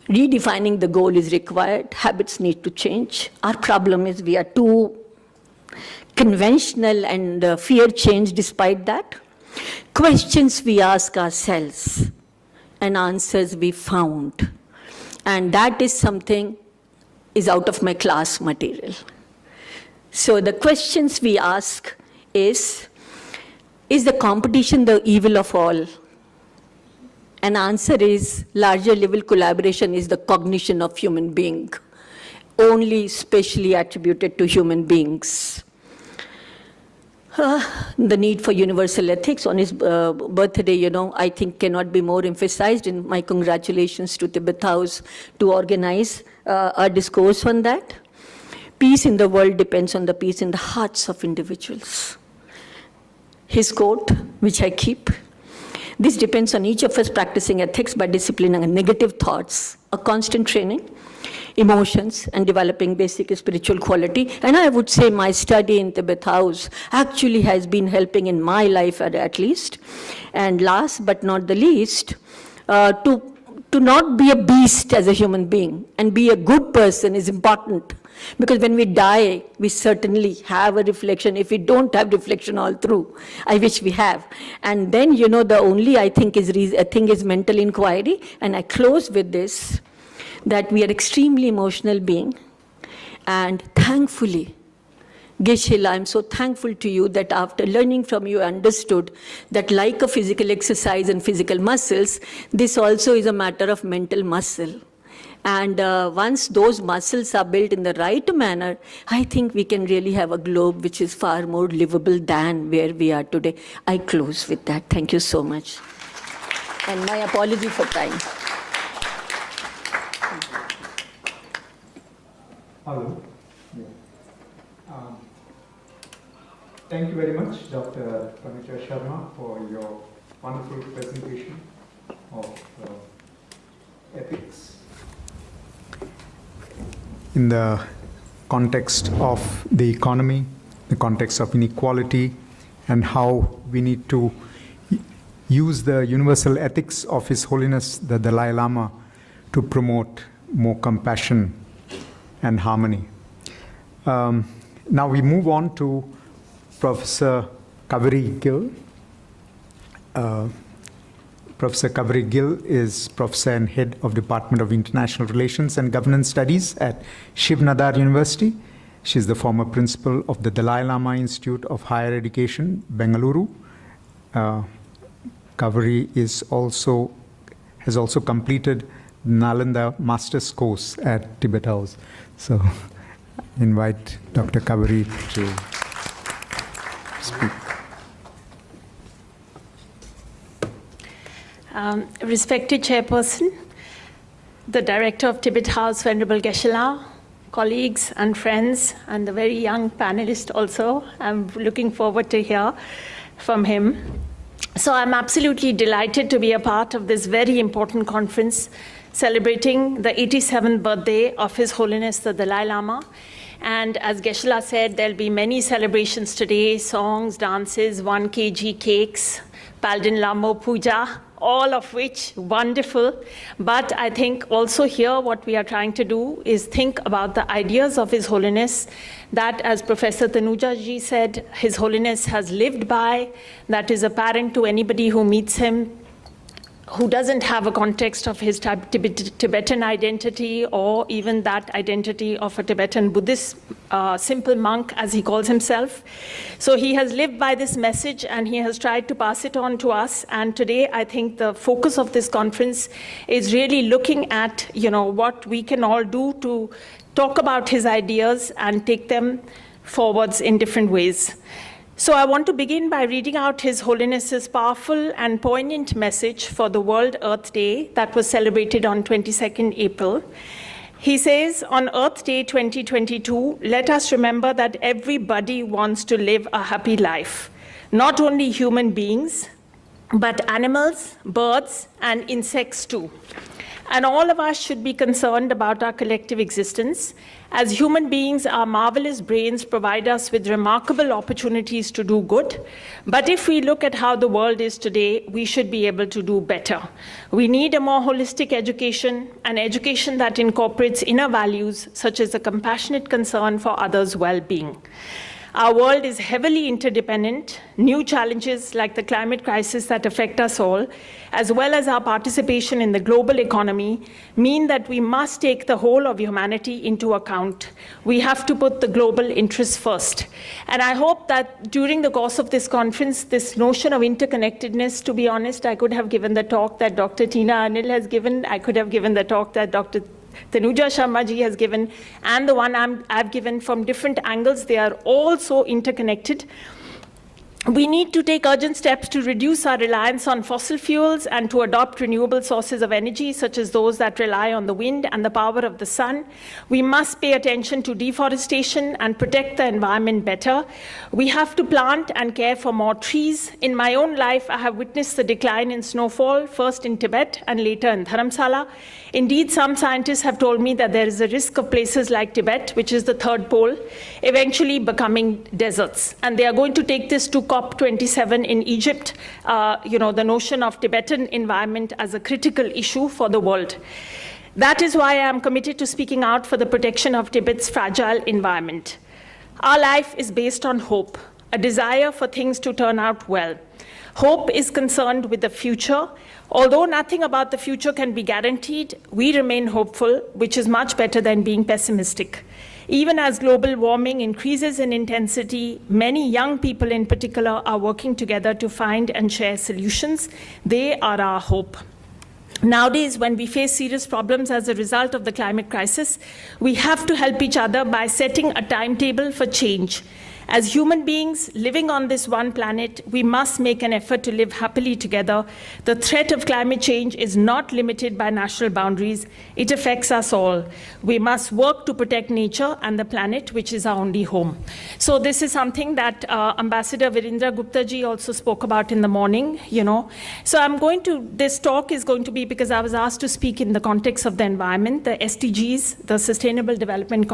redefining the goal is required. Habits need to change. Our problem is we are too conventional and fear change despite that. Questions we ask ourselves and answers we found. And that is something is out of my class material. So the questions we ask is the competition the evil of all? And answer is, larger level collaboration is the cognition of human being, only specially attributed to human beings. The need for universal ethics on his birthday, I think cannot be more emphasized. And my congratulations to Tibet House to organize a discourse on that. Peace in the world depends on the peace in the hearts of individuals. His quote, which I keep, this depends on each of us practicing ethics by disciplining negative thoughts, a constant training, emotions, and developing basic spiritual quality. And I would say my study in Tibet House actually has been helping in my life at least. And last but not the least, to not be a beast as a human being and be a good person is important. Because when we die, we certainly have a reflection. If we don't have reflection all through, I wish we have. And then, the only I think is mental inquiry. And I close with this, that we are extremely emotional being. And thankfully, Geshe, I'm so thankful to you that after learning from you, I understood that like a physical exercise and physical muscles, this also is a matter of mental muscle. And once those muscles are built in the right manner, I think we can really have a globe which is far more livable than where we are today. I close with that. Thank you so much. And my apology for time. Hello. Thank you very much, Dr. Pamitra Sharma, for your wonderful presentation of ethics. In the context of the economy, the context of inequality, and how we need to use the universal ethics of His Holiness the Dalai Lama to promote more compassion and harmony. Now we move on to Professor Kaveri Gill. Professor Kaveri Gill is Professor and Head of Department of International Relations and Governance Studies at Shiv Nadar University. She is the former principal of the Dalai Lama Institute of Higher Education, Bengaluru. Kaveri has also completed Nalanda Master's course at Tibet House. So I invite Dr. Kaveri to speak. Respected Chairperson, the Director of Tibet House, Venerable Geshe, colleagues and friends, and the very young panelist also. I'm looking forward to hear from him. So I'm absolutely delighted to be a part of this very important conference celebrating the 87th birthday of His Holiness the Dalai Lama. And as Geshe said, there'll be many celebrations today, songs, dances, 1 kg cakes, Palden Lamo Puja, all of which wonderful. But I think also here what we are trying to do is think about the ideas of His Holiness that, as Professor Tanuja ji said, His Holiness has lived by, that is apparent to anybody who meets him, who doesn't have a context of his Tibetan identity or even that identity of a Tibetan Buddhist simple monk, as he calls himself. So he has lived by this message and he has tried to pass it on to us. And today, I think the focus of this conference is really looking at, what we can all do to talk about his ideas and take them forwards in different ways. So I want to begin by reading out His Holiness's powerful and poignant message for the World Earth Day that was celebrated on 22nd April. He says, on Earth Day 2022, let us remember that everybody wants to live a happy life. Not only human beings, but animals, birds, and insects too. And all of us should be concerned about our collective existence. As human beings, our marvelous brains provide us with remarkable opportunities to do good. But if we look at how the world is today, we should be able to do better. We need a more holistic education, an education that incorporates inner values, such as a compassionate concern for others' well-being. Our world is heavily interdependent. New challenges like the climate crisis that affect us all, as well as our participation in the global economy, mean that we must take the whole of humanity into account. We have to put the global interests first. And I hope that during the course of this conference, this notion of interconnectedness, to be honest, I could have given the talk that Dr. Tina Anil has given. I could have given the talk that Dr. Tanuja Sharma ji has given, and the one I've given from different angles. They are all so interconnected. We need to take urgent steps to reduce our reliance on fossil fuels and to adopt renewable sources of energy, such as those that rely on the wind and the power of the sun. We must pay attention to deforestation and protect the environment better. We have to plant and care for more trees. In my own life, I have witnessed the decline in snowfall, first in Tibet and later in Dharamsala. Indeed, some scientists have told me that there is a risk of places like Tibet, which is the third pole, eventually becoming deserts. And they are going to take this to COP27 in Egypt, the notion of Tibetan environment as a critical issue for the world. That is why I am committed to speaking out for the protection of Tibet's fragile environment. Our life is based on hope, a desire for things to turn out well. Hope is concerned with the future. Although nothing about the future can be guaranteed, we remain hopeful, which is much better than being pessimistic. Even as global warming increases in intensity, many young people in particular are working together to find and share solutions. They are our hope. Nowadays, when we face serious problems as a result of the climate crisis, we have to help each other by setting a timetable for change. As human beings living on this one planet, we must make an effort to live happily together. The threat of climate change is not limited by national boundaries. It affects us all. We must work to protect nature and the planet, which is our only home. So this is something that Ambassador Virendra Gupta ji also spoke about in the morning, So this talk is going to be, because I was asked to speak in the context of the environment, the SDGs, the Sustainable Development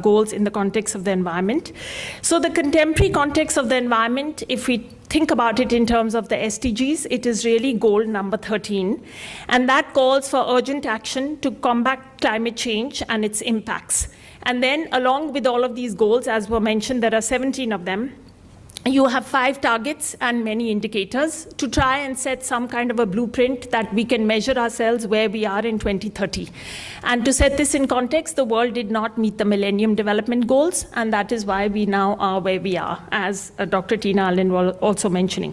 Goals in the context of the environment. So the contemporary context of the environment, if we think about it in terms of the SDGs, it is really goal number 13. And that calls for urgent action to combat climate change and its impacts. And then along with all of these goals, as were mentioned, there are 17 of them. You have 5 targets and many indicators to try and set some kind of a blueprint that we can measure ourselves where we are in 2030. And to set this in context, the world did not meet the Millennium Development Goals, and that is why we now are where we are, as Dr. Tina Allen was also mentioning.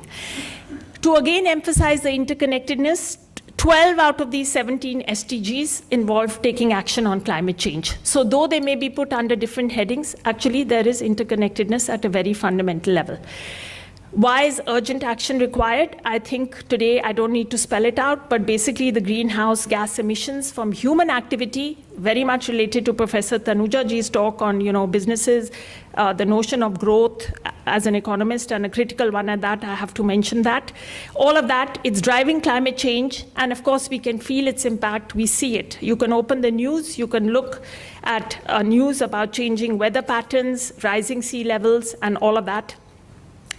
To again emphasize the interconnectedness, 12 out of these 17 SDGs involve taking action on climate change. So though they may be put under different headings, actually there is interconnectedness at a very fundamental level. Why is urgent action required? I think today I don't need to spell it out, but basically the greenhouse gas emissions from human activity, very much related to Professor Tanuja ji's talk on businesses, the notion of growth as an economist, and a critical one at that, I have to mention that. All of that, it's driving climate change, and of course we can feel its impact, we see it. You can open the news, you can look at news about changing weather patterns, rising sea levels, and all of that.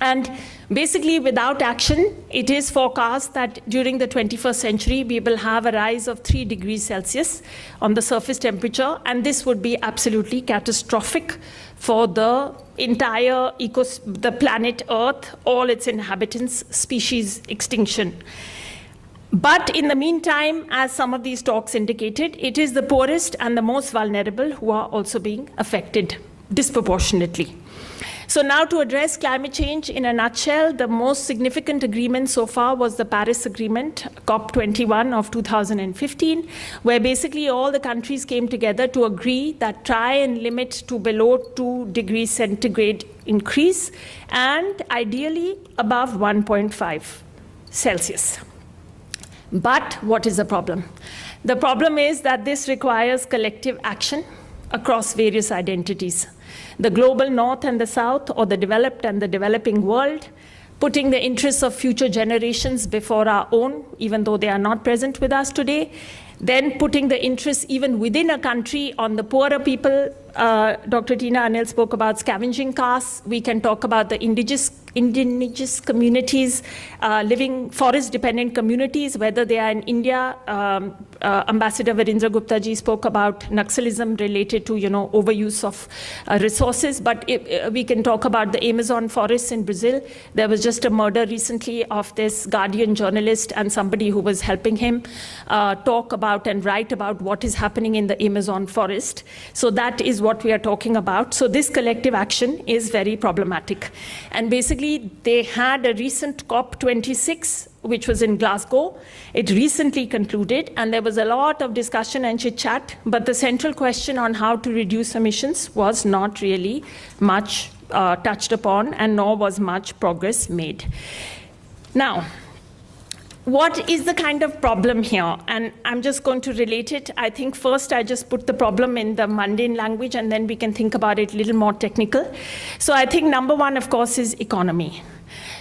And basically, without action, it is forecast that during the 21st century, we will have a rise of 3 degrees Celsius on the surface temperature, and this would be absolutely catastrophic for the entire the planet Earth, all its inhabitants, species extinction. But in the meantime, as some of these talks indicated, it is the poorest and the most vulnerable who are also being affected disproportionately. So now to address climate change in a nutshell, the most significant agreement so far was the Paris Agreement, COP21 of 2015, where basically all the countries came together to agree that try and limit to below 2 degrees centigrade increase, and ideally above 1.5 Celsius. But what is the problem? The problem is that this requires collective action across various identities. The global north and the south, or the developed and the developing world, putting the interests of future generations before our own, even though they are not present with us today, then putting the interests even within a country on the poorer people. Dr. Tina Anil spoke about scavenging castes. We can talk about the indigenous communities, living forest-dependent communities, whether they are in India. Ambassador Virendra Gupta ji spoke about Naxalism related to overuse of resources. But we can talk about the Amazon forests in Brazil. There was just a murder recently of this Guardian journalist and somebody who was helping him talk about and write about what is happening in the Amazon forest. So that is what we are talking about. So this collective action is very problematic. And basically, they had a recent COP26, which was in Glasgow. It recently concluded, and there was a lot of discussion and chit-chat, but the central question on how to reduce emissions was not really much touched upon, and nor was much progress made. Now, what is the kind of problem here? And I'm just going to relate it. I think first I just put the problem in the mundane language, and then we can think about it a little more technical. So I think number one, of course, is economy.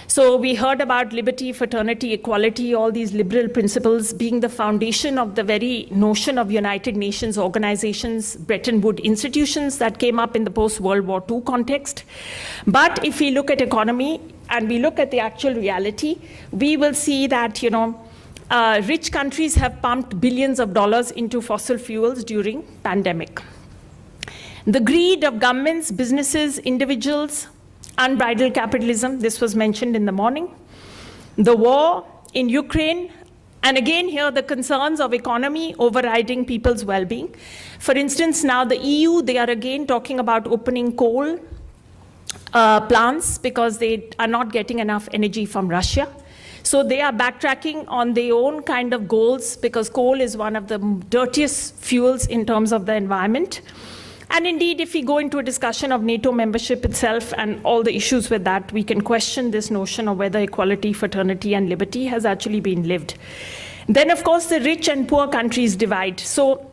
So we heard about liberty, fraternity, equality, all these liberal principles being the foundation of the very notion of United Nations organizations, Bretton Woods institutions that came up in the post-World War II context. But if we look at economy and we look at the actual reality, we will see that, rich countries have pumped billions of dollars into fossil fuels during pandemic. The greed of governments, businesses, individuals, unbridled capitalism, this was mentioned in the morning. The war in Ukraine, and again here the concerns of economy overriding people's well-being. For instance, now the EU, they are again talking about opening coal plants because they are not getting enough energy from Russia. So they are backtracking on their own kind of goals because coal is one of the dirtiest fuels in terms of the environment. And indeed, if we go into a discussion of NATO membership itself and all the issues with that, we can question this notion of whether equality, fraternity, and liberty has actually been lived. Then, of course, the rich and poor countries divide. So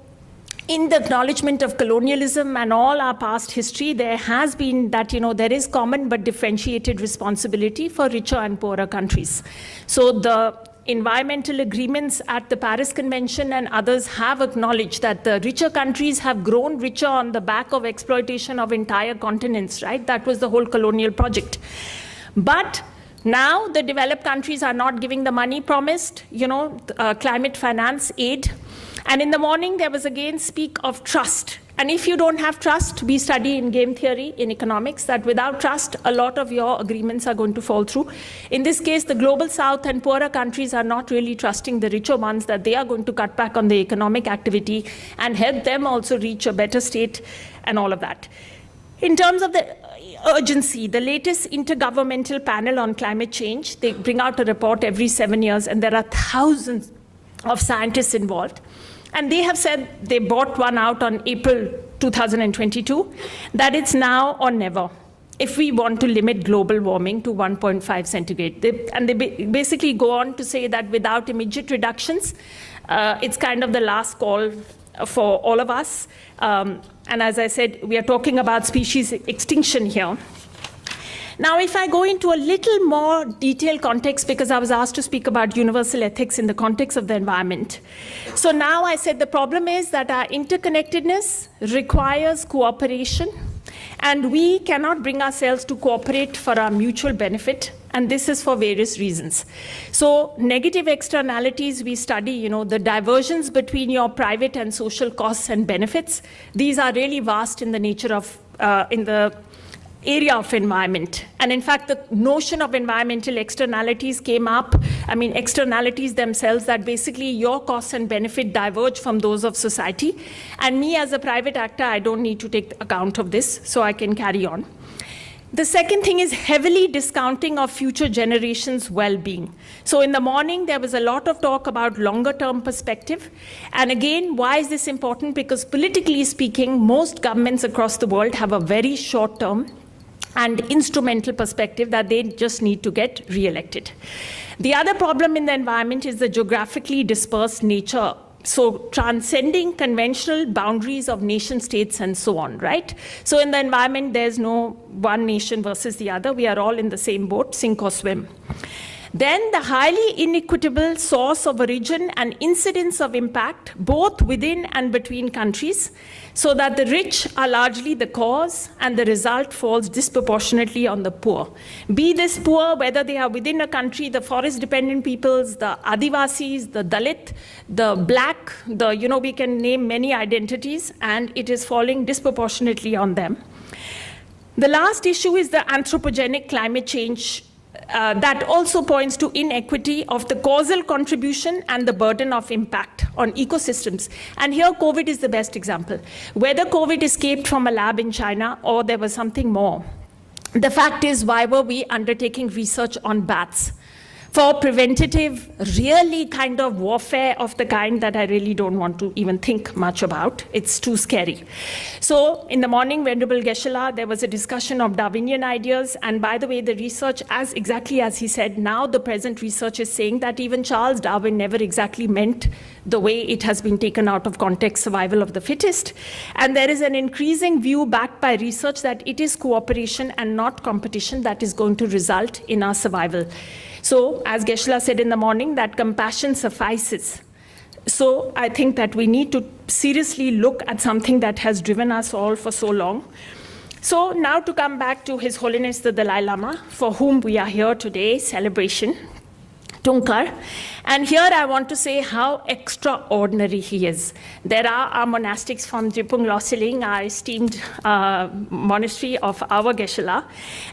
in the acknowledgement of colonialism and all our past history, there has been that, there is common but differentiated responsibility for richer and poorer countries. So the environmental agreements at the Paris Convention and others have acknowledged that the richer countries have grown richer on the back of exploitation of entire continents, right? That was the whole colonial project. But now the developed countries are not giving the money promised, climate finance aid. And in the morning, there was again speak of trust. And if you don't have trust, we study in game theory, in economics, that without trust, a lot of your agreements are going to fall through. In this case, the global south and poorer countries are not really trusting the richer ones that they are going to cut back on the economic activity and help them also reach a better state and all of that. In terms of the urgency, the latest Intergovernmental Panel on Climate Change, they bring out a report every 7 years, and there are thousands of scientists involved. And they have said, they brought one out on April 2022, that it's now or never if we want to limit global warming to 1.5 centigrade. They basically go on to say that without immediate reductions, it's kind of the last call for all of us. And as I said, we are talking about species extinction here. Now, if I go into a little more detailed context, because I was asked to speak about universal ethics in the context of the environment. So now I said the problem is that our interconnectedness requires cooperation, and we cannot bring ourselves to cooperate for our mutual benefit, and this is for various reasons. So negative externalities, we study, the diversions between your private and social costs and benefits. These are really vast in the nature of, in the area of environment. And in fact, the notion of environmental externalities came up. Externalities themselves, that basically your costs and benefit diverge from those of society. And me as a private actor, I don't need to take account of this, so I can carry on. The second thing is heavily discounting of future generations' well-being. So in the morning, there was a lot of talk about longer-term perspective. And again, why is this important? Because politically speaking, most governments across the world have a very short-term and instrumental perspective that they just need to get re-elected. The other problem in the environment is the geographically dispersed nature, so transcending conventional boundaries of nation states and so on, right? So in the environment, there's no one nation versus the other. We are all in the same boat, sink or swim. Then the highly inequitable source of origin and incidence of impact, both within and between countries, so that the rich are largely the cause and the result falls disproportionately on the poor. Be this poor, whether they are within a country, the forest-dependent peoples, the Adivasis, the Dalit, the black, we can name many identities, and it is falling disproportionately on them. The last issue is the anthropogenic climate change that also points to inequity of the causal contribution and the burden of impact on ecosystems. And here COVID is the best example. Whether COVID escaped from a lab in China or there was something more, the fact is, why were we undertaking research on bats? For preventative, really kind of warfare of the kind that I really don't want to even think much about. It's too scary. So in the morning, Venerable Geshe, there was a discussion of Darwinian ideas. And by the way, the research, exactly as he said, now the present research is saying that even Charles Darwin never exactly meant the way it has been taken out of context, survival of the fittest. And there is an increasing view backed by research that it is cooperation and not competition that is going to result in our survival. So, as Geshe said in the morning, that compassion suffices. So, I think that we need to seriously look at something that has driven us all for so long. So, now to come back to His Holiness the Dalai Lama, for whom we are here today, celebration, Tunkar. And here I want to say how extraordinary he is. There are our monastics from Dripung Loseling, our esteemed monastery of our Geshe.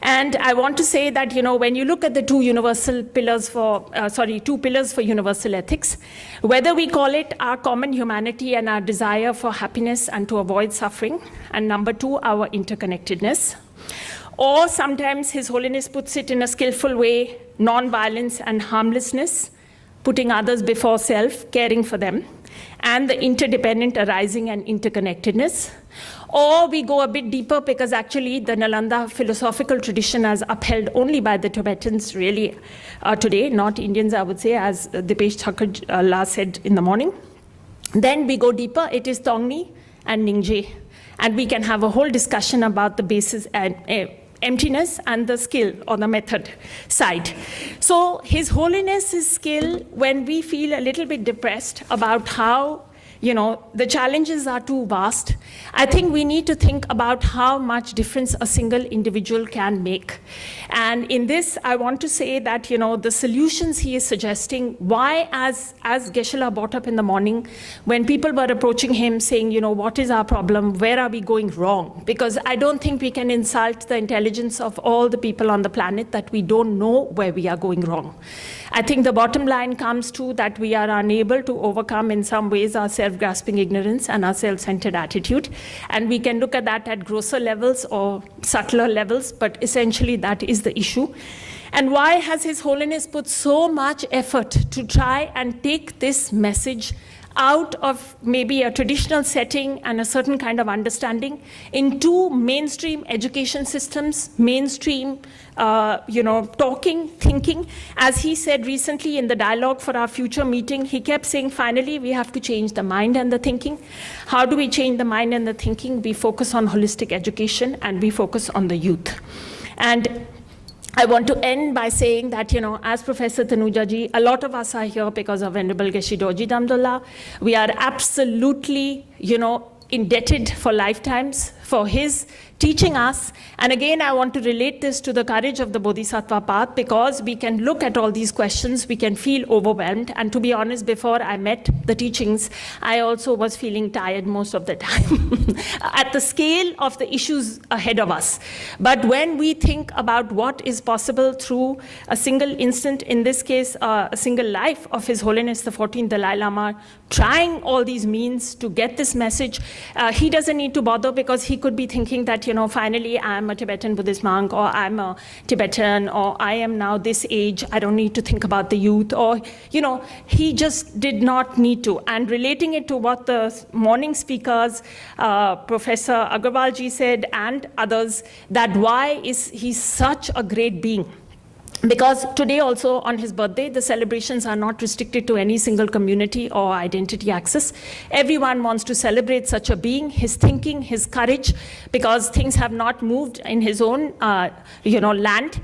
And I want to say that, when you look at the two pillars for universal ethics, whether we call it our common humanity and our desire for happiness and to avoid suffering, and number two, our interconnectedness, or sometimes His Holiness puts it in a skillful way, non-violence and harmlessness, putting others before self, caring for them, and the interdependent arising and interconnectedness. Or we go a bit deeper, because actually the Nalanda philosophical tradition is upheld only by the Tibetans really today, not Indians, I would say, as Dipesh Thakur last said in the morning. Then we go deeper, it is Tongni and Ningje. And we can have a whole discussion about the basis and emptiness and the skill or the method side. So His Holiness's skill, when we feel a little bit depressed about how the challenges are too vast, I think we need to think about how much difference a single individual can make. And in this, I want to say that, the solutions he is suggesting, why, as Geshe brought up in the morning, when people were approaching him saying, what is our problem? Where are we going wrong? Because I don't think we can insult the intelligence of all the people on the planet that we don't know where we are going wrong. I think the bottom line comes to that we are unable to overcome in some ways our self-grasping ignorance and our self-centered attitude. And we can look at that at grosser levels or subtler levels, but essentially that is the issue. And why has His Holiness put so much effort to try and take this message out of maybe a traditional setting and a certain kind of understanding into mainstream education systems, mainstream talking, thinking? As he said recently in the dialogue for our future meeting, he kept saying, finally, we have to change the mind and the thinking. How do we change the mind and the thinking? We focus on holistic education and we focus on the youth. And I want to end by saying that, as Professor Tanuja ji, a lot of us are here because of Venerable Geshe Dorji Damdul. We are absolutely, indebted for lifetimes for his teaching us. And again, I want to relate this to the courage of the Bodhisattva path, because we can look at all these questions, we can feel overwhelmed. And to be honest, before I met the teachings, I also was feeling tired most of the time at the scale of the issues ahead of us. But when we think about what is possible through a single instant, in this case, a single life of His Holiness the 14th Dalai Lama, trying all these means to get this message, he doesn't need to bother, because he could be thinking that, finally I'm a Tibetan Buddhist monk, or I'm a Tibetan, or I am now this age, I don't need to think about the youth, or, he just did not need to. And relating it to what the morning speakers, Professor Agarwal ji said, and others, that why is he such a great being? Because today also on his birthday, the celebrations are not restricted to any single community or identity axis. Everyone wants to celebrate such a being, his thinking, his courage, because things have not moved in his own land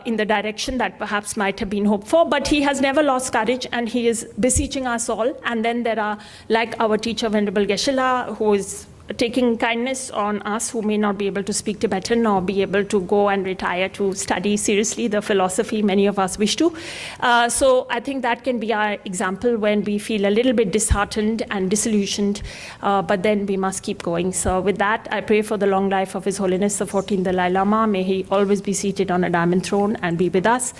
in the direction that perhaps might have been hoped for. But he has never lost courage, and he is beseeching us all. And then there are, like our teacher, Venerable Geshe, who is taking kindness on us who may not be able to speak Tibetan or be able to go and retire to study seriously the philosophy many of us wish to. So I think that can be our example when we feel a little bit disheartened and disillusioned, but then we must keep going. So with that, I pray for the long life of His Holiness the 14th Dalai Lama. May he always be seated on a diamond throne and be with us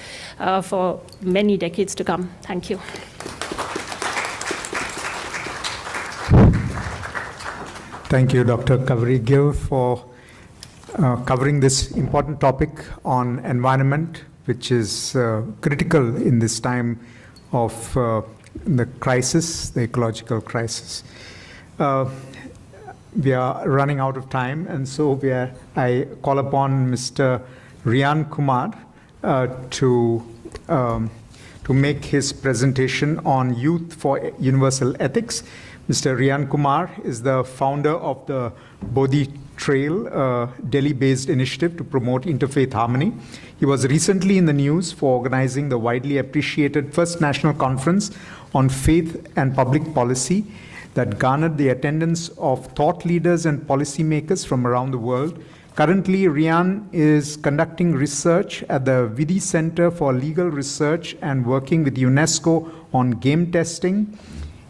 for many decades to come. Thank you. Thank you, Dr. Kaveri Gill, for covering this important topic on environment, which is critical in this time of the crisis, the ecological crisis. We are running out of time, and so I call upon Mr. Rian Kumar to make his presentation on Youth for Universal Ethics. Mr. Rian Kumar is the founder of the Bodhi Trail, a Delhi-based initiative to promote interfaith harmony. He was recently in the news for organizing the widely appreciated first national conference on faith and public policy that garnered the attendance of thought leaders and policymakers from around the world. Currently, Rian is conducting research at the Vidhi Center for Legal Research and working with UNESCO on game testing.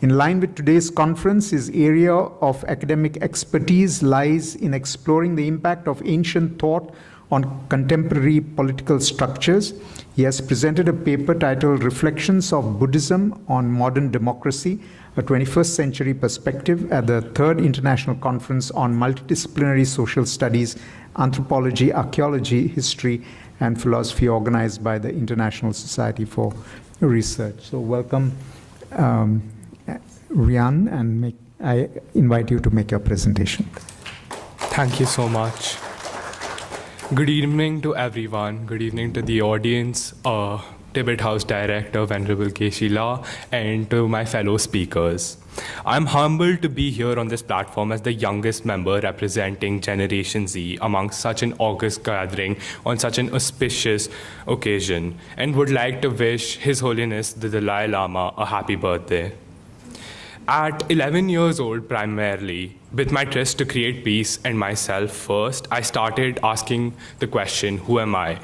In line with today's conference, his area of academic expertise lies in exploring the impact of ancient thought on contemporary political structures. He has presented a paper titled Reflections of Buddhism on Modern Democracy, a 21st Century Perspective, at the 3rd International Conference on Multidisciplinary Social Studies, Anthropology, Archaeology, History, and Philosophy, organized by the International Society for Research. So welcome, Rian, and I invite you to make your presentation. Thank you so much. Good evening to everyone. Good evening to the audience, Tibet House Director, Venerable Geshe, and to my fellow speakers. I'm humbled to be here on this platform as the youngest member representing Generation Z among such an august gathering on such an auspicious occasion, and would like to wish His Holiness the Dalai Lama a happy birthday. At 11 years old, primarily, with my tryst to create peace and myself first, I started asking the question, who am I?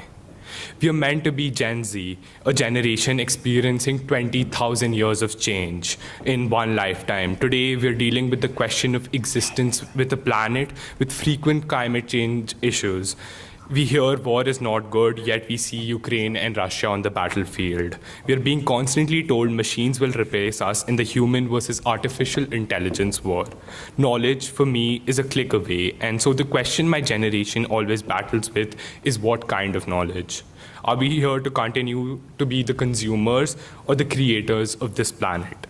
We are meant to be Gen Z, a generation experiencing 20,000 years of change in one lifetime. Today, we are dealing with the question of existence with the planet, with frequent climate change issues. We hear war is not good, yet we see Ukraine and Russia on the battlefield. We are being constantly told machines will replace us in the human versus artificial intelligence war. Knowledge, for me, is a click away, and so the question my generation always battles with is what kind of knowledge? Are we here to continue to be the consumers or the creators of this planet?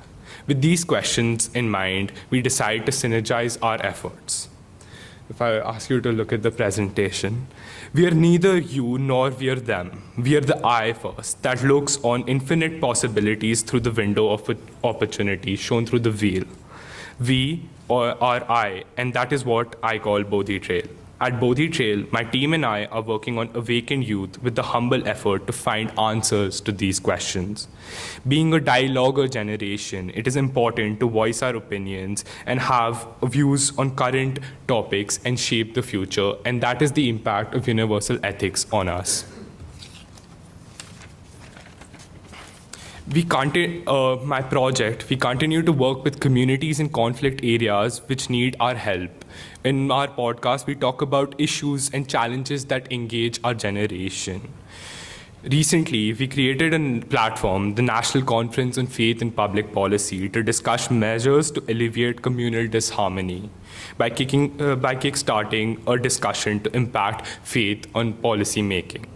With these questions in mind, we decide to synergize our efforts. If I ask you to look at the presentation, we are neither you nor we are them. We are the I first that looks on infinite possibilities through the window of opportunity shown through the wheel. We are I, and that is what I call Bodhi Trail. At Bodhi Trail, my team and I are working on awakened youth with the humble effort to find answers to these questions. Being a dialoguer generation, it is important to voice our opinions and have views on current topics and shape the future, and that is the impact of universal ethics on us. My project, we continue to work with communities in conflict areas which need our help. In our podcast, we talk about issues and challenges that engage our generation. Recently, we created a platform, the National Conference on Faith and Public Policy, to discuss measures to alleviate communal disharmony by kickstarting a discussion to impact faith on policy making.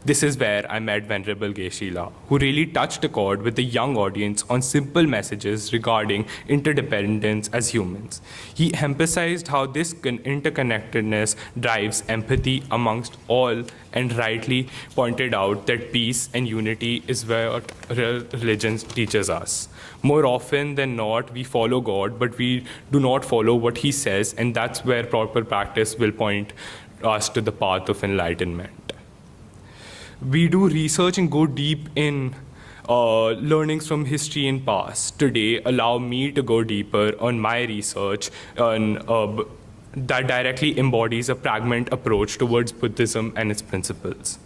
This is where I met Venerable Geshe, who really touched a chord with the young audience on simple messages regarding interdependence as humans. He emphasized how this interconnectedness drives empathy amongst all, and rightly pointed out that peace and unity is what religion teaches us. More often than not, we follow God, but we do not follow what He says, and that's where proper practice will point us to the path of enlightenment. We do research and go deep in learnings from history and past. Today, allow me to go deeper on my research that directly embodies a pragmatic approach towards Buddhism and its principles.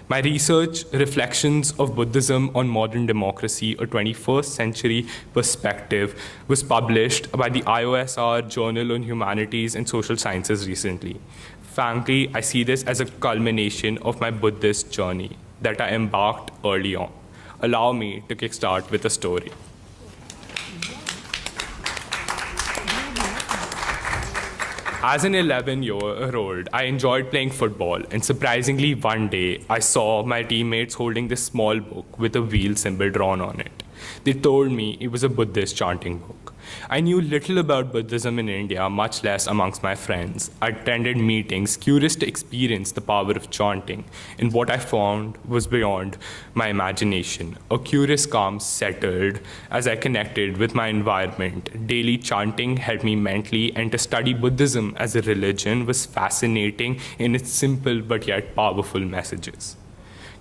My research, Reflections of Buddhism on Modern Democracy, a 21st Century Perspective, was published by the IOSR Journal on Humanities and Social Sciences recently. Frankly, I see this as a culmination of my Buddhist journey that I embarked early on. Allow me to kickstart with a story. As an 11-year-old, I enjoyed playing football, and surprisingly, one day, I saw my teammates holding this small book with a wheel symbol drawn on it. They told me it was a Buddhist chanting book. I knew little about Buddhism in India, much less amongst my friends. I attended meetings, curious to experience the power of chanting, and what I found was beyond my imagination. A curious calm settled as I connected with my environment. Daily chanting helped me mentally, and to study Buddhism as a religion was fascinating in its simple but yet powerful messages.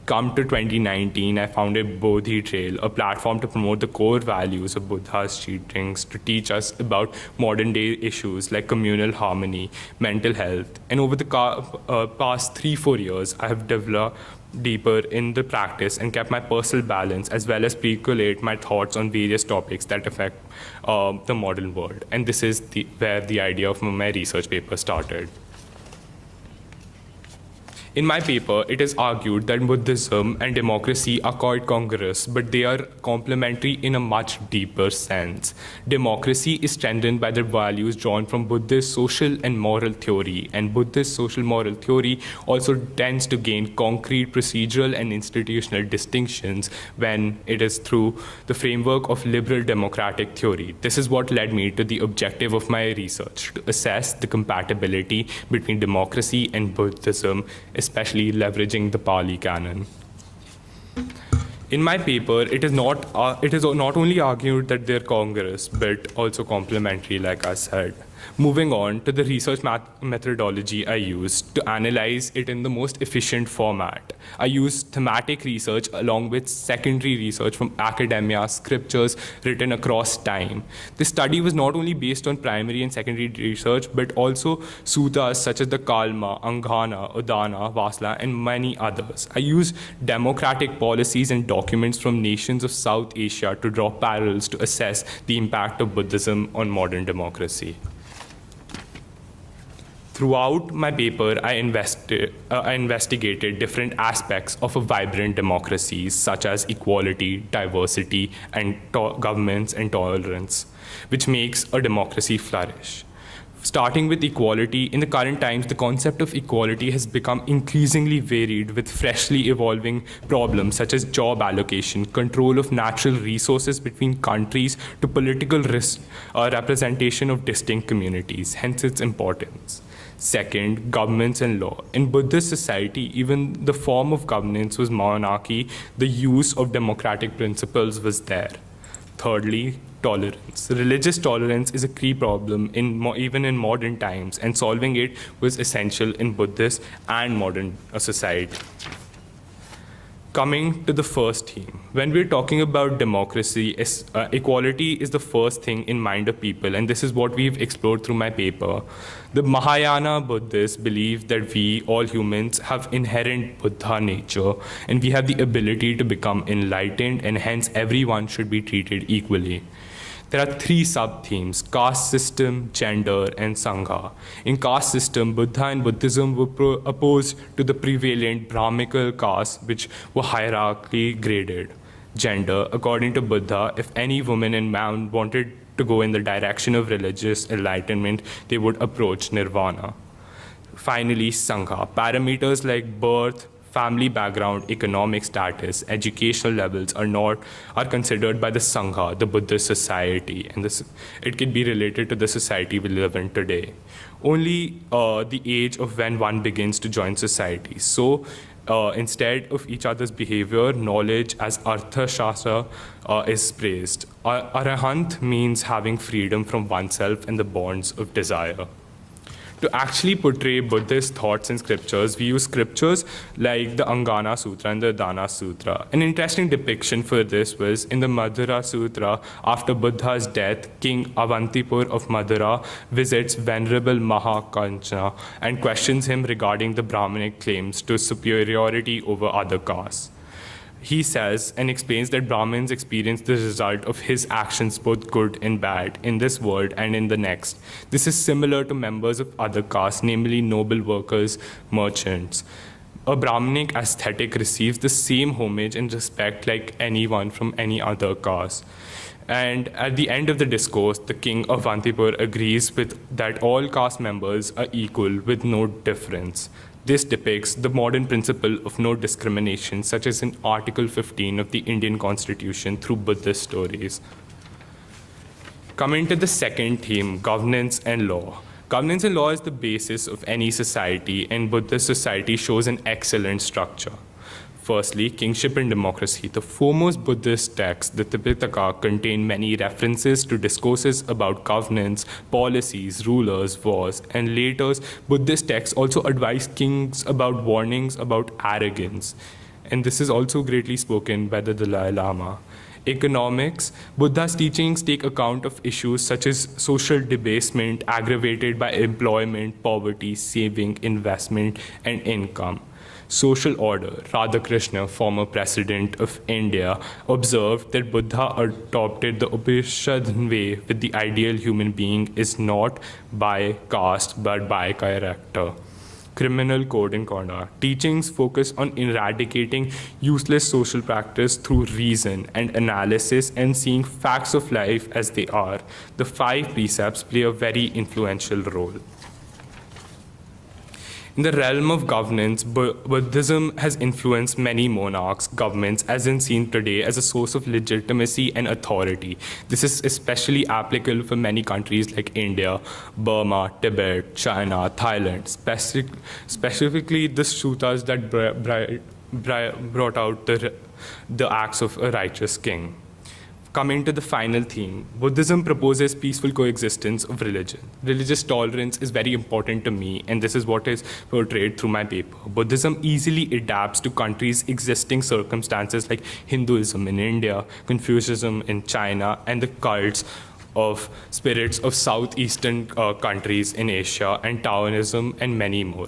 Come to 2019, I founded Bodhi Trail, a platform to promote the core values of Buddha's teachings, to teach us about modern-day issues like communal harmony, mental health. And over the past 3-4 years, I have developed deeper in the practice and kept my personal balance, as well as percolate my thoughts on various topics that affect the modern world. And this is where the idea of my research paper started. In my paper, it is argued that Buddhism and democracy are quite congruous, but they are complementary in a much deeper sense. Democracy is strengthened by the values drawn from Buddhist social and moral theory, and Buddhist social moral theory also tends to gain concrete procedural and institutional distinctions when it is through the framework of liberal democratic theory. This is what led me to the objective of my research, to assess the compatibility between democracy and Buddhism, especially leveraging the Pali Canon. In my paper, it is not only argued that they're congruous, but also complementary, like I said. Moving on to the research methodology I used to analyze it in the most efficient format. I used thematic research along with secondary research from academia, scriptures written across time. This study was not only based on primary and secondary research, but also suttas such as the Kalma, Anghana, Udana, Vasla, and many others. I used democratic policies and documents from nations of South Asia to draw parallels to assess the impact of Buddhism on modern democracy. Throughout my paper, I investigated different aspects of a vibrant democracy, such as equality, diversity, and governance and tolerance, which makes a democracy flourish. Starting with equality, in the current times, the concept of equality has become increasingly varied with freshly evolving problems such as job allocation, control of natural resources between countries, to political representation of distinct communities, hence its importance. Second, governments and law. In Buddhist society, even the form of governance was monarchy. The use of democratic principles was there. Thirdly, tolerance. Religious tolerance is a key problem even in modern times, and solving it was essential in Buddhist and modern society. Coming to the first theme, when we're talking about democracy, equality is the first thing in mind of people, and this is what we've explored through my paper. The Mahayana Buddhists believe that we, all humans, have inherent Buddha nature, and we have the ability to become enlightened, and hence everyone should be treated equally. There are three sub-themes: caste system, gender, and Sangha. In caste system, Buddha and Buddhism were opposed to the prevalent Brahminical castes, which were hierarchically graded. Gender, according to Buddha, if any woman and man wanted to go in the direction of religious enlightenment, they would approach nirvana. Finally, Sangha. Parameters like birth, family background, economic status, educational levels are considered by the Sangha, the Buddhist society, and it can be related to the society we live in today. Only the age of when one begins to join society. So instead of each other's behavior, knowledge as Artha Shastra is praised. Arahant means having freedom from oneself and the bonds of desire. To actually portray Buddhist thoughts in scriptures, we use scriptures like the Angana Sutra and the Dana Sutra. An interesting depiction for this was in the Madhura Sutra. After Buddha's death, King Avantipur of Madhura visits Venerable Mahakanchana and questions him regarding the Brahminic claims to superiority over other castes. He says and explains that Brahmins experience the result of his actions, both good and bad, in this world and in the next. This is similar to members of other castes, namely noble workers, merchants. A Brahminic aesthetic receives the same homage and respect like anyone from any other caste. And at the end of the discourse, the king of Avantipur agrees with that all caste members are equal with no difference. This depicts the modern principle of no discrimination, such as in Article 15 of the Indian Constitution through Buddhist stories. Coming to the second theme, governance and law. Governance and law is the basis of any society, and Buddhist society shows an excellent structure. Firstly, kingship and democracy. The foremost Buddhist text, the Tipitaka, contain many references to discourses about governance, policies, rulers, wars, and later Buddhist texts also advise kings about warnings about arrogance. And this is also greatly spoken by the Dalai Lama. Economics. Buddha's teachings take account of issues such as social debasement aggravated by employment, poverty, saving, investment, and income. Social order. Radhakrishna, former president of India, observed that Buddha adopted the Upanishad way with the ideal human being is not by caste but by character. Criminal code and conduct. Teachings focus on eradicating useless social practice through reason and analysis and seeing facts of life as they are. The 5 precepts play a very influential role. In the realm of governance, Buddhism has influenced many monarchs, governments, as is seen today as a source of legitimacy and authority. This is especially applicable for many countries like India, Burma, Tibet, China, Thailand, specifically the suttas that brought out the the acts of a righteous king. Coming to the final theme, Buddhism proposes peaceful coexistence of religion. Religious tolerance is very important to me, and this is what is portrayed through my paper. Buddhism easily adapts to countries' existing circumstances like Hinduism in India, Confucianism in China, and the cults of spirits of southeastern countries in Asia, and Taoism, and many more.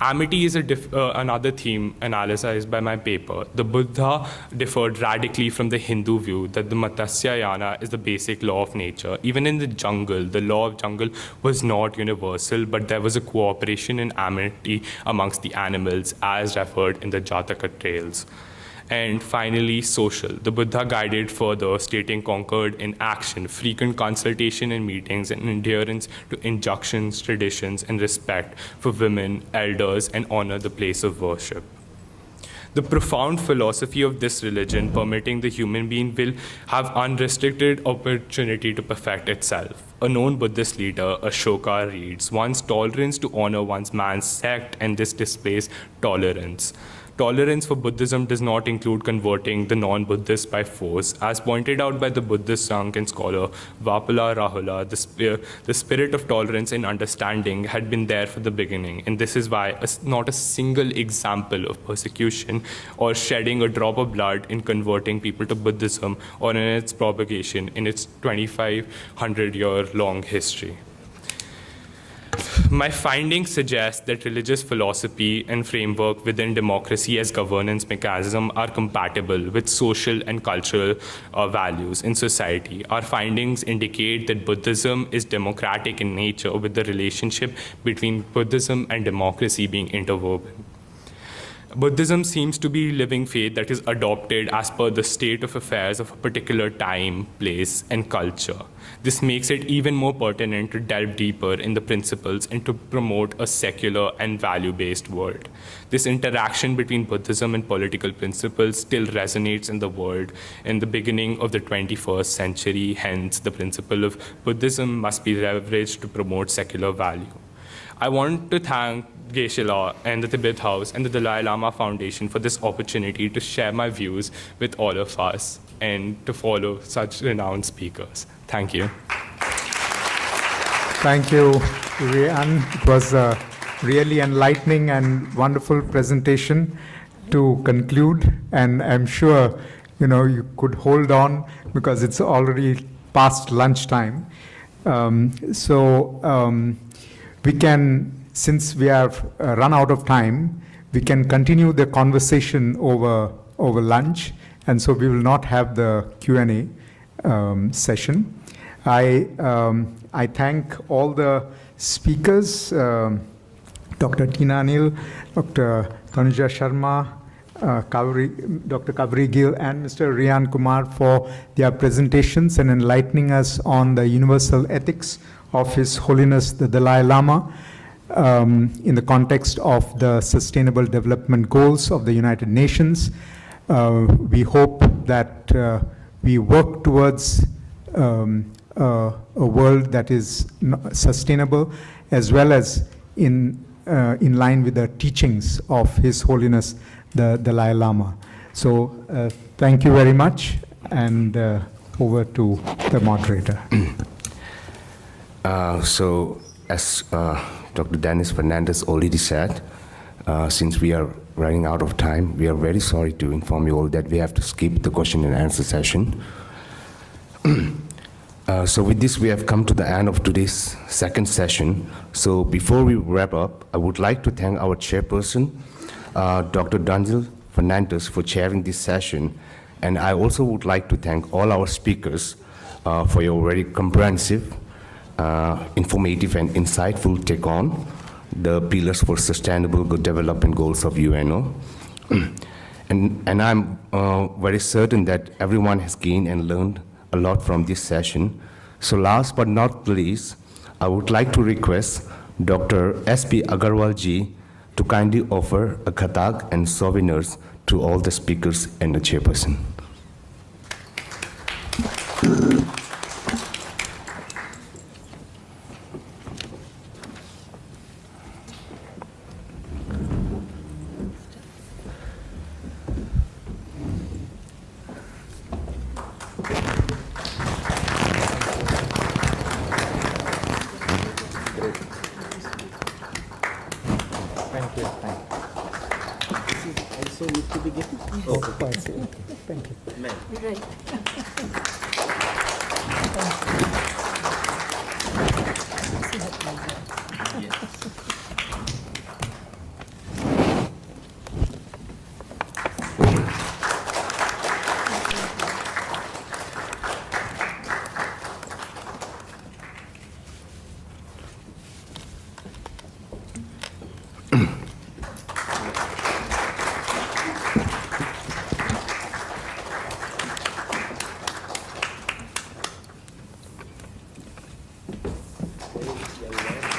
Amity is another theme analyzed by my paper. The Buddha differed radically from the Hindu view that the Matsasyayana is the basic law of nature. Even in the jungle, the law of jungle was not universal, but there was a cooperation and amity amongst the animals as referred in the Jataka tales. And finally, social. The Buddha guided further, stating conquered in action, frequent consultation and meetings, and adherence to injunctions, traditions, and respect for women, elders, and honor the place of worship. The profound philosophy of this religion, permitting the human being will have unrestricted opportunity to perfect itself. A known Buddhist leader, Ashoka, reads, one's tolerance to honor one's man's sect, and this displays tolerance. Tolerance for Buddhism does not include converting the non-Buddhists by force. As pointed out by the Buddhist monk and scholar Vapala Rahula, the spirit of tolerance and understanding had been there from the beginning, and this is why not a single example of persecution or shedding a drop of blood in converting people to Buddhism or in its propagation in its 2,500-year-long history. My findings suggest that religious philosophy and framework within democracy as governance mechanism are compatible with social and cultural values in society. Our findings indicate that Buddhism is democratic in nature, with the relationship between Buddhism and democracy being interwoven. Buddhism seems to be a living faith that is adopted as per the state of affairs of a particular time, place, and culture. This makes it even more pertinent to delve deeper in the principles and to promote a secular and value-based world. This interaction between Buddhism and political principles still resonates in the world in the beginning of the 21st century. Hence, the principle of Buddhism must be leveraged to promote secular value. I want to thank Geshe and the Tibet House and the Dalai Lama Foundation for this opportunity to share my views with all of us and to follow such renowned speakers. Thank you. Thank you, Rian. It was a really enlightening and wonderful presentation. To conclude, and I'm sure you could hold on because it's already past lunchtime. We can, since we have run out of time, we can continue the conversation over lunch, and so we will not have the Q&A session. I thank all the speakers, Dr. Tina Anil, Dr. Tanuja Sharma, Dr. Kaveri Gill, and Mr. Rian Kumar for their presentations and enlightening us on the universal ethics of His Holiness the Dalai Lama in the context of the Sustainable Development Goals of the United Nations. We hope that we work towards a world that is sustainable, as well as in line with the teachings of His Holiness the Dalai Lama. So thank you very much, and over to the moderator. So as Dr. Dennis Fernandez already said, since we are running out of time, we are very sorry to inform you all that we have to skip the question and answer session. So with this, we have come to the end of today's second session. So before we wrap up, I would like to thank our chairperson, Dr. Damdul Fernandez, for chairing this session. And I also would like to thank all our speakers for your very comprehensive, informative and insightful take on the pillars for sustainable good development goals of UNO. And I'm very certain that everyone has gained and learned a lot from this session. So last but not least, I would like to request Dr. S.P. Agarwal ji to kindly offer a khatak and souvenirs to all the speakers and the chairperson. Also need to be given? Oh, of course. Thank you. Right.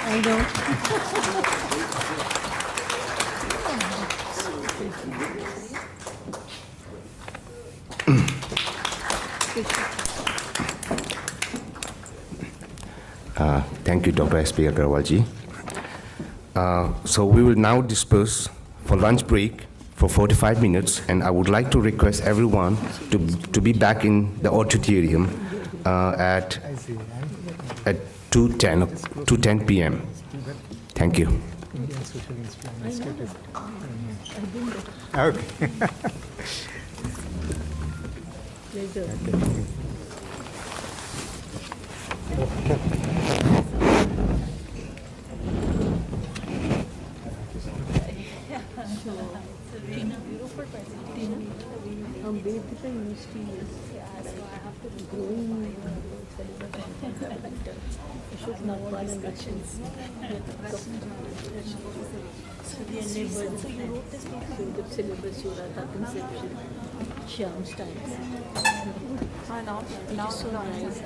I know. Thank you, Dr. S.P. Agarwal ji. So we will now disperse for lunch break for 45 minutes, and I would like to request everyone to be back in the auditorium at 2:10 p.m. Thank you. Okay. Ambedkar University is growing Ashok Nagpal and Russians. So you wrote this paper? The syllabus, conception, Shyam's time. Now so nice.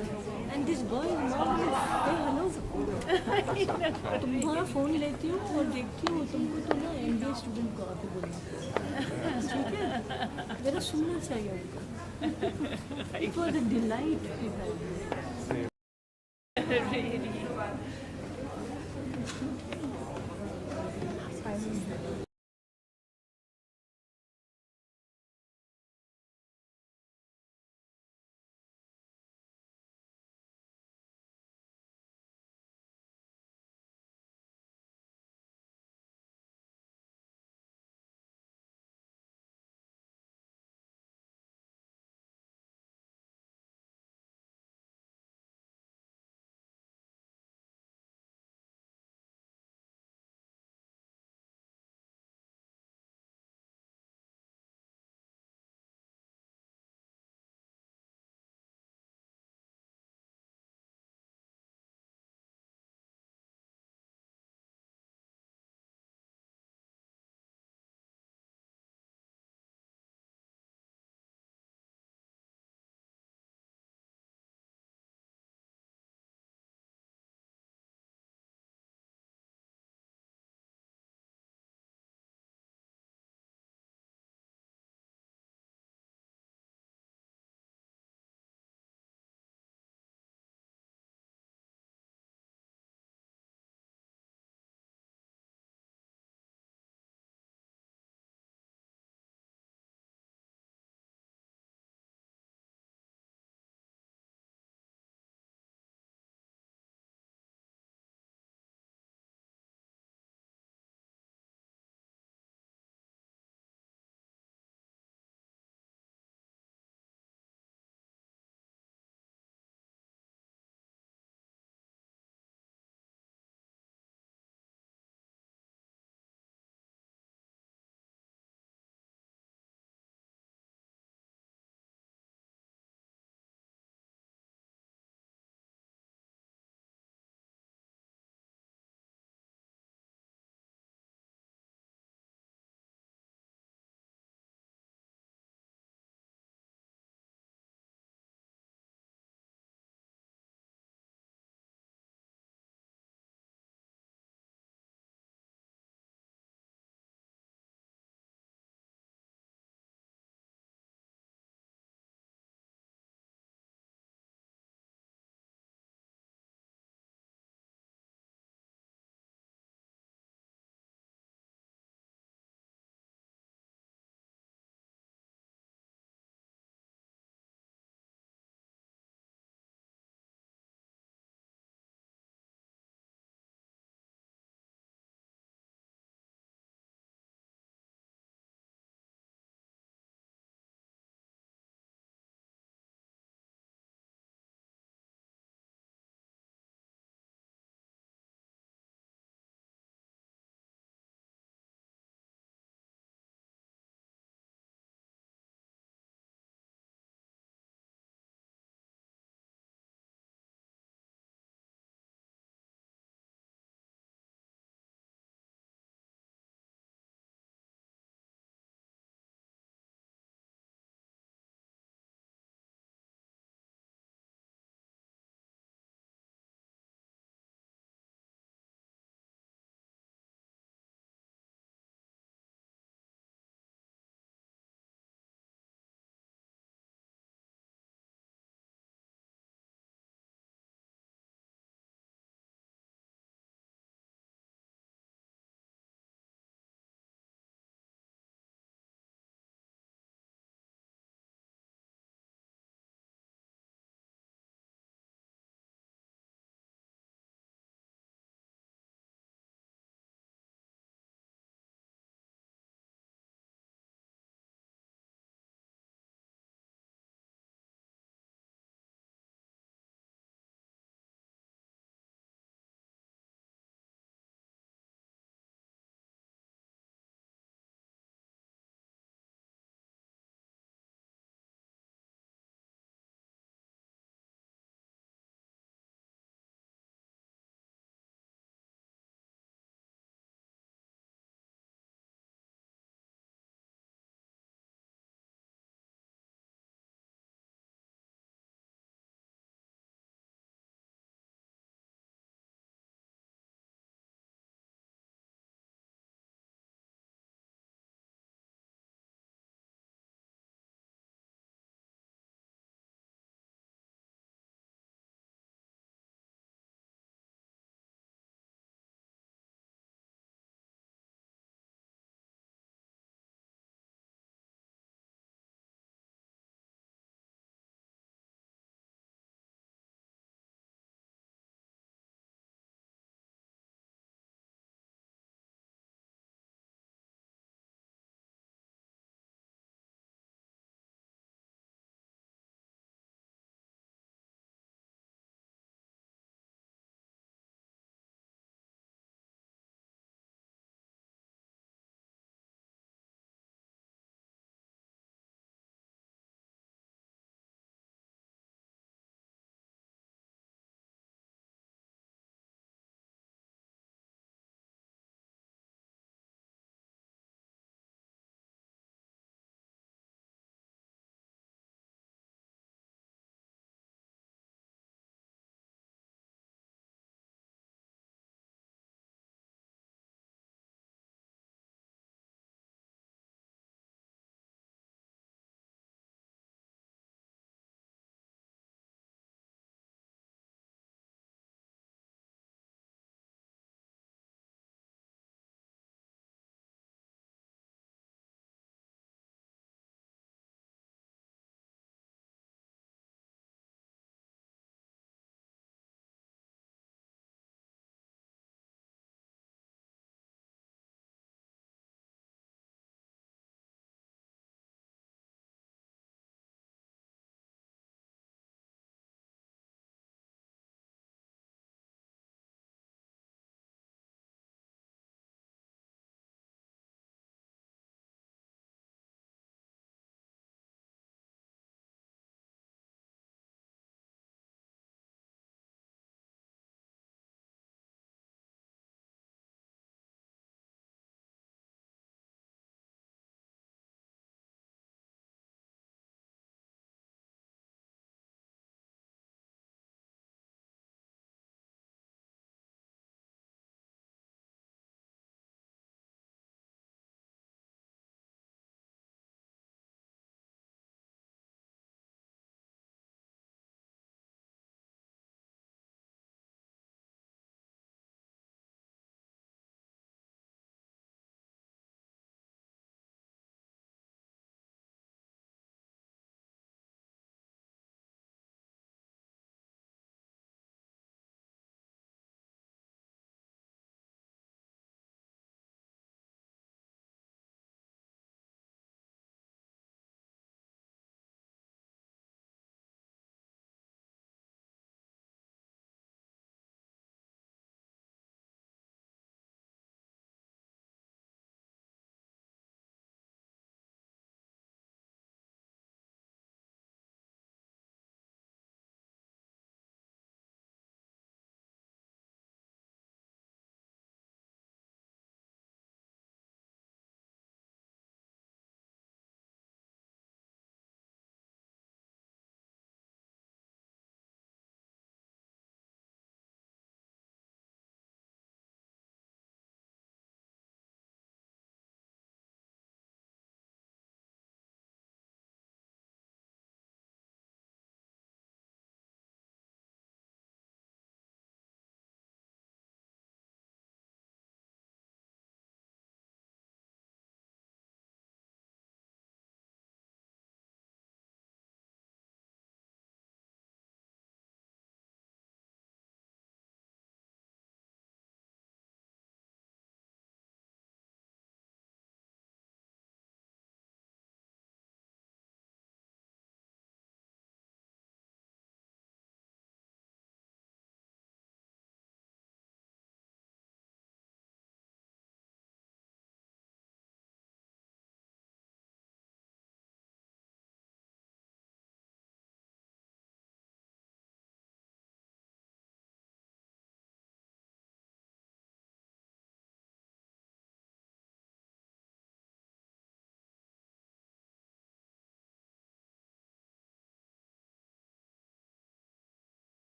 And this boy is marvelous. Hey, hello. तुम्हारा phone लेती हूँ और देखती हूँ तुमको तो ना MBA student को आके बोलना ठीक है मेरा सुनना चाहिए उनको It was a delight to have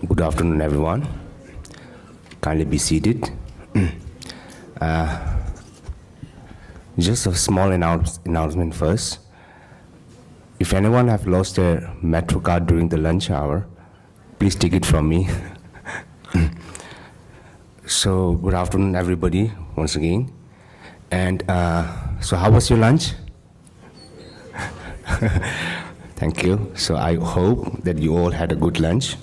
Good afternoon, everyone. Kindly be seated. Just a small announcement first. If anyone have lost their metro card during the lunch hour, please take it from me. So, good afternoon, everybody, once again. And so, how was your lunch? Thank you. So I hope that you all had a good lunch.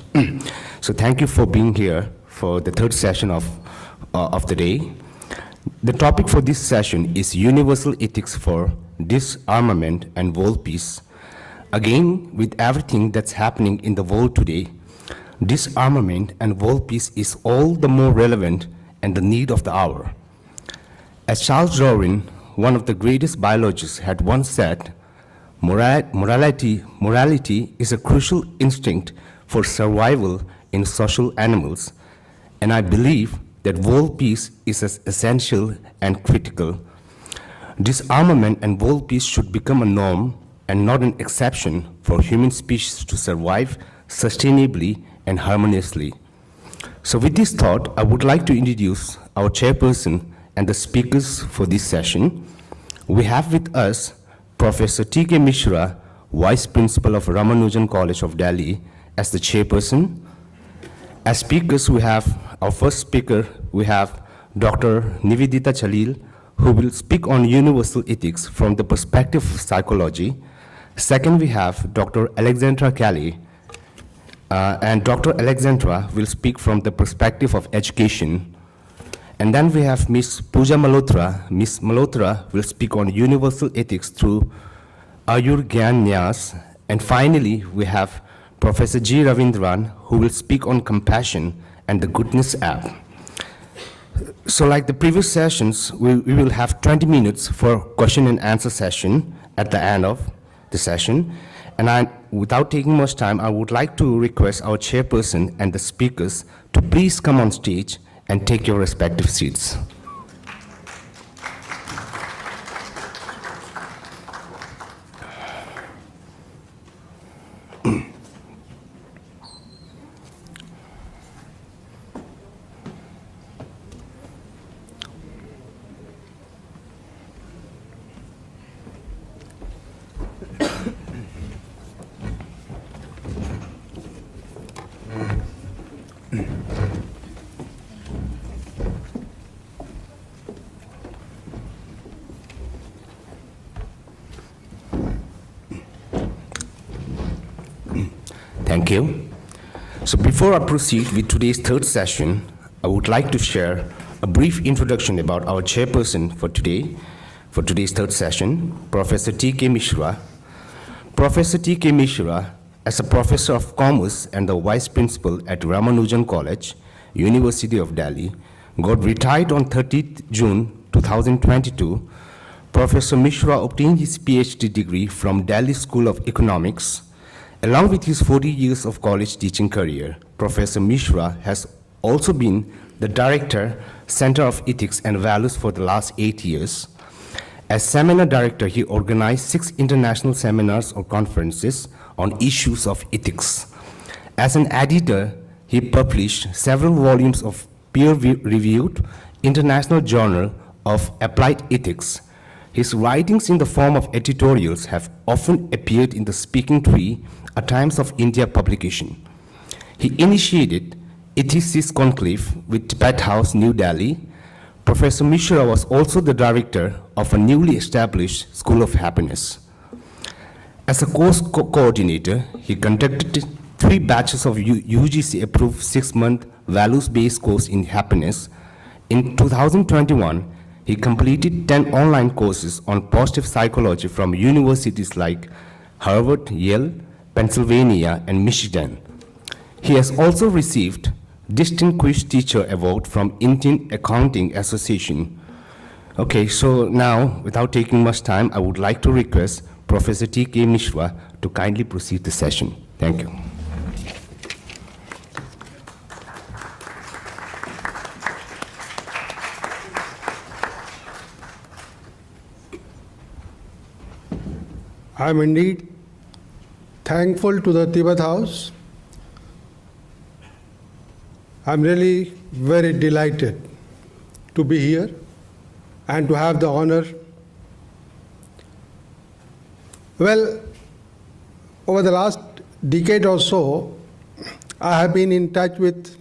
So thank you for being here for the third session of the day. The topic for this session is universal ethics for disarmament and world peace. Again, with everything that's happening in the world today, disarmament and world peace is all the more relevant and the need of the hour. As Charles Darwin, one of the greatest biologists, had once said, morality is a crucial instinct for survival in social animals, and I believe that world peace is as essential and critical. Disarmament and world peace should become a norm and not an exception for human species to survive sustainably and harmoniously. So with this thought, I would like to introduce our chairperson and the speakers for this session. We have with us Professor T.K. Mishra, Vice Principal of Ramanujan College of Delhi, as the chairperson. As speakers, we have our first speaker, we have Dr. Nivedita Chalil, who will speak on universal ethics from the perspective of psychology. Second, we have Dr. Alexandra Kelly, and Dr. Alexandra will speak from the perspective of education. And then we have Ms. Pooja Malhotra. Ms. Malhotra will speak on universal ethics through Ayur Gyan Nyas. And finally, we have Professor G. Ravindran, who will speak on compassion and the Goodness app. So like the previous sessions, we will have 20 minutes for question and answer session at the end of the session. And without taking much time, I would like to request our chairperson and the speakers to please come on stage and take your respective seats. Thank you. So before I proceed with today's third session, I would like to share a brief introduction about our chairperson for today's third session, Professor T.K. Mishra. Professor T.K. Mishra, as a professor of commerce and the vice principal at Ramanujan College, University of Delhi, got retired on 30th June 2022. Professor Mishra obtained his PhD degree from Delhi School of Economics. Along with his 40 years of college teaching career, Professor Mishra has also been the Director, Center of Ethics and Values for the last 8 years. As seminar director, he organized 6 international seminars or conferences on issues of ethics. As an editor, he published several volumes of peer-reviewed International Journal of Applied Ethics. His writings in the form of editorials have often appeared in the Speaking Tree, a Times of India publication. He initiated Ethicist Conclave with Tibet House, New Delhi. Professor Mishra was also the director of a newly established School of Happiness. As a course coordinator, he conducted 3 batches of UGC-approved 6-month values-based course in happiness. In 2021, he completed 10 online courses on positive psychology from universities like Harvard, Yale, Pennsylvania, and Michigan. He has also received Distinguished Teacher Award from Indian Accounting Association. Okay, so now, without taking much time, I would like to request Professor T.K. Mishra to kindly proceed the session. Thank you. I am indeed thankful to the Tibet House. I am really very delighted to be here and to have the honor. Well, over the last decade or so, I have been in touch with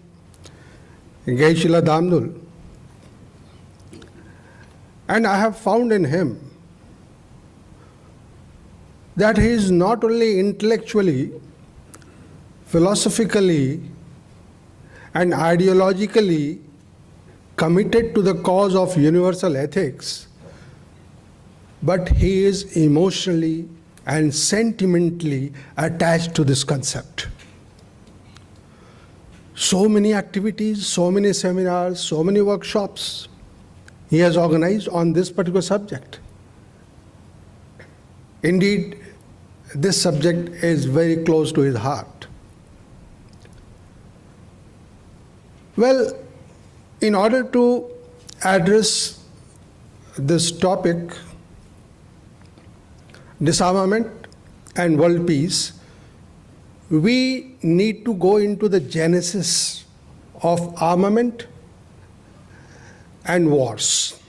Geshe Damdul, and I have found in him that he is not only intellectually, philosophically, and ideologically committed to the cause of universal ethics, but he is emotionally and sentimentally attached to this concept. So many activities, so many seminars, so many workshops he has organized on this particular subject. Indeed, this subject is very close to his heart. Well, in order to address this topic, disarmament and world peace, we need to go into the genesis of armament and wars.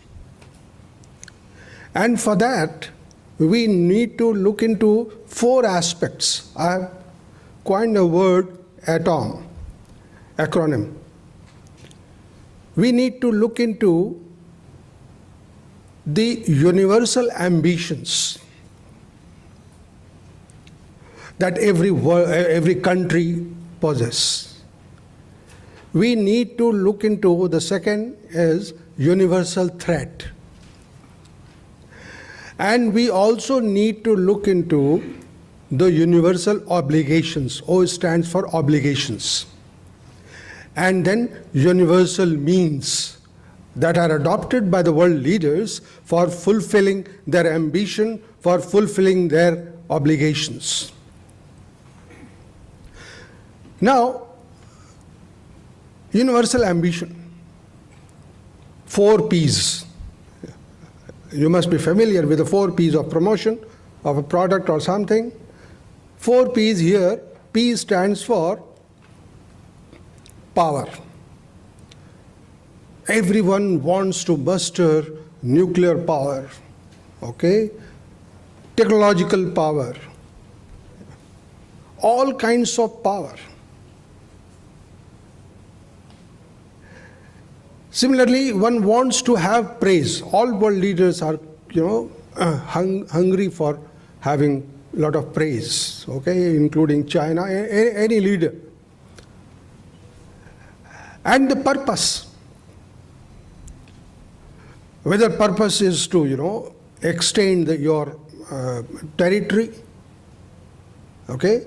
And for that, we need to look into 4 aspects. I have coined a word, ATOM, acronym. We need to look into the universal ambitions that every country possesses. We need to look into, the second is universal threat. And we also need to look into the universal obligations. O stands for obligations. And then universal means that are adopted by the world leaders for fulfilling their ambition, for fulfilling their obligations. Now, universal ambition, 4 P's. You must be familiar with the 4 P's of promotion of a product or something. 4 P's here, P stands for power. Everyone wants to muster nuclear power, okay? Technological power, all kinds of power. Similarly, one wants to have praise. All world leaders are, hungry for having a lot of praise, okay, including China, any leader. And the purpose. Whether purpose is to, extend your territory, okay.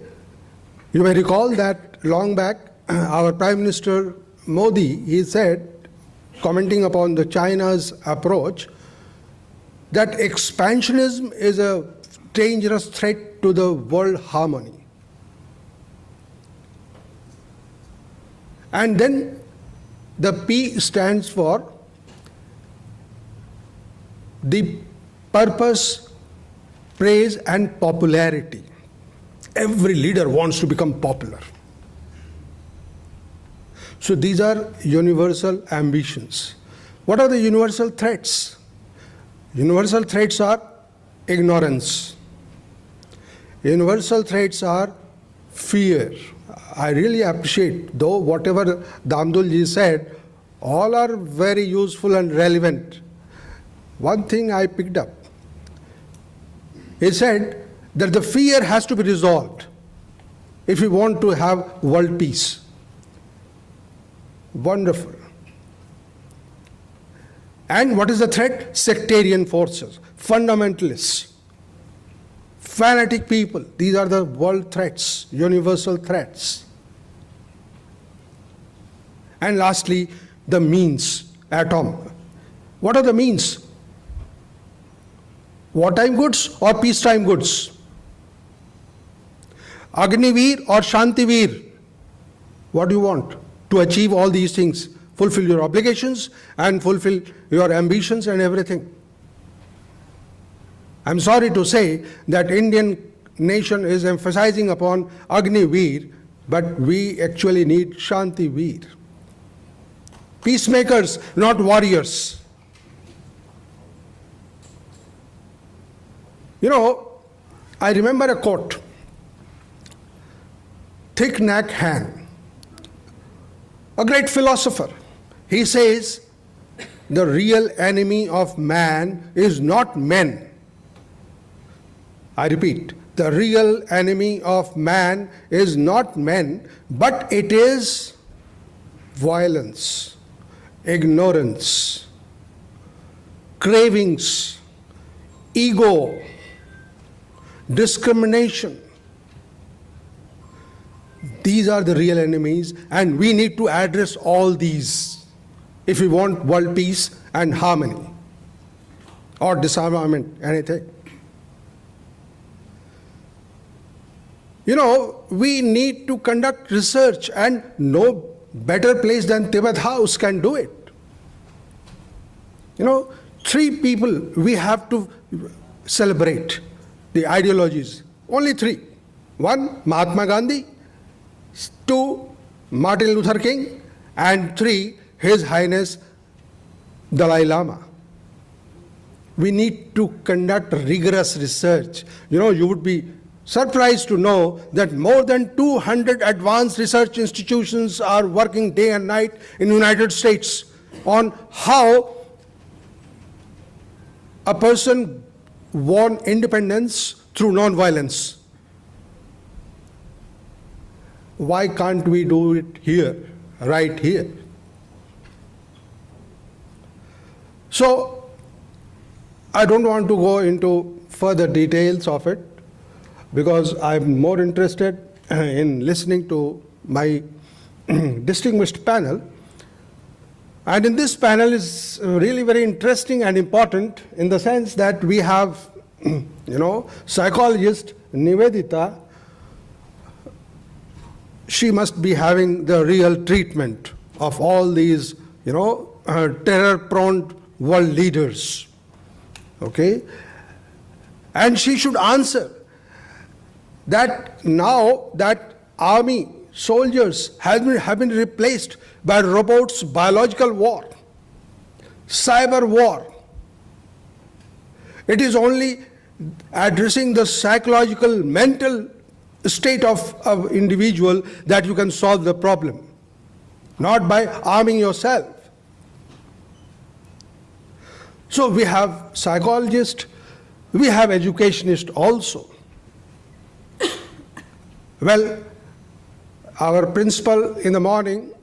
You may recall that long back, our Prime Minister Modi, he said, commenting upon the China's approach, that expansionism is a dangerous threat to the world harmony. And then the P stands for the purpose, praise, and popularity. Every leader wants to become popular. So these are universal ambitions. What are the universal threats? Universal threats are ignorance. Universal threats are fear. I really appreciate, though whatever Damdul ji said, all are very useful and relevant. One thing I picked up, he said that the fear has to be resolved if we want to have world peace. Wonderful. And what is the threat? Sectarian forces, fundamentalists, fanatic people. These are the world threats, universal threats. And lastly, the means, atom. What are the means? Wartime goods or peacetime goods? Agniveer or Shantiveer? What do you want to achieve all these things? Fulfill your obligations and fulfill your ambitions and everything. I'm sorry to say that Indian nation is emphasizing upon Agniveer, but we actually need Shantiveer. Peacemakers, not warriors. You know, I remember a quote. Thich Nhat Hanh, a great philosopher. He says, the real enemy of man is not men. I repeat, the real enemy of man is not men, but it is violence, ignorance, cravings, ego, discrimination. These are the real enemies, and we need to address all these if we want world peace and harmony or disarmament, anything. You know, we need to conduct research, and no better place than Tibet House can do it. You know, 3 people we have to celebrate the ideologies. Only 3. 1, Mahatma Gandhi. 2, Martin Luther King. And 3, His Highness Dalai Lama. We need to conduct rigorous research. You know, you would be surprised to know that more than 200 advanced research institutions are working day and night in the United States on how a person won independence through non-violence. Why can't we do it here, right here? So, I don't want to go into further details of it, because I'm more interested in listening to my distinguished panel. And in this panel is really very interesting and important in the sense that we have, psychologist Nivedita. She must be having the real treatment of all these, terror-prone world leaders. Okay? And she should answer that now that army soldiers have been replaced by robots, biological war, cyber war. It is only addressing the psychological, mental state of individual that you can solve the problem, not by arming yourself. So we have psychologists, we have educationists also. Well, our principal in the morning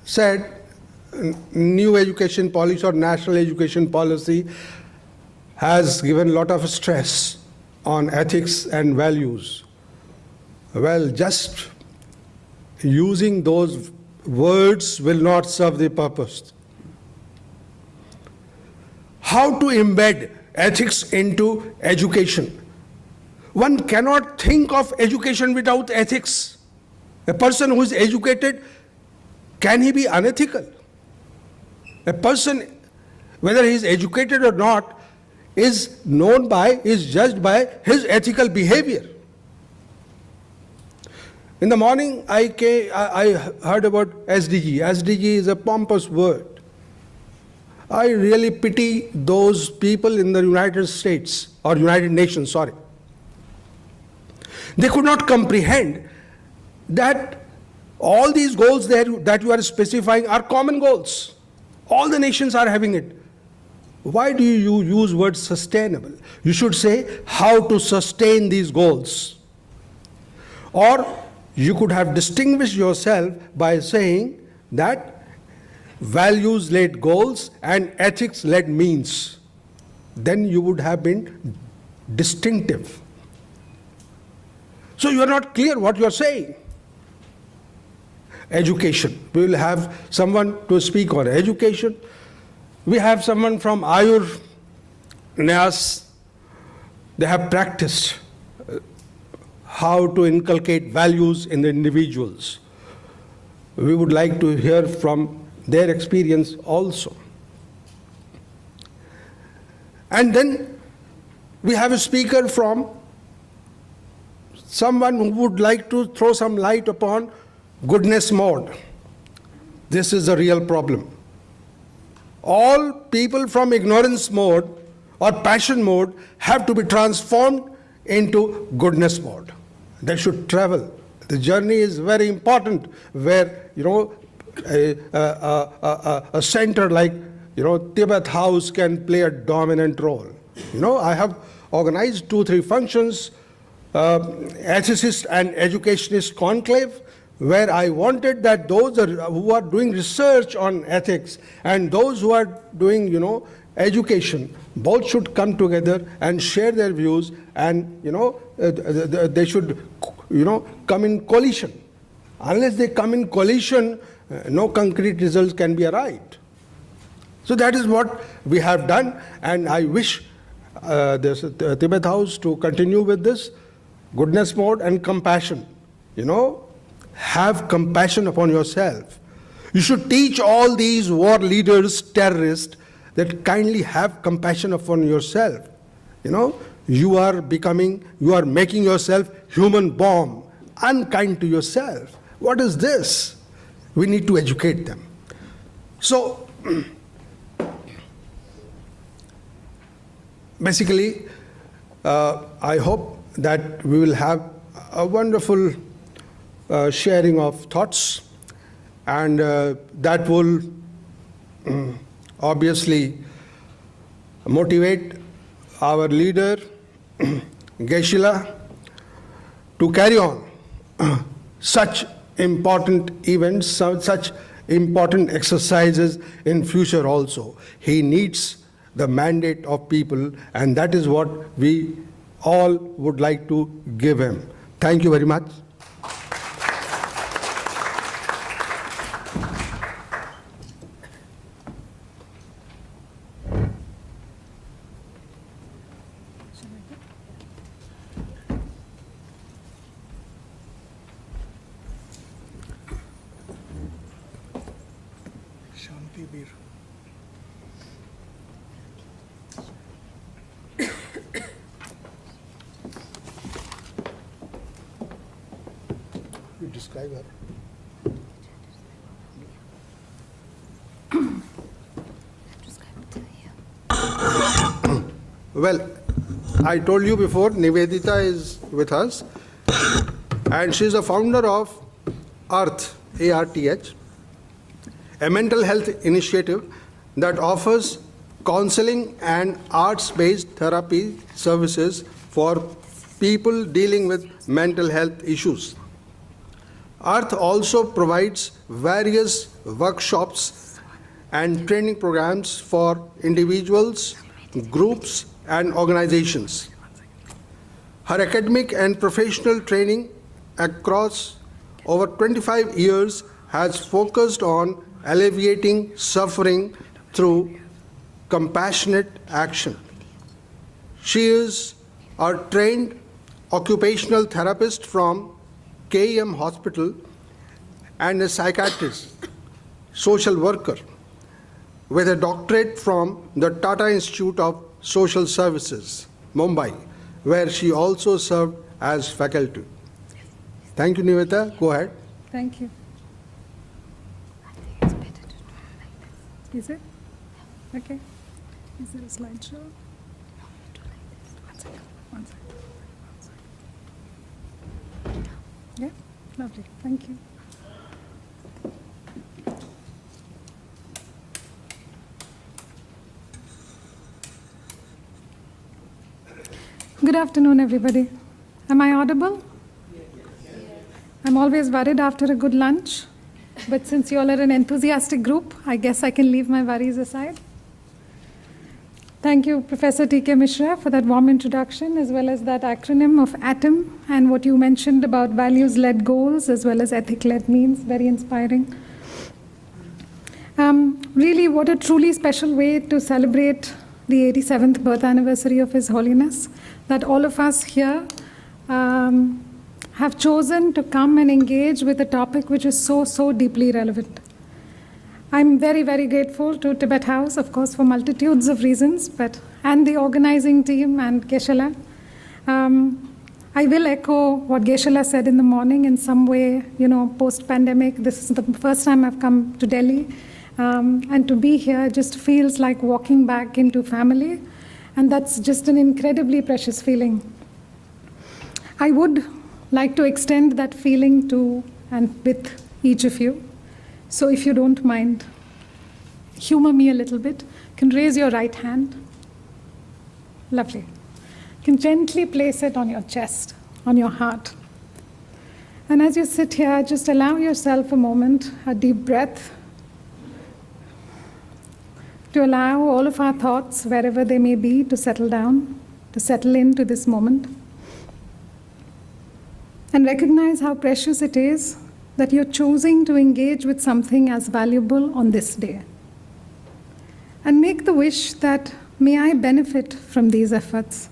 said new education policy or national education policy has given a lot of stress on ethics and values. Well, just using those words will not serve the purpose. How to embed ethics into education? One cannot think of education without ethics. A person who is educated, can he be unethical? A person, whether he is educated or not, is judged by his ethical behavior. In the morning, I heard about SDG. SDG is a pompous word. I really pity those people in the United States, or United Nations, sorry. They could not comprehend that all these goals that you are specifying are common goals. All the nations are having it. Why do you use word sustainable? You should say how to sustain these goals. Or you could have distinguished yourself by saying that values-led goals and ethics-led means. Then you would have been distinctive. So you are not clear what you are saying. Education. We will have someone to speak on education. We have someone from Ayur, Nyas. They have practiced how to inculcate values in the individuals. We would like to hear from their experience also. And then we have a speaker from someone who would like to throw some light upon goodness mode. This is a real problem. All people from ignorance mode or passion mode have to be transformed into goodness mode. They should travel. The journey is very important, where a center like Tibet House can play a dominant role. I have organized 2-3 functions, ethicist and educationist conclave, where I wanted that those who are doing research on ethics and those who are doing, education, both should come together and share their views, and, they should, come in coalition. Unless they come in coalition, no concrete results can be arrived. So that is what we have done, and I wish the Tibet House to continue with this goodness mode and compassion. Have compassion upon yourself. You should teach all these war leaders, terrorists, that kindly have compassion upon yourself. You are making yourself human bomb, unkind to yourself. What is this? We need to educate them. So, basically, I hope that we will have a wonderful sharing of thoughts, and that will obviously motivate our leader, Geshe, to carry on such important events, such important exercises in future also. He needs the mandate of people, and that is what we all would like to give him. Thank you very much. You describe her. Well, I told you before, Nivedita is with us, and she is the founder of ARTH, A-R-T-H, a mental health initiative that offers counseling and arts-based therapy services for people dealing with mental health issues. ARTH also provides various workshops and training programs for individuals, groups, and organizations. Her academic and professional training across over 25 years has focused on alleviating suffering through compassionate action. She is a trained occupational therapist from KEM Hospital and a psychiatrist, social worker, with a doctorate from the Tata Institute of Social Services, Mumbai, where she also served as faculty. Thank you, Niveta. Go ahead. Thank you. I think it's better to do it like this. Is it? Okay. Is there a slideshow? No, do like this. One second. One second. Yeah? Lovely. Thank you. Good afternoon, everybody. Am I audible? I'm always worried after a good lunch, but since you all are an enthusiastic group, I guess I can leave my worries aside. Thank you, Professor T.K. Mishra, for that warm introduction, as well as that acronym of ATOM, and what you mentioned about values-led goals, as well as ethic-led means. Very inspiring. Really, what a truly special way to celebrate the 87th birth anniversary of His Holiness, that all of us here have chosen to come and engage with a topic which is so deeply relevant. I'm very, very grateful to Tibet House, of course, for multitudes of reasons, and the organizing team and Geshe. I will echo what Geshe said in the morning in some way, post-pandemic. This is the first time I've come to Delhi, and to be here just feels like walking back into family, and that's just an incredibly precious feeling. I would like to extend that feeling to and with each of you. So if you don't mind, humor me a little bit. You can raise your right hand. Lovely. You can gently place it on your chest, on your heart. And as you sit here, just allow yourself a moment, a deep breath, to allow all of our thoughts, wherever they may be, to settle down, to settle into this moment. And recognize how precious it is that you're choosing to engage with something as valuable on this day. And make the wish that may I benefit from these efforts,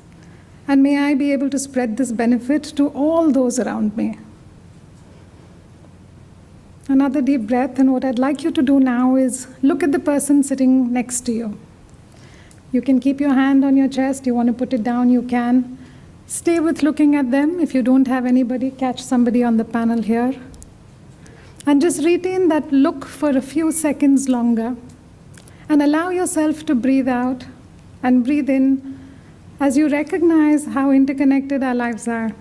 and may I be able to spread this benefit to all those around me. Another deep breath, and what I'd like you to do now is look at the person sitting next to you. You can keep your hand on your chest. You want to put it down, you can. Stay with looking at them. If you don't have anybody, catch somebody on the panel here. And just retain that look for a few seconds longer. And allow yourself to breathe out and breathe in as you recognize how interconnected our lives are.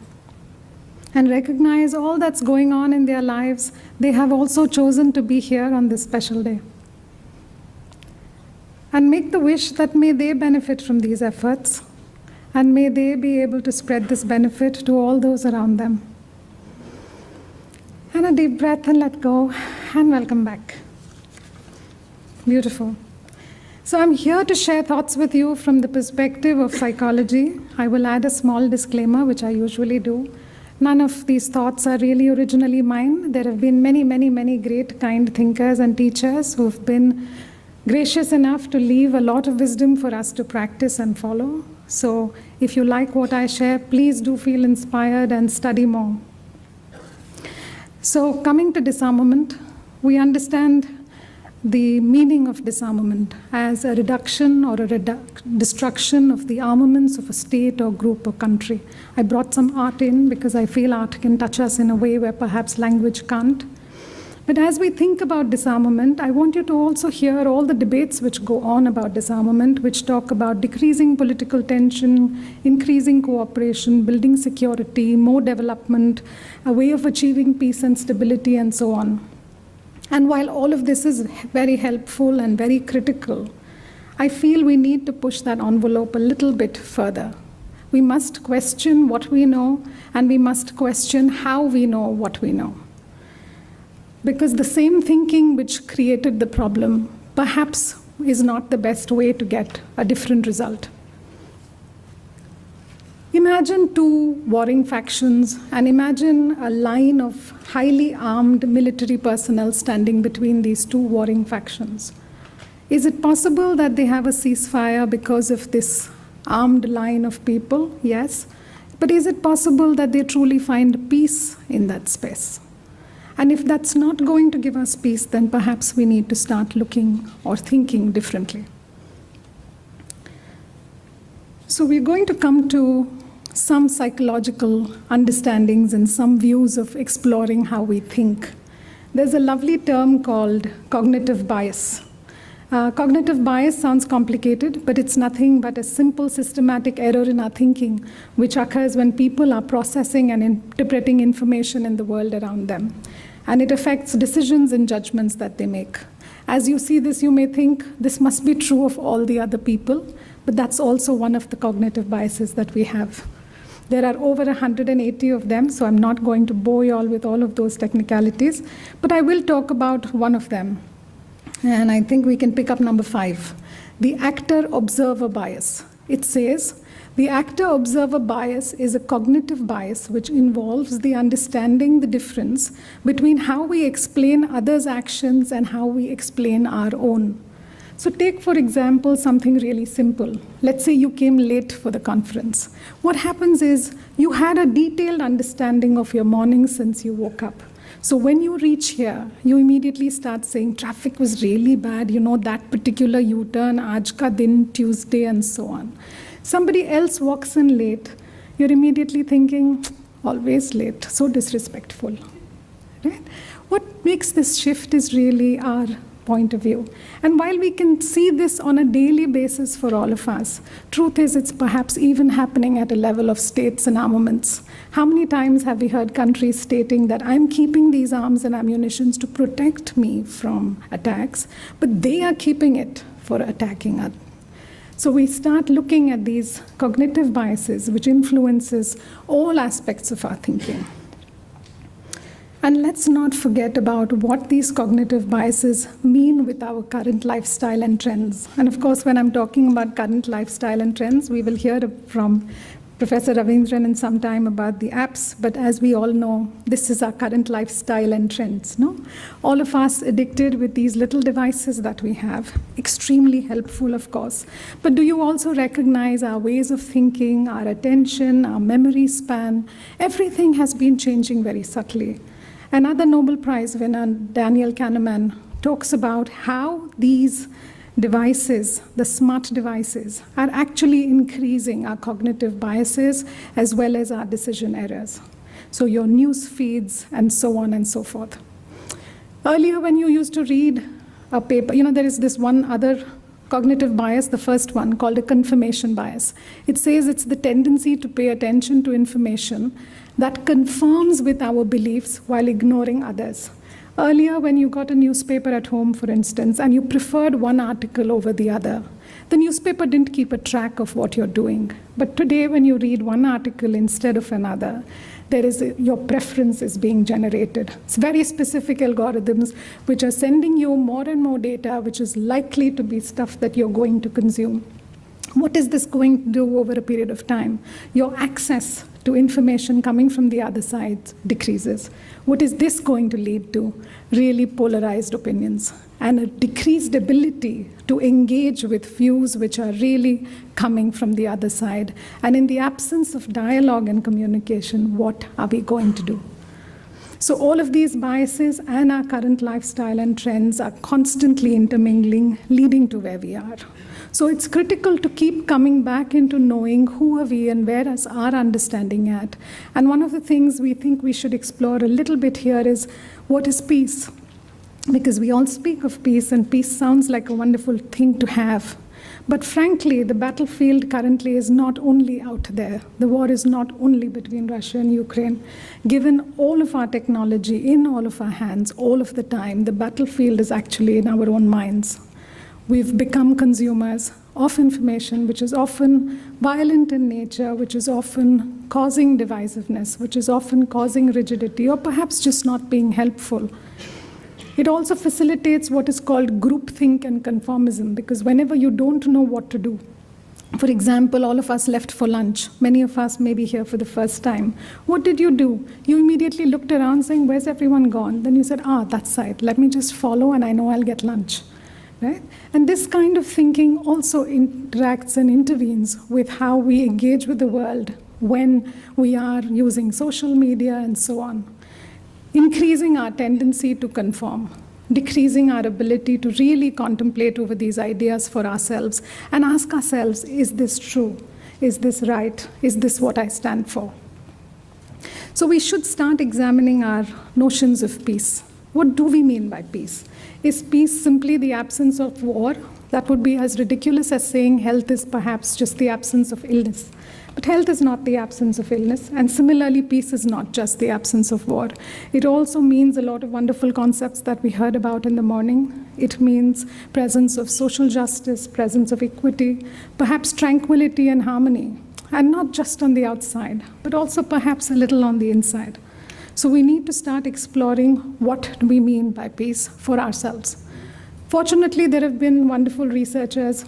And recognize all that's going on in their lives. They have also chosen to be here on this special day. And make the wish that may they benefit from these efforts, and may they be able to spread this benefit to all those around them. And a deep breath and let go, and welcome back. Beautiful. So I'm here to share thoughts with you from the perspective of psychology. I will add a small disclaimer, which I usually do. None of these thoughts are really originally mine. There have been many great, kind thinkers and teachers who have been gracious enough to leave a lot of wisdom for us to practice and follow. So if you like what I share, please do feel inspired and study more. So coming to disarmament, we understand the meaning of disarmament as a reduction or a destruction of the armaments of a state or group or country. I brought some art in because I feel art can touch us in a way where perhaps language can't. But as we think about disarmament, I want you to also hear all the debates which go on about disarmament, which talk about decreasing political tension, increasing cooperation, building security, more development, a way of achieving peace and stability, and so on. And while all of this is very helpful and very critical, I feel we need to push that envelope a little bit further. We must question what we know, and we must question how we know what we know. Because the same thinking which created the problem perhaps is not the best way to get a different result. Imagine two warring factions, and imagine a line of highly armed military personnel standing between these two warring factions. Is it possible that they have a ceasefire because of this armed line of people? Yes. But is it possible that they truly find peace in that space? And if that's not going to give us peace, then perhaps we need to start looking or thinking differently. So we're going to come to some psychological understandings and some views of exploring how we think. There's a lovely term called cognitive bias. Cognitive bias sounds complicated, but it's nothing but a simple systematic error in our thinking, which occurs when people are processing and interpreting information in the world around them. And it affects decisions and judgments that they make. As you see this, you may think this must be true of all the other people, but that's also one of the cognitive biases that we have. There are over 180 of them, so I'm not going to bore you all with all of those technicalities, but I will talk about one of them. And I think we can pick up number 5, the actor-observer bias. It says, the actor-observer bias is a cognitive bias which involves the understanding the difference between how we explain others' actions and how we explain our own. So take, for example, something really simple. Let's say you came late for the conference. What happens is you had a detailed understanding of your morning since you woke up. So when you reach here, you immediately start saying, traffic was really bad, that particular U-turn, aaj ka din, Tuesday, and so on. Somebody else walks in late, you're immediately thinking, always late, so disrespectful. Right? What makes this shift is really our point of view. And while we can see this on a daily basis for all of us, truth is it's perhaps even happening at a level of states and armaments. How many times have we heard countries stating that I'm keeping these arms and ammunitions to protect me from attacks, but they are keeping it for attacking us? So we start looking at these cognitive biases which influences all aspects of our thinking. And let's not forget about what these cognitive biases mean with our current lifestyle and trends. And of course, when I'm talking about current lifestyle and trends, we will hear from Professor Ravindran in some time about the apps. But as we all know, this is our current lifestyle and trends. No? All of us addicted with these little devices that we have. Extremely helpful, of course. But do you also recognize our ways of thinking, our attention, our memory span? Everything has been changing very subtly. Another Nobel Prize winner, Daniel Kahneman, talks about how these devices, the smart devices, are actually increasing our cognitive biases as well as our decision errors. So your news feeds and so on and so forth. Earlier when you used to read a paper, there is this one other cognitive bias, the first one, called a confirmation bias. It says it's the tendency to pay attention to information that conforms with our beliefs while ignoring others. Earlier, when you got a newspaper at home, for instance, and you preferred one article over the other, the newspaper didn't keep a track of what you're doing. But today, when you read one article instead of another, your preference is being generated. It's very specific algorithms which are sending you more and more data, which is likely to be stuff that you're going to consume. What is this going to do over a period of time? Your access to information coming from the other side decreases. What is this going to lead to? Really polarized opinions and a decreased ability to engage with views which are really coming from the other side. And in the absence of dialogue and communication, what are we going to do? So all of these biases and our current lifestyle and trends are constantly intermingling, leading to where we are. So it's critical to keep coming back into knowing who are we and where is our understanding at. And one of the things we think we should explore a little bit here is, what is peace? Because we all speak of peace, and peace sounds like a wonderful thing to have. But frankly, the battlefield currently is not only out there. The war is not only between Russia and Ukraine. Given all of our technology in all of our hands all of the time, the battlefield is actually in our own minds. We've become consumers of information which is often violent in nature, which is often causing divisiveness, which is often causing rigidity, or perhaps just not being helpful. It also facilitates what is called groupthink and conformism, because whenever you don't know what to do, for example, all of us left for lunch. Many of us may be here for the first time. What did you do? You immediately looked around saying, where's everyone gone? Then you said, that side, let me just follow and I know I'll get lunch. Right? And this kind of thinking also interacts and intervenes with how we engage with the world when we are using social media and so on, increasing our tendency to conform, decreasing our ability to really contemplate over these ideas for ourselves and ask ourselves, is this true? Is this right? Is this what I stand for? So we should start examining our notions of peace. What do we mean by peace? Is peace simply the absence of war? That would be as ridiculous as saying health is perhaps just the absence of illness. But health is not the absence of illness, and similarly, peace is not just the absence of war. It also means a lot of wonderful concepts that we heard about in the morning. It means presence of social justice, presence of equity, perhaps tranquility and harmony, and not just on the outside, but also perhaps a little on the inside. So we need to start exploring what do we mean by peace for ourselves. Fortunately, there have been wonderful researchers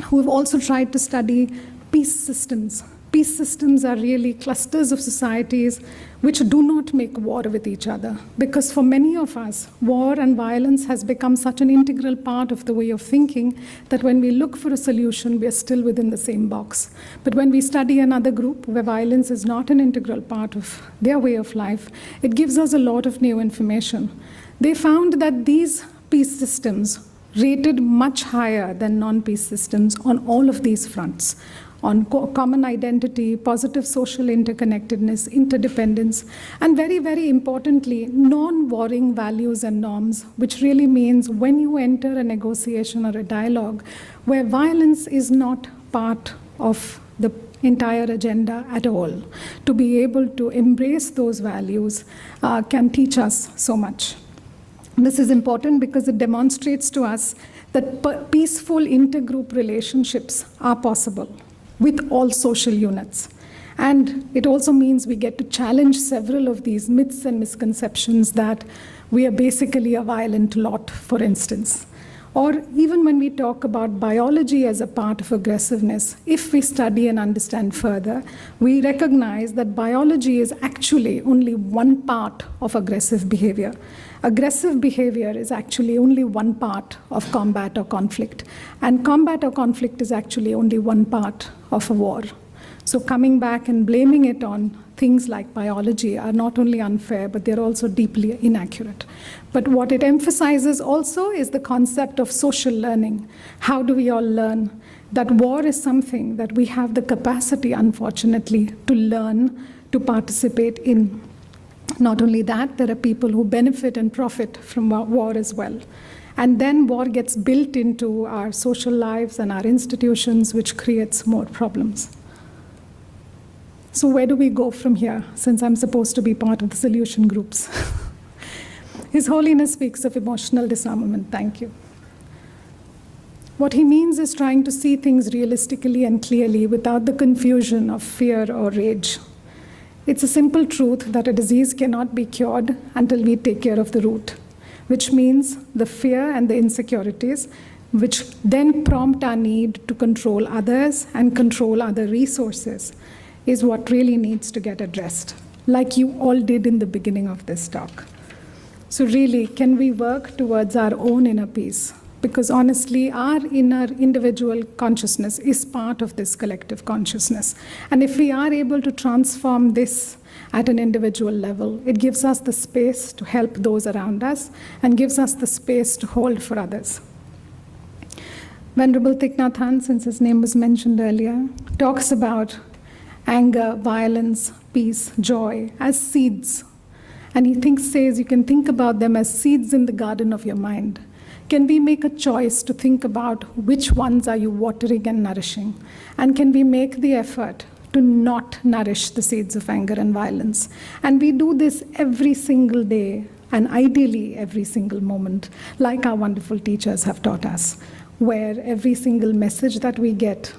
who have also tried to study peace systems. Peace systems are really clusters of societies which do not make war with each other. Because for many of us, war and violence has become such an integral part of the way of thinking that when we look for a solution, we are still within the same box. But when we study another group where violence is not an integral part of their way of life, it gives us a lot of new information. They found that these peace systems rated much higher than non-peace systems on all of these fronts, on common identity, positive social interconnectedness, interdependence, and very, very importantly, non-warring values and norms, which really means when you enter a negotiation or a dialogue where violence is not part of the entire agenda at all, to be able to embrace those values can teach us so much. This is important because it demonstrates to us that peaceful intergroup relationships are possible with all social units. And it also means we get to challenge several of these myths and misconceptions that we are basically a violent lot, for instance. Or even when we talk about biology as a part of aggressiveness, if we study and understand further, we recognize that biology is actually only one part of aggressive behavior. Aggressive behavior is actually only one part of combat or conflict. And combat or conflict is actually only one part of a war. So coming back and blaming it on things like biology are not only unfair, but they're also deeply inaccurate. But what it emphasizes also is the concept of social learning. How do we all learn? That war is something that we have the capacity, unfortunately, to learn, to participate in. Not only that, there are people who benefit and profit from war as well. And then war gets built into our social lives and our institutions, which creates more problems. So where do we go from here, since I'm supposed to be part of the solution groups? His Holiness speaks of emotional disarmament. Thank you. What he means is trying to see things realistically and clearly without the confusion of fear or rage. It's a simple truth that a disease cannot be cured until we take care of the root, which means the fear and the insecurities, which then prompt our need to control others and control other resources, is what really needs to get addressed, like you all did in the beginning of this talk. So really, can we work towards our own inner peace? Because honestly, our inner individual consciousness is part of this collective consciousness. And if we are able to transform this at an individual level, it gives us the space to help those around us and gives us the space to hold for others. Venerable Thich Nhat Hanh, since his name was mentioned earlier, talks about anger, violence, peace, joy as seeds. And he says you can think about them as seeds in the garden of your mind. Can we make a choice to think about which ones are you watering and nourishing? And can we make the effort to not nourish the seeds of anger and violence? And we do this every single day, and ideally every single moment, like our wonderful teachers have taught us, where every single message that we get,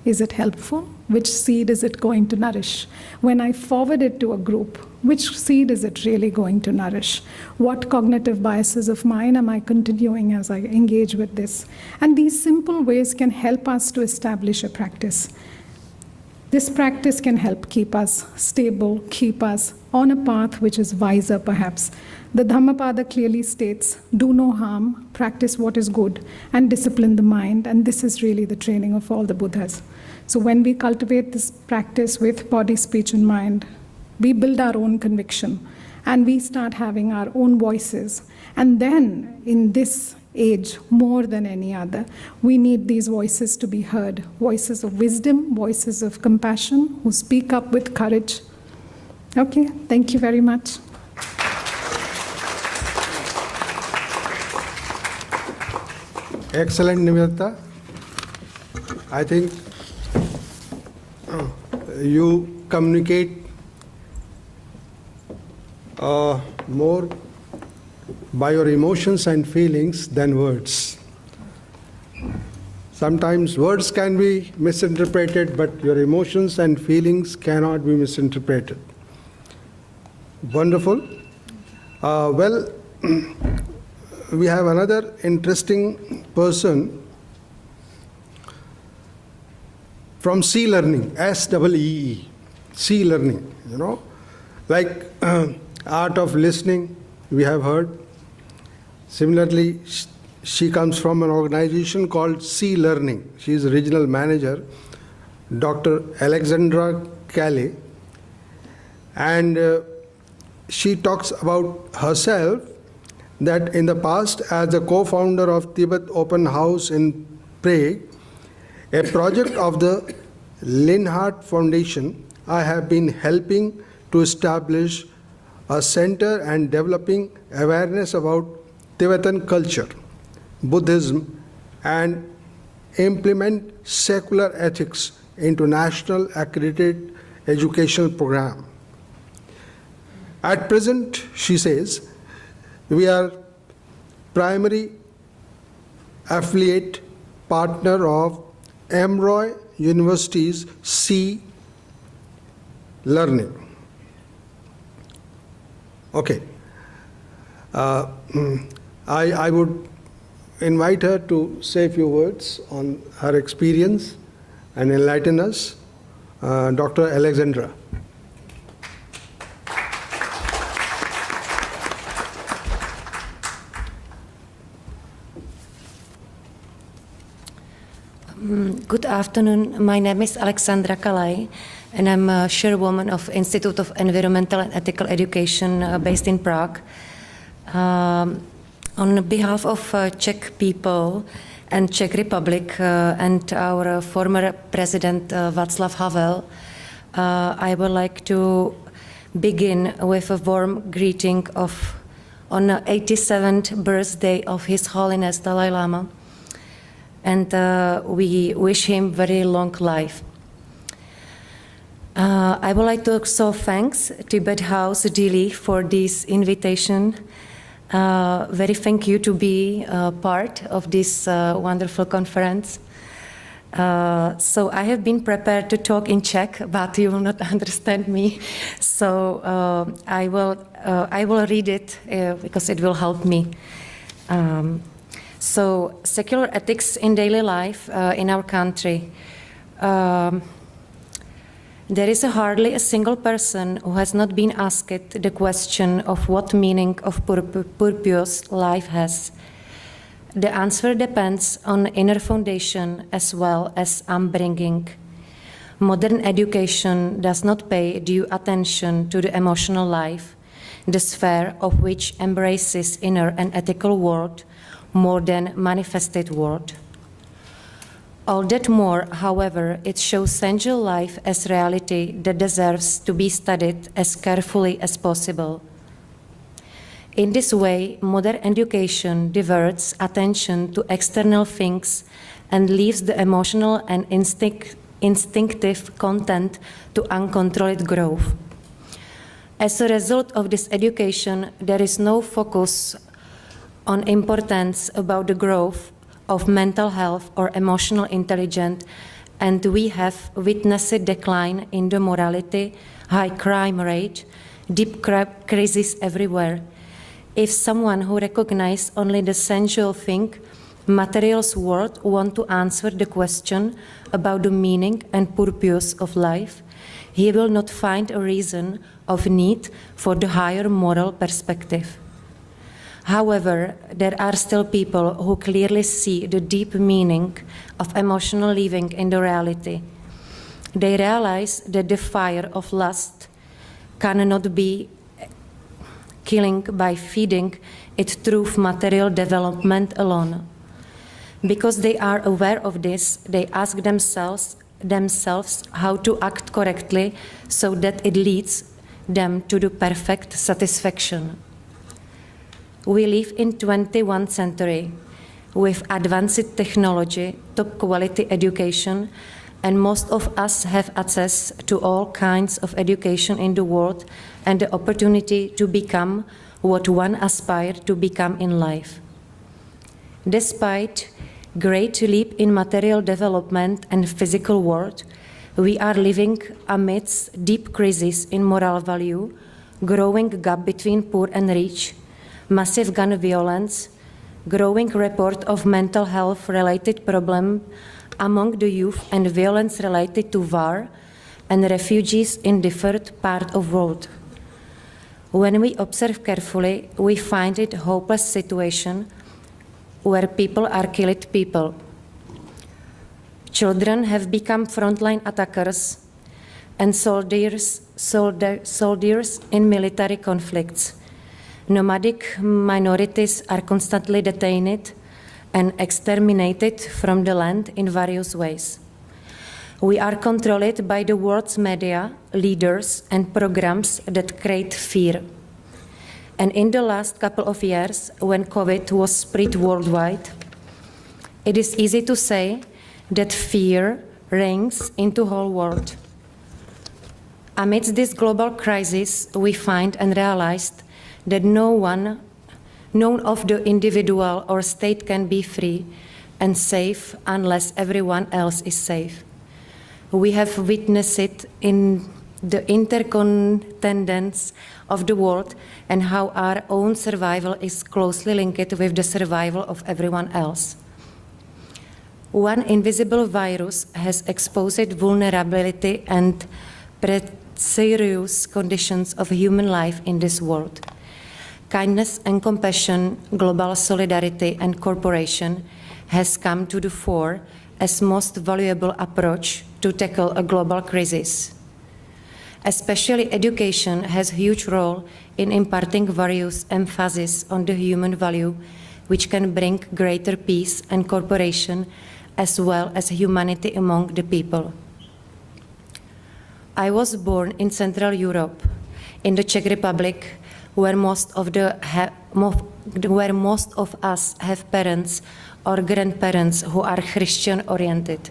is it helpful? Which seed is it going to nourish? When I forward it to a group, which seed is it really going to nourish? What cognitive biases of mine am I continuing as I engage with this? And these simple ways can help us to establish a practice. This practice can help keep us stable, keep us on a path which is wiser perhaps. The Dhammapada clearly states, do no harm, practice what is good, and discipline the mind. And this is really the training of all the Buddhas. So when we cultivate this practice with body, speech, and mind, we build our own conviction, and we start having our own voices. And then in this age more than any other. We need these voices to be heard, voices of wisdom, voices of compassion, who speak up with courage. Okay, thank you very much. Excellent, Nivedita. I think you communicate more by your emotions and feelings than words. Sometimes words can be misinterpreted, but your emotions and feelings cannot be misinterpreted. Wonderful. Well, we have another interesting person from C Learning, S-E-E, C Learning, like art of listening, we have heard. Similarly, she comes from an organization called C Learning. She is regional manager, Dr. Alexandra Calais, and she talks about herself that in the past, as a co-founder of Tibet Open House in Prague, a project of the Linhart Foundation, I have been helping to establish a center and developing awareness about Tibetan culture, Buddhism, and implement secular ethics into national accredited educational program. At present, she says, we are primary affiliate partner of Emory University's C Learning. Okay. I would invite her to say a few words on her experience and enlighten us. Dr. Alexandra. Good afternoon. My name is Alexandra Calais, and I'm a chairwoman of Institute of Environmental and Ethical Education based in Prague. On behalf of Czech people and Czech Republic and our former president Václav Havel, I would like to begin with a warm greeting on the 87th birthday of His Holiness Dalai Lama. And we wish him very long life. I would like to also thank Tibet House Delhi for this invitation. Very thank you to be part of this wonderful conference. So I have been prepared to talk in Czech, but you will not understand me. So I will read it because it will help me. So, secular ethics in daily life in our country. There is hardly a single person who has not been asked the question of what meaning of purpose life has. The answer depends on inner foundation as well as upbringing. Modern education does not pay due attention to the emotional life, the sphere of which embraces inner and ethical world more than manifested world. All that more, however, it shows sensual life as reality that deserves to be studied as carefully as possible. In this way, modern education diverts attention to external things and leaves the emotional and instinctive content to uncontrolled growth. As a result of this education, there is no focus on importance about the growth of mental health or emotional intelligence, and we have witnessed a decline in the morality, high crime rate, deep crisis everywhere. If someone who recognizes only the sensual thing, material's world, want to answer the question about the meaning and purpose of life, he will not find a reason of need for the higher moral perspective. However, there are still people who clearly see the deep meaning of emotional living in the reality. They realize that the fire of lust cannot be killing by feeding it through material development alone. Because they are aware of this, they ask themselves how to act correctly so that it leads them to the perfect satisfaction. We live in 21st century with advanced technology, top quality education, and most of us have access to all kinds of education in the world and the opportunity to become what one aspires to become in life. Despite great leap in material development and physical world, we are living amidst deep crisis in moral value, growing gap between poor and rich, massive gun violence, growing report of mental health related problems among the youth and violence related to war and refugees in different parts of the world. When we observe carefully, we find it a hopeless situation where people are killing people. Children have become frontline attackers and soldiers in military conflicts. Nomadic minorities are constantly detained and exterminated from the land in various ways. We are controlled by the world's media, leaders, and programs that create fear. And in the last couple of years, when COVID was spread worldwide, it is easy to say that fear reigns in the whole world. Amidst this global crisis, we find and realized that none of the individual or state can be free and safe unless everyone else is safe. We have witnessed it in the interdependence of the world and how our own survival is closely linked with the survival of everyone else. One invisible virus has exposed vulnerability and precarious conditions of human life in this world. Kindness and compassion, global solidarity and cooperation has come to the fore as most valuable approach to tackle a global crisis. Especially education has a huge role in imparting various emphasis on the human value, which can bring greater peace and cooperation as well as humanity among the people. I was born in Central Europe, in the Czech Republic, where most of us have parents or grandparents who are Christian-oriented.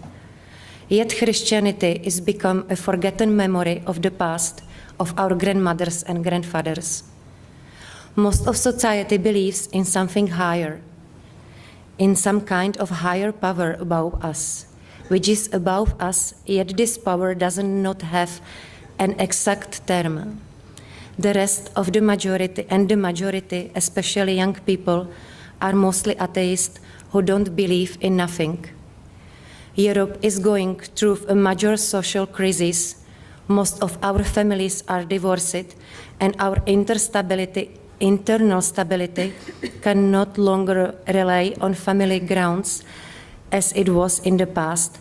Yet Christianity is become a forgotten memory of the past of our grandmothers and grandfathers. Most of society believes in something higher, in some kind of higher power above us, which is above us, yet this power does not have an exact term. The rest of the majority, especially young people, are mostly atheists who don't believe in nothing. Europe is going through a major social crisis. Most of our families are divorced, and our internal stability can no longer rely on family grounds as it was in the past.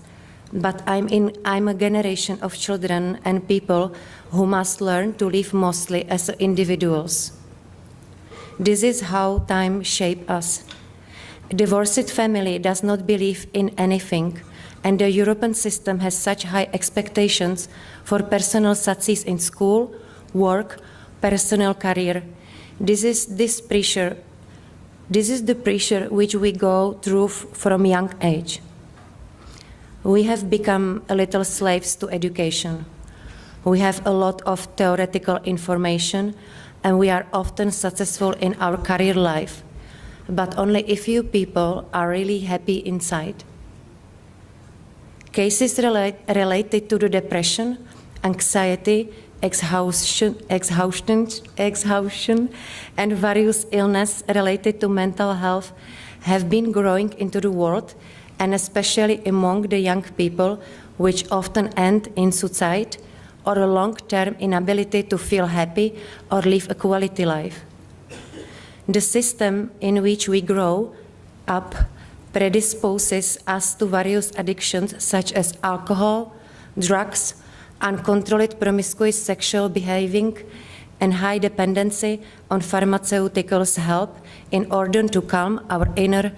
But I'm a generation of children and people who must learn to live mostly as individuals. This is how time shapes us. A divorced family does not believe in anything, and the European system has such high expectations for personal success in school, work, personal career. This is the pressure which we go through from young age. We have become a little slaves to education. We have a lot of theoretical information, and we are often successful in our career life, but only a few people are really happy inside. Cases related to the depression, anxiety, exhaustion, and various illnesses related to mental health have been growing into the world, and especially among the young people, which often end in suicide or a long-term inability to feel happy or live a quality life. The system in which we grow up predisposes us to various addictions such as alcohol, drugs, uncontrolled promiscuous sexual behaving, and high dependency on pharmaceuticals help in order to calm our inner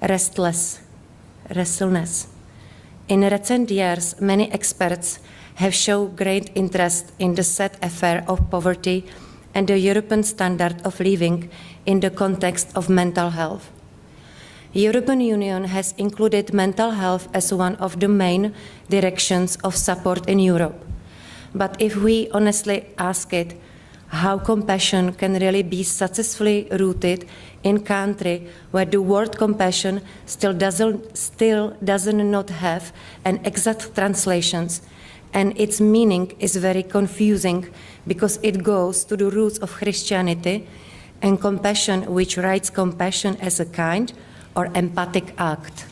restlessness. In recent years, many experts have shown great interest in the sad affair of poverty and the European standard of living in the context of mental health. European Union has included mental health as one of the main directions of support in Europe. But if we honestly ask it, how compassion can really be successfully rooted in country where the word compassion still does not have an exact translations, and its meaning is very confusing because it goes to the roots of Christianity and compassion, which writes compassion as a kind or empathic act.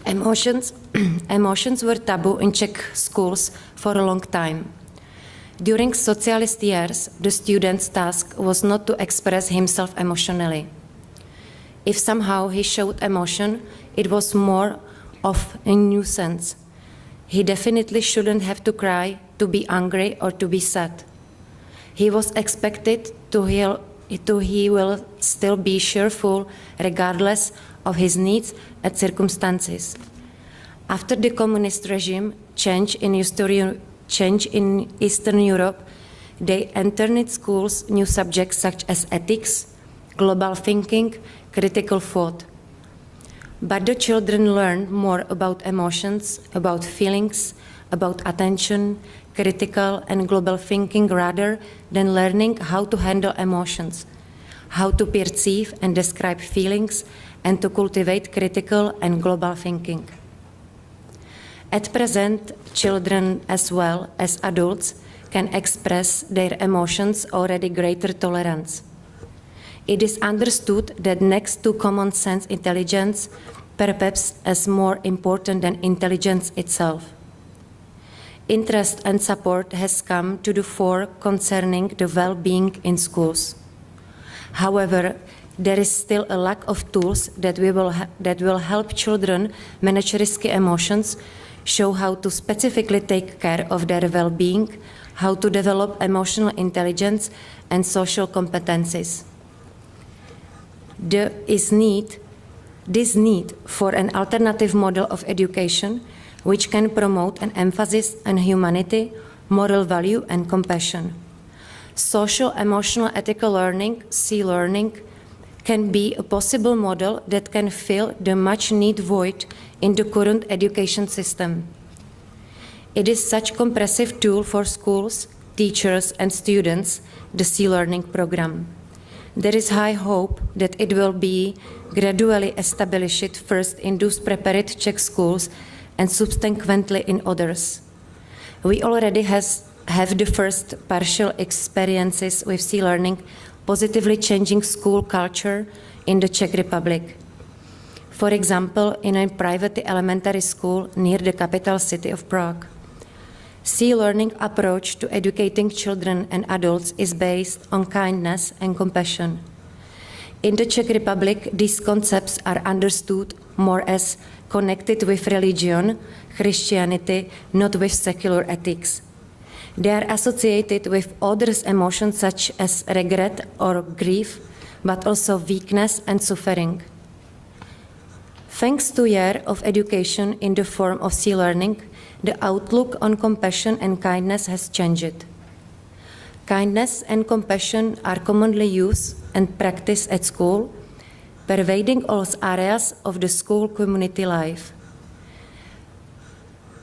Emotions were taboo in Czech schools for a long time. During socialist years, the student's task was not to express himself emotionally. If somehow he showed emotion, it was more of a nuisance. He definitely shouldn't have to cry, to be angry, or to be sad. He was expected he will still be cheerful regardless of his needs and circumstances. After the communist regime change in Eastern Europe, they entered in schools new subjects such as ethics, global thinking, critical thought. But the children learned more about emotions, about feelings, about attention, critical and global thinking rather than learning how to handle emotions, how to perceive and describe feelings, and to cultivate critical and global thinking. At present, children as well as adults can express their emotions already greater tolerance. It is understood that next to common sense intelligence, perhaps as more important than intelligence itself. Interest and support has come to the fore concerning the well-being in schools. However, there is still a lack of tools that will help children manage risky emotions, show how to specifically take care of their well-being, how to develop emotional intelligence and social competencies. This need for an alternative model of education which can promote an emphasis on humanity, moral value, and compassion. Social, emotional, ethical learning, C-learning, can be a possible model that can fill the much-needed void in the current education system. It is such a comprehensive tool for schools, teachers, and students, the C-learning program. There is high hope that it will be gradually established first in those prepared Czech schools and subsequently in others. We already have the first partial experiences with C-learning positively changing school culture in the Czech Republic. For example, in a private elementary school near the capital city of Prague. C-learning approach to educating children and adults is based on kindness and compassion. In the Czech Republic, these concepts are understood more as connected with religion, Christianity, not with secular ethics. They are associated with others' emotions such as regret or grief, but also weakness and suffering. Thanks to a year of education in the form of C-learning, the outlook on compassion and kindness has changed. Kindness and compassion are commonly used and practiced at school, pervading all areas of the school community life.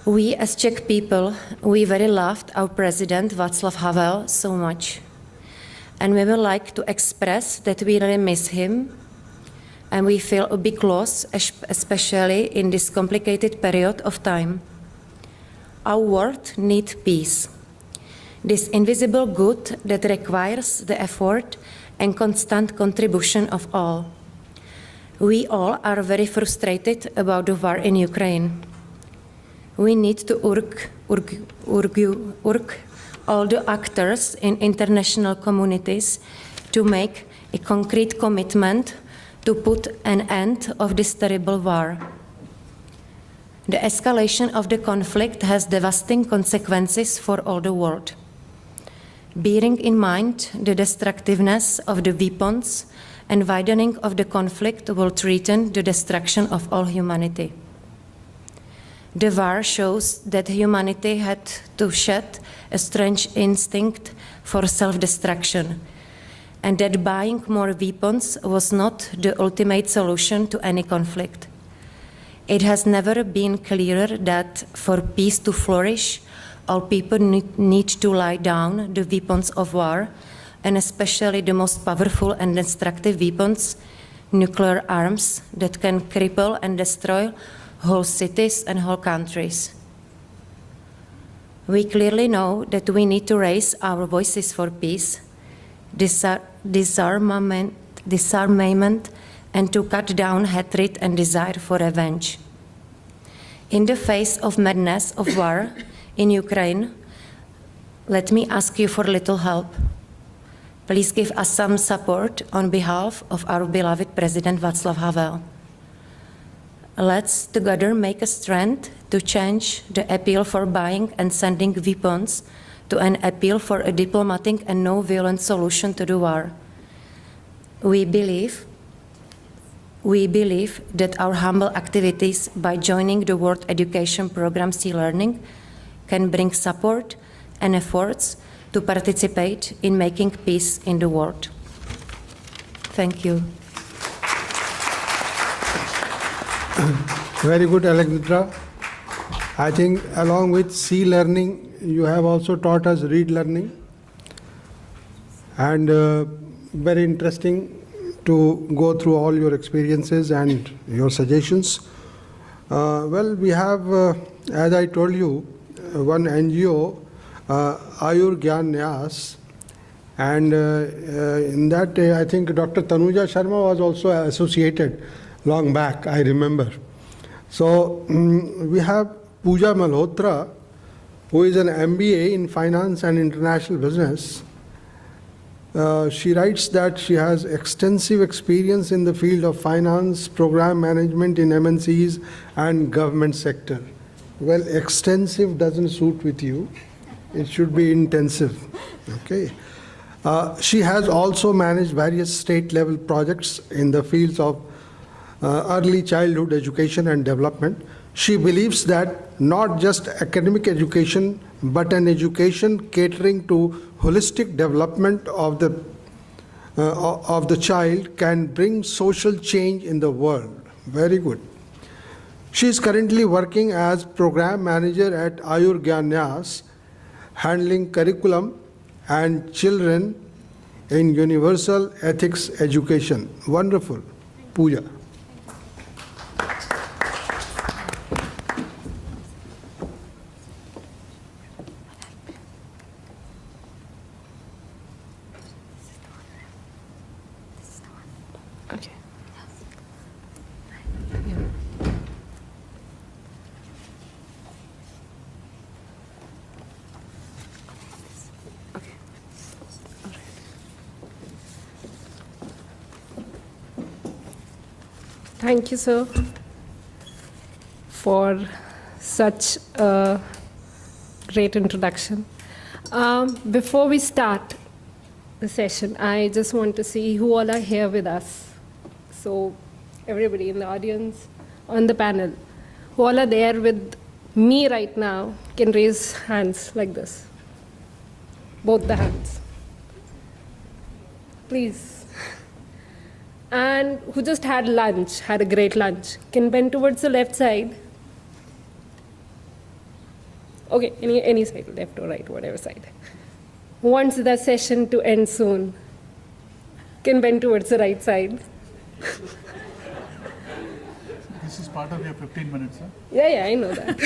We as Czech people, we very loved our president Václav Havel so much. And we would like to express that we really miss him and we feel a big loss, especially in this complicated period of time. Our world needs peace. This invisible good that requires the effort and constant contribution of all. We all are very frustrated about the war in Ukraine. We need to urge all the actors in international communities to make a concrete commitment to put an end of this terrible war. The escalation of the conflict has devastating consequences for all the world. Bearing in mind the destructiveness of the weapons and widening of the conflict will threaten the destruction of all humanity. The war shows that humanity had to shed a strange instinct for self-destruction, and that buying more weapons was not the ultimate solution to any conflict. It has never been clearer that for peace to flourish, all people need to lay down the weapons of war, and especially the most powerful and destructive weapons, nuclear arms that can cripple and destroy whole cities and whole countries. We clearly know that we need to raise our voices for peace, disarmament, and to cut down hatred and desire for revenge. In the face of madness of war in Ukraine, let me ask you for a little help. Please give us some support on behalf of our beloved President Václav Havel. Let's together make a strength to change the appeal for buying and sending weapons to an appeal for a diplomatic and no-violent solution to the war. We believe that our humble activities by joining the World Education Program C-Learning can bring support and efforts to participate in making peace in the world. Thank you. Very good, Alexandra. I think along with C-Learning, you have also taught us read learning. And very interesting to go through all your experiences and your suggestions. Well, we have, as I told you, one NGO, Ayur Gyan Nyas, and in that I think Dr. Tanuja Sharma was also associated long back, I remember. So we have Pooja Malhotra, who is an MBA in Finance and International Business. She writes that she has extensive experience in the field of finance, program management in MNCs and government sector. Well, extensive doesn't suit with you. It should be intensive. Okay. She has also managed various state-level projects in the fields of early childhood education and development. She believes that not just academic education, but an education catering to holistic development of the child can bring social change in the world. Very good. She is currently working as program manager at Ayur Gyan Nyas, handling curriculum and children in universal ethics education. Wonderful. Pooja. Thank you, sir, for such a great introduction. Before we start the session, I just want to see who all are here with us. So everybody in the audience, on the panel, who all are there with me right now can raise hands like this. Both the hands. Please. And who just had lunch, had a great lunch, can bend towards the left side. Okay, any side, left or right, whatever side. Who wants the session to end soon, can bend towards the right side. This is part of your 15 minutes, huh? Yeah, I know that.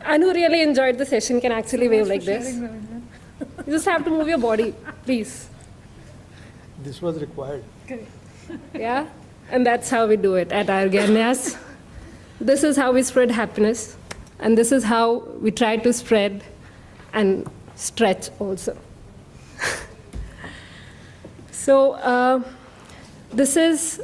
And who really enjoyed the session can actually wave like this. You just have to move your body, please. This was required. Yeah, and that's how we do it at Ayur Gyan Nyas. This is how we spread happiness, and this is how we try to spread and stretch also. So this is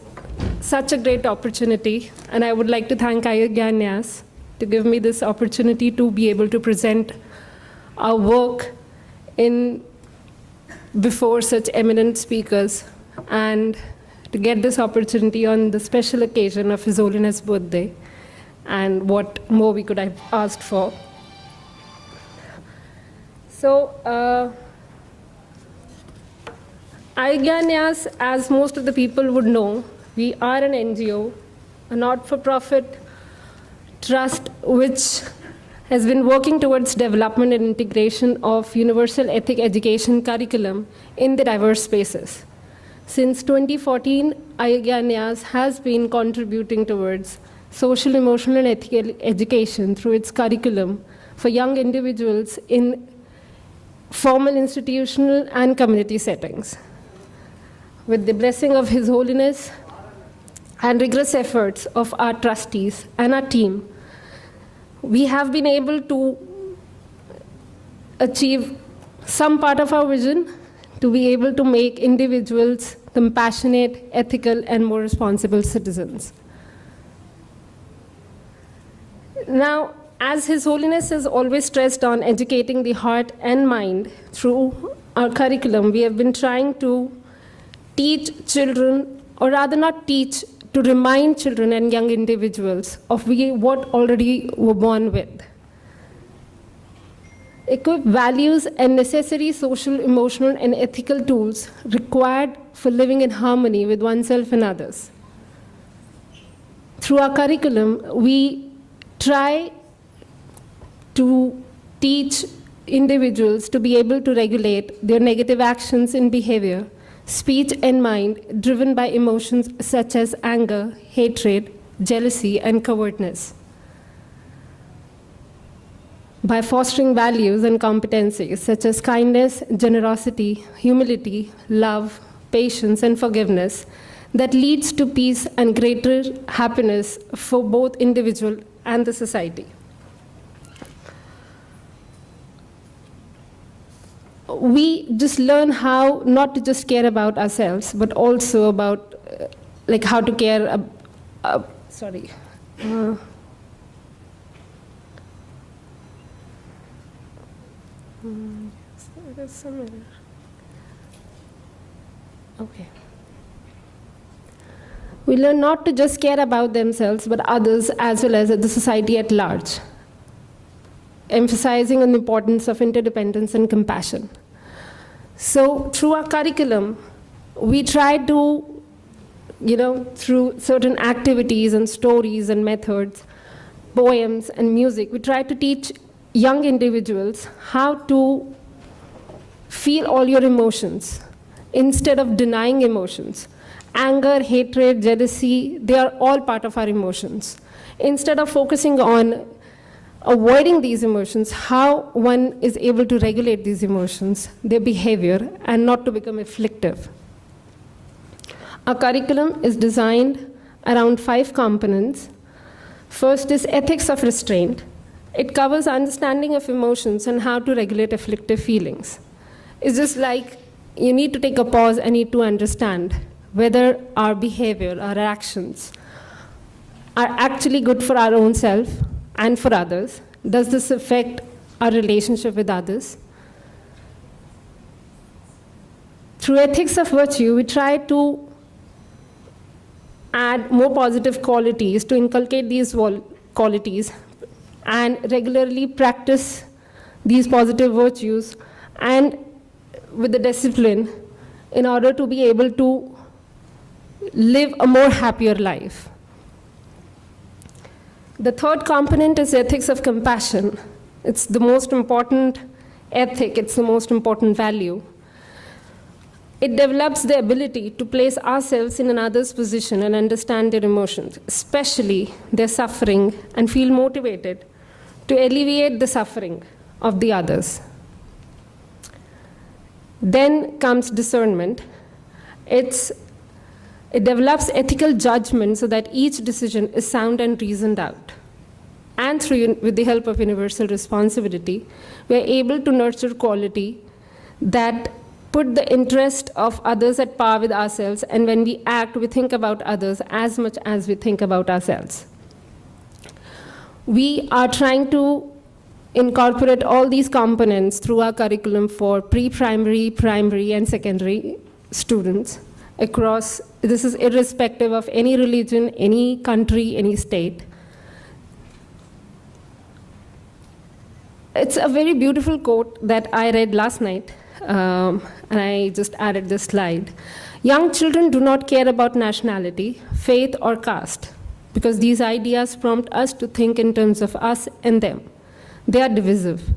such a great opportunity, and I would like to thank Agarwal to give me this opportunity to be able to present our work before such eminent speakers, and to get this opportunity on the special occasion of His Holiness' birthday, and what more we could have asked for. So, Agarwal, as most of the people would know, we are an NGO, a not-for-profit trust which has been working towards development and integration of universal ethic education curriculum in the diverse spaces. Since 2014, Agarwal has been contributing towards social, emotional, and ethical education through its curriculum for young individuals in formal, institutional, and community settings. With the blessing of His Holiness and rigorous efforts of our trustees and our team, we have been able to achieve some part of our vision to be able to make individuals compassionate, ethical, and more responsible citizens. Now, as His Holiness has always stressed on educating the heart and mind through our curriculum, we have been trying to teach children, or rather not teach, to remind children and young individuals of what already were born with. Equip values and necessary social, emotional, and ethical tools required for living in harmony with oneself and others. Through our curriculum, we try to teach individuals to be able to regulate their negative actions and behavior, speech and mind driven by emotions such as anger, hatred, jealousy, and cowardness. By fostering values and competencies such as kindness, generosity, humility, love, patience, and forgiveness that leads to peace and greater happiness for both individual and the society. We just learn how not to just care about ourselves, but also about how to care. Okay. We learn not to just care about themselves, but others as well as the society at large, emphasizing on the importance of interdependence and compassion. So through our curriculum, we try to, through certain activities and stories and methods, poems and music, we try to teach young individuals how to feel all your emotions instead of denying emotions. Anger, hatred, jealousy, they are all part of our emotions. Instead of focusing on avoiding these emotions, how one is able to regulate these emotions, their behavior, and not to become afflictive. Our curriculum is designed around 5 components. First is ethics of restraint. It covers understanding of emotions and how to regulate afflictive feelings. It's just like you need to take a pause and need to understand whether our behavior, our actions are actually good for our own self and for others. Does this affect our relationship with others? Through ethics of virtue, we try to add more positive qualities, to inculcate these qualities, and regularly practice these positive virtues, and with the discipline in order to be able to live a more happier life. The third component is ethics of compassion. It's the most important ethic, it's the most important value. It develops the ability to place ourselves in another's position and understand their emotions, especially their suffering, and feel motivated to alleviate the suffering of the others. Then comes discernment. It develops ethical judgment so that each decision is sound and reasoned out. And with the help of universal responsibility, we are able to nurture quality that put the interest of others at par with ourselves, and when we act, we think about others as much as we think about ourselves. We are trying to incorporate all these components through our curriculum for pre-primary, primary, and secondary students across. This is irrespective of any religion, any country, any state. It's a very beautiful quote that I read last night, and I just added this slide. Young children do not care about nationality, faith, or caste, because these ideas prompt us to think in terms of us and them. They are divisive.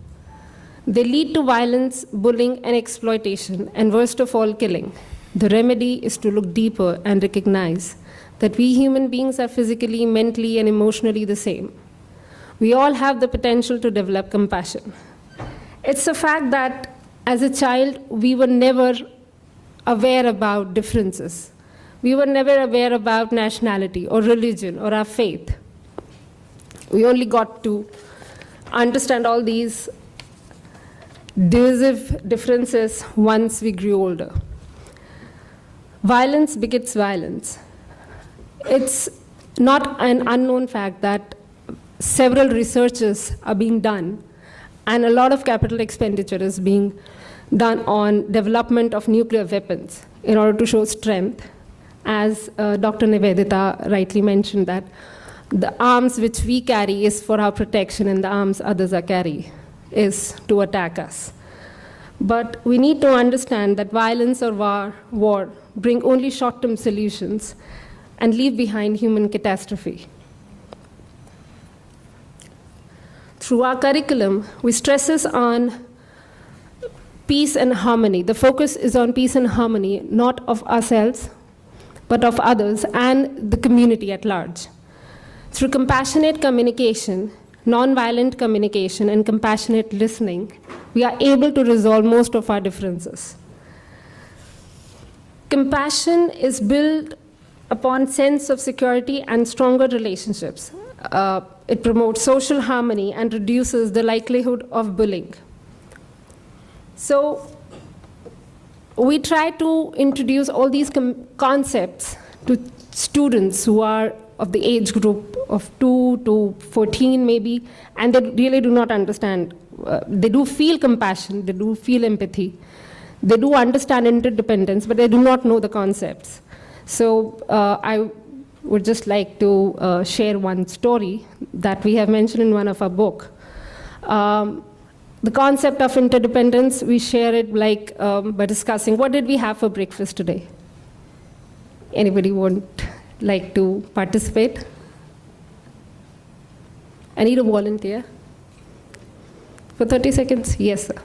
They lead to violence, bullying, and exploitation, and worst of all, killing. The remedy is to look deeper and recognize that we human beings are physically, mentally, and emotionally the same. We all have the potential to develop compassion. It's a fact that as a child, we were never aware about differences. We were never aware about nationality or religion or our faith. We only got to understand all these divisive differences once we grew older. Violence begets violence. It's not an unknown fact that several researches are being done, and a lot of capital expenditure is being done on development of nuclear weapons in order to show strength. As Dr. Nivedita rightly mentioned, that the arms which we carry is for our protection, and the arms others are carry is to attack us. But we need to understand that violence or war bring only short-term solutions and leave behind human catastrophe. Through our curriculum, we stresses on peace and harmony. The focus is on peace and harmony, not of ourselves, but of others and the community at large. Through compassionate communication, nonviolent communication, and compassionate listening, we are able to resolve most of our differences. Compassion is built upon sense of security and stronger relationships. It promotes social harmony and reduces the likelihood of bullying. So we try to introduce all these concepts to students who are of the age group of 2 to 14 maybe, and they really do not understand. They do feel compassion, they do feel empathy, they do understand interdependence, but they do not know the concepts. So I would just like to share one story that we have mentioned in one of our book. The concept of interdependence, we share it like by discussing, what did we have for breakfast today? Anybody would like to participate? I need a volunteer. For 30 seconds? Yes, sir.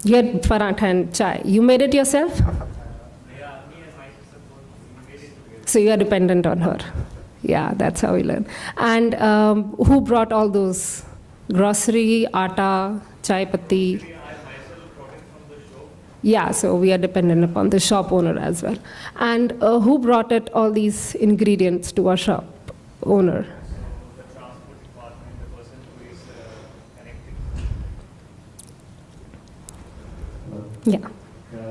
You had paratha and chai. You made it yourself? So you are dependent on her. Yeah, that's how we learn. And who brought all those? Grocery, atta, chai patti? Yeah, so we are dependent upon the shop owner as well. And who brought it, all these ingredients to our shop owner? Yeah.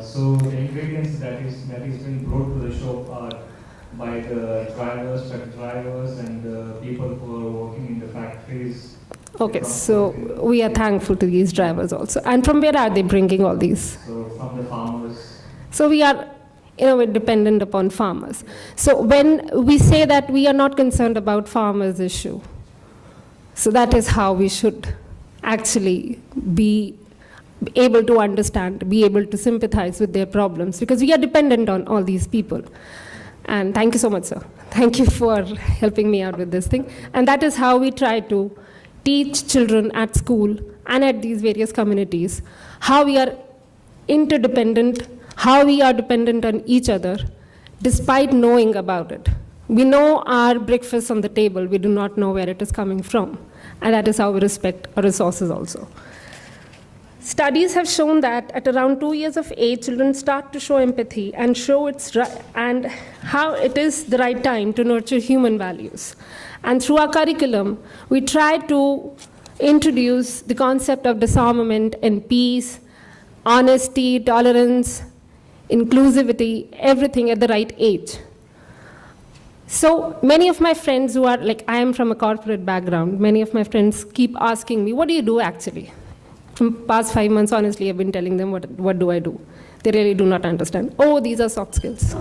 So the ingredients that is being brought to the shop are by the drivers, truck drivers, and the people who are working in the factories. Okay, so we are thankful to these drivers also. And from where are they bringing all these? So from the farmers. So we are, we're dependent upon farmers. So when we say that we are not concerned about farmers' issue, so that is how we should actually be able to understand, be able to sympathize with their problems, because we are dependent on all these people. And thank you so much, sir. Thank you for helping me out with this thing. And that is how we try to teach children at school and at these various communities how we are interdependent, how we are dependent on each other, despite knowing about it. We know our breakfast on the table, we do not know where it is coming from. And that is how we respect our resources also. Studies have shown that at around 2 years of age, children start to show empathy and show and how it is the right time to nurture human values. And through our curriculum, we try to introduce the concept of disarmament and peace, honesty, tolerance, inclusivity, everything at the right age. So many of my friends who are, like, I am from a corporate background, many of my friends keep asking me, what do you do actually? From past 5 months, honestly, I've been telling them, what do I do? They really do not understand. Oh, these are soft skills.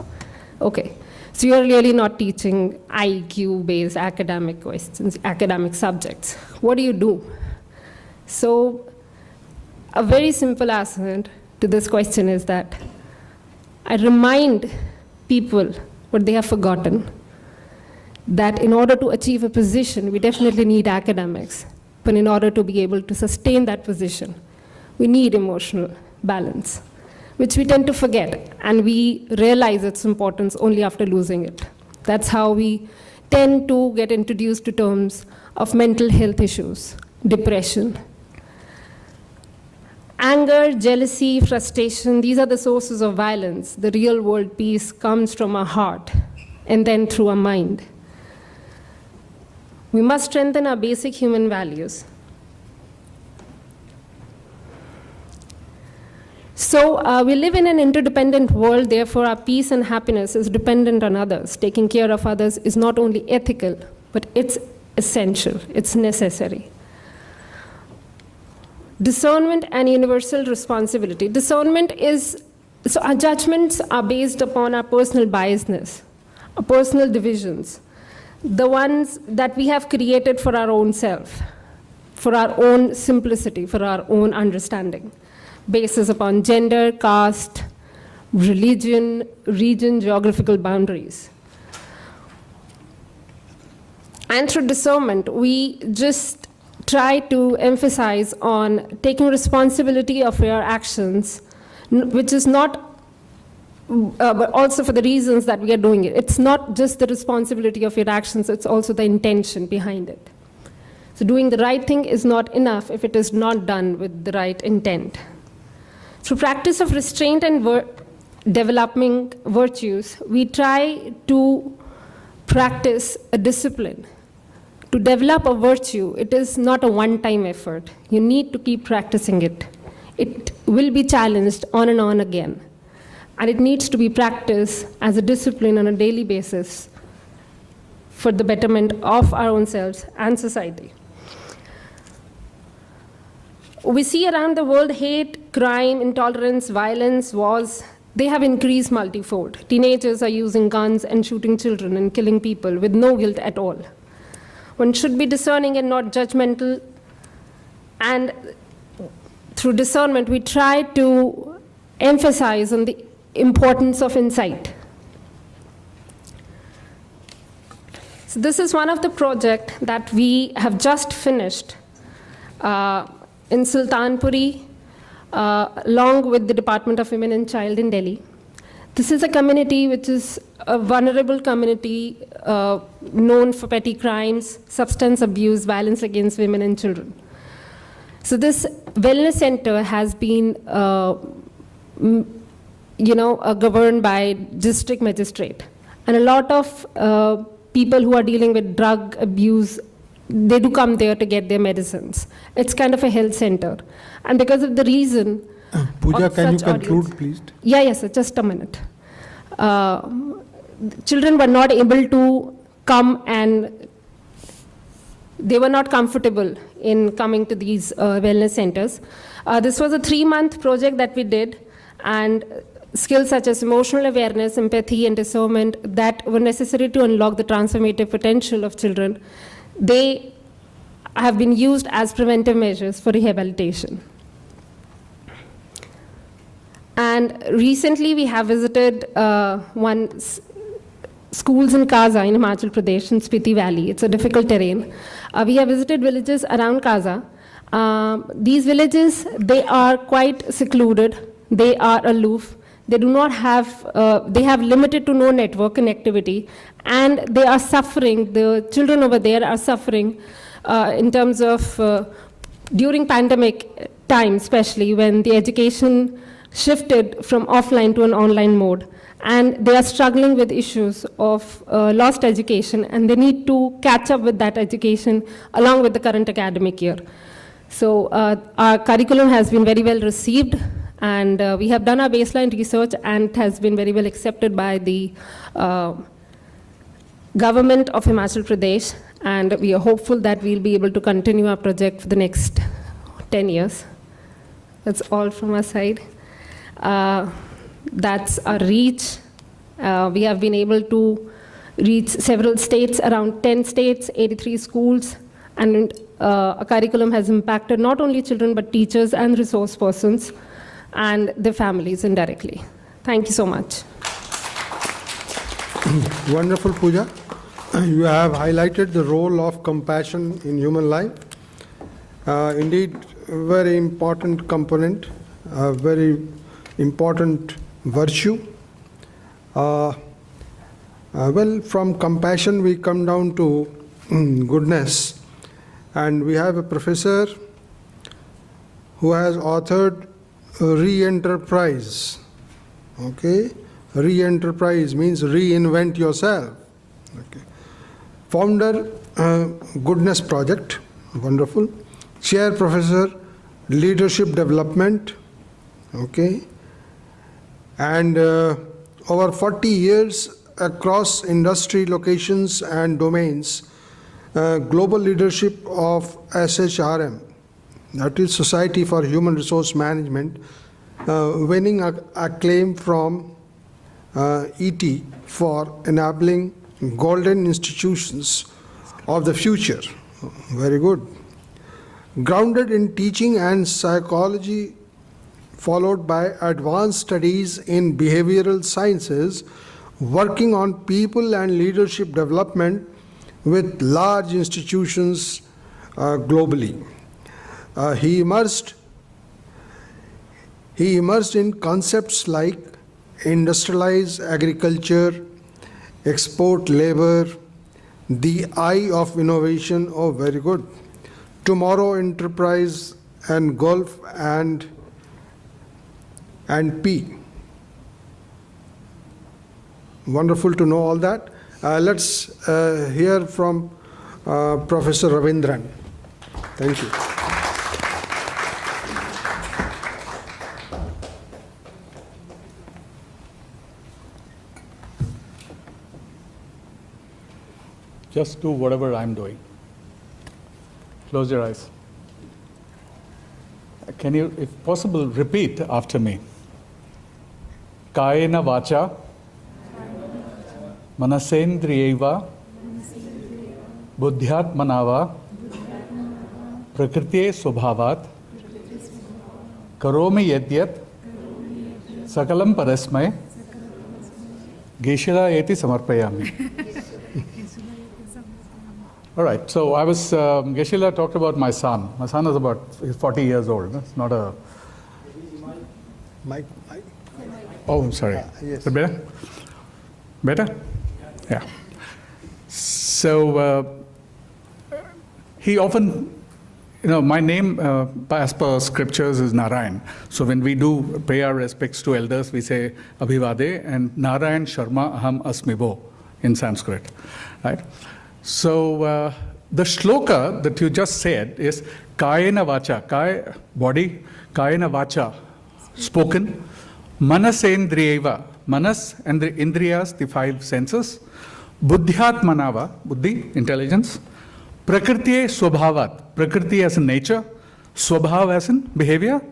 Okay. So you're really not teaching IQ-based academic questions, academic subjects. What do you do? So a very simple answer to this question is that I remind people what they have forgotten, that in order to achieve a position, we definitely need academics. But in order to be able to sustain that position, we need emotional balance, which we tend to forget, and we realize its importance only after losing it. That's how we tend to get introduced to terms of mental health issues, depression. Anger, jealousy, frustration, these are the sources of violence. The real world peace comes from our heart and then through our mind. We must strengthen our basic human values. So we live in an interdependent world, therefore our peace and happiness is dependent on others. Taking care of others is not only ethical, but it's essential, it's necessary. Discernment and universal responsibility. Discernment is, so our judgments are based upon our personal biasness, our personal divisions, the ones that we have created for our own self, for our own simplicity, for our own understanding, basis upon gender, caste, religion, region, geographical boundaries. And through discernment, we just try to emphasize on taking responsibility of your actions, which is not, but also for the reasons that we are doing it. It's not just the responsibility of your actions, it's also the intention behind it. So doing the right thing is not enough if it is not done with the right intent. Through practice of restraint and developing virtues, we try to practice a discipline. To develop a virtue, it is not a one-time effort. You need to keep practicing it. It will be challenged on and on again. And it needs to be practiced as a discipline on a daily basis for the betterment of our own selves and society. We see around the world hate, crime, intolerance, violence, wars. They have increased multifold. Teenagers are using guns and shooting children and killing people with no guilt at all. One should be discerning and not judgmental. And through discernment, we try to emphasize on the importance of insight. So this is one of the projects that we have just finished in Sultanpuri, along with the Department of Women and Child in Delhi. This is a community which is a vulnerable community known for petty crimes, substance abuse, violence against women and children. So this wellness center has been governed by district magistrate. And a lot of people who are dealing with drug abuse, they do come there to get their medicines. It's kind of a health center. And because of the reason Pooja, of can you such conclude, audience, please? Yeah, yes, sir, just a minute. Children were not able to come and they were not comfortable in coming to these wellness centers. This was a 3-month project that we did, and skills such as emotional awareness, empathy, and discernment that were necessary to unlock the transformative potential of children, they have been used as preventive measures for rehabilitation. And recently we have visited schools in Kaza in Himachal Pradesh, in Spiti Valley. It's a difficult terrain. We have visited villages around Kaza. These villages, they are quite secluded. They are aloof. They do not have, they have limited to no network connectivity, and they are suffering, the children over there are suffering in terms of, during pandemic time especially, when the education shifted from offline to an online mode, and they are struggling with issues of lost education, and they need to catch up with that education along with the current academic year. So our curriculum has been very well received, and we have done our baseline research, and it has been very well accepted by the government of Himachal Pradesh, and we are hopeful that we'll be able to continue our project for the next 10 years. That's all from our side. That's our reach. We have been able to reach several states, around 10 states, 83 schools, and our curriculum has impacted not only children but teachers and resource persons and their families indirectly. Thank you so much. Wonderful, Pooja. You have highlighted the role of compassion in human life. Indeed, very important component, a very important virtue. Well, from compassion we come down to goodness, and we have a professor who has authored Re-Enterprise. Okay, Re-Enterprise means reinvent yourself. Okay. Founder, Goodness Project, wonderful. Chair Professor, Leadership Development, okay. And over 40 years across industry locations and domains, global leadership of SHRM, that is Society for Human Resource Management, winning acclaim from ET for enabling golden institutions of the future. Very good. Grounded in teaching and psychology, followed by advanced studies in behavioral sciences, working on people and leadership development with large institutions globally. He immersed in concepts like industrialized agriculture, export labor, the eye of innovation, oh very good, tomorrow enterprise and Gulf and P. Wonderful to know all that. Let's hear from Professor Ravindran. Thank you. Just do whatever I'm doing. Close your eyes. Can you, if possible, repeat after me? Kayena vacha, manasendriyeva, buddhyatmanava, prakritiye subhavat, karomi yadyat, sakalam parasmay, Geshe eti samarpayami. All right, so I was, Geshe talked about my son. My son is about, he's 40 years old. It's not a... Mike. Oh, I'm sorry. Yes. Is it better? Better? Yeah. So he often, my name as per scriptures is Narayan. So when we do pay our respects to elders, we say Abhivade and Narayan Sharma Aham Asmibo in Sanskrit, right? So the shloka that you just said is Kayena Vacha, Kaya, body, Kayena Vacha, spoken, Manasendriyeva, Manas and the Indriyas, the five senses, Buddhyatmanava, Buddhi, intelligence, Prakritiye Swabhavat, Prakriti as in nature, Swabhav as in behavior,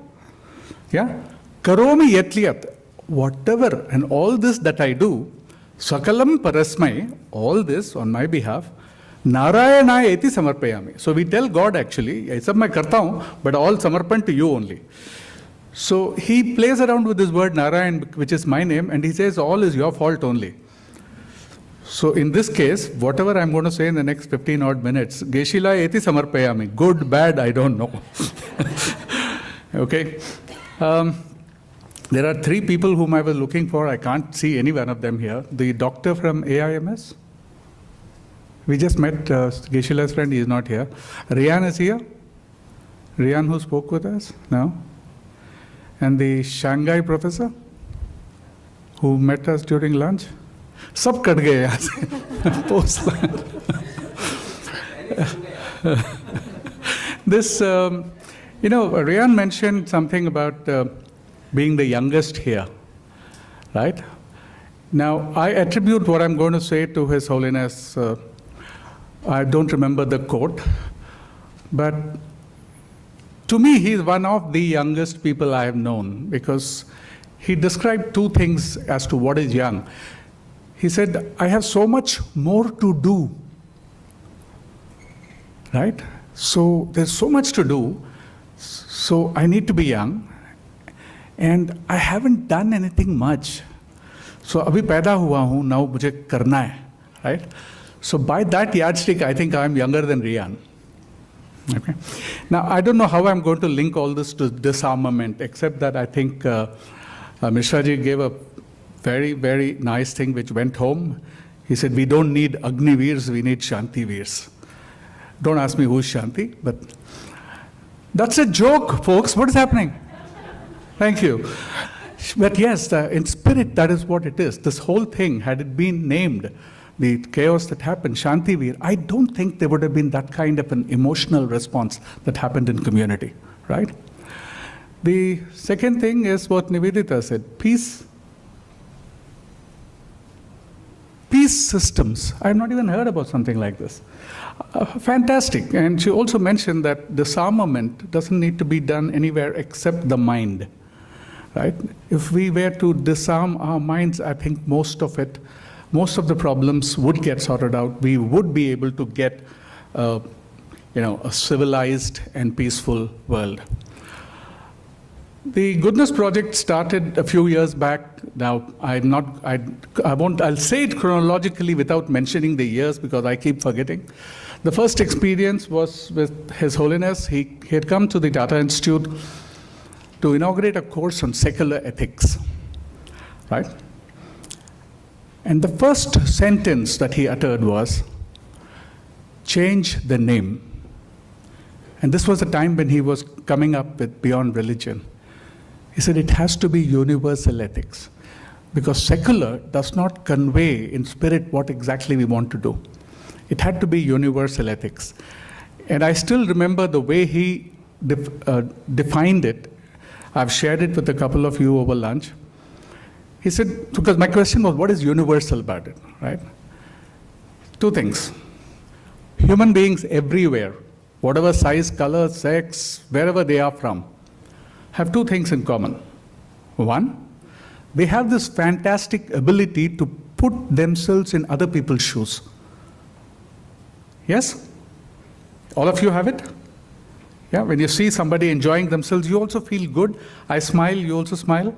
yeah, Karomi Yatliyat, whatever and all this that I do, Sakalam Parasmai, all this on my behalf, Narayana eti samarpayami. So we tell God actually, I sab main karta hu, but all samarpan to you only. So he plays around with this word Narayan, which is my name, and he says all is your fault only. So in this case, whatever I'm going to say in the next 15 odd minutes, Geshe eti samarpayami. Good, bad, I don't know. Okay. There are three people whom I was looking for. I can't see any one of them here. The doctor from AIMS. We just met Geshe friend. He is not here. Rian is here. Rian who spoke with us? No. And the Shanghai professor? who met us during lunch. Sab kat gaye yahan se, post lunch. This, Rian mentioned something about being the youngest here, right? Now, I attribute what I'm going to say to His Holiness. I don't remember the quote, but to me, he's one of the youngest people I have known, because he described two things as to what is young. He said, I have so much more to do, right? So there's so much to do, so I need to be young, and I haven't done anything much. So abhi paida hua hu, now mujhe karna hai, right? So by that yardstick, I think I'm younger than Rian. Okay. Now, I don't know how I'm going to link all this to disarmament, except that I think Mishraji gave a very, very nice thing which went home. He said, we don't need Agniveers, we need Shantiveers. Don't ask me who's Shanti, but that's a joke, folks. What is happening? Thank you. But yes, in spirit, that is what it is. This whole thing, had it been named, the chaos that happened, Shantiveer, I don't think there would have been that kind of an emotional response that happened in community, right? The second thing is what Nivedita said, peace. Peace systems. I have not even heard about something like this. Fantastic. And she also mentioned that disarmament doesn't need to be done anywhere except the mind, right? If we were to disarm our minds, I think most of the problems would get sorted out. We would be able to get, a civilized and peaceful world. The Goodness Project started a few years back. Now, I'll say it chronologically without mentioning the years because I keep forgetting. The first experience was with His Holiness. He had come to the Tata Institute to inaugurate a course on secular ethics, right? And the first sentence that he uttered was, change the name. And this was a time when he was coming up with Beyond Religion. He said it has to be universal ethics, because secular does not convey in spirit what exactly we want to do. It had to be universal ethics. And I still remember the way he defined it. I've shared it with a couple of you over lunch. He said, because my question was, what is universal about it, right? Two things. Human beings everywhere, whatever size, color, sex, wherever they are from, have two things in common. One, they have this fantastic ability to put themselves in other people's shoes. Yes? All of you have it? Yeah, when you see somebody enjoying themselves, you also feel good. I smile, you also smile.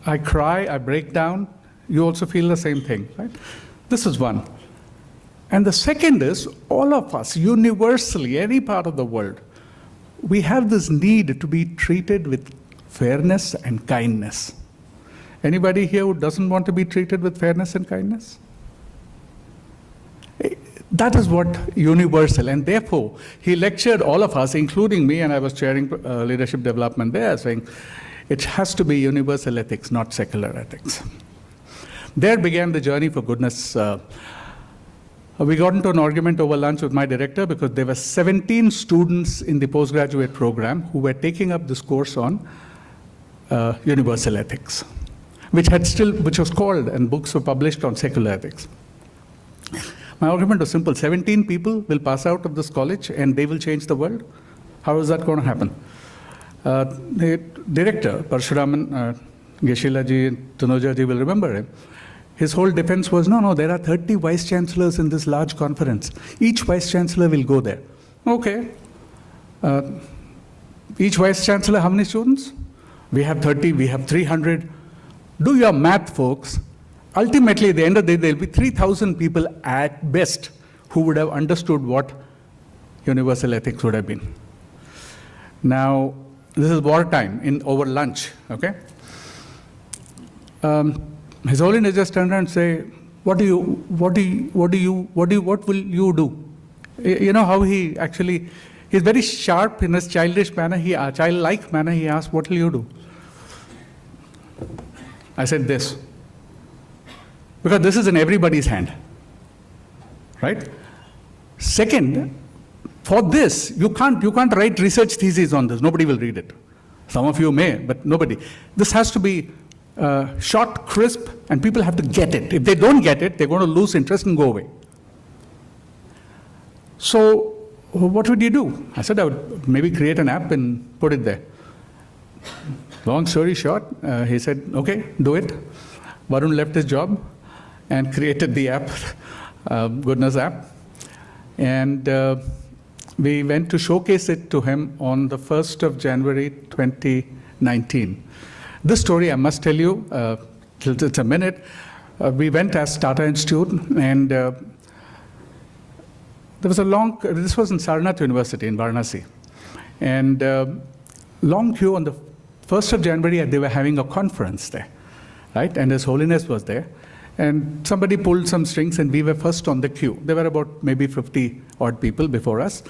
I cry, I break down, you also feel the same thing, right? This is one. And the second is, all of us, universally, any part of the world, we have this need to be treated with fairness and kindness. Anybody here who doesn't want to be treated with fairness and kindness? That is what universal, and therefore, he lectured all of us, including me, and I was chairing leadership development there, saying, it has to be universal ethics, not secular ethics. There began the journey for goodness. We got into an argument over lunch with my director because there were 17 students in the postgraduate program who were taking up this course on universal ethics, which was called, and books were published on secular ethics. My argument was simple. 17 people will pass out of this college and they will change the world. How is that going to happen? The director, Parshuraman, Geshe ji, Tanuja ji will remember him. His whole defense was, no, there are 30 vice chancellors in this large conference. Each vice chancellor will go there. Okay. Each vice chancellor, how many students? We have 30, we have 300. Do your math, folks. Ultimately, at the end of the day, there will be 3,000 people at best who would have understood what universal ethics would have been. Now, this is wartime, over lunch, okay? His Holiness just turned around and say, what will you do? You know how he actually, he's very sharp in his childish manner, childlike manner, he asked, what will you do? I said this. Because this is in everybody's hand. Right? Second, for this, you can't write research theses on this. Nobody will read it. Some of you may, but nobody. This has to be short, crisp, and people have to get it. If they don't get it, they're going to lose interest and go away. So, what would you do? I said I would maybe create an app and put it there. Long story short, he said, okay, do it. Varun left his job and created the app, Goodness app. And we went to showcase it to him on the 1st of January 2019. This story, I must tell you, it's a minute. We went as Tata Institute, and there was this was in Sarnath University in Varanasi. And long queue on the 1st of January, they were having a conference there, right? And His Holiness was there. And somebody pulled some strings, and we were first on the queue. There were about maybe 50 odd people before us.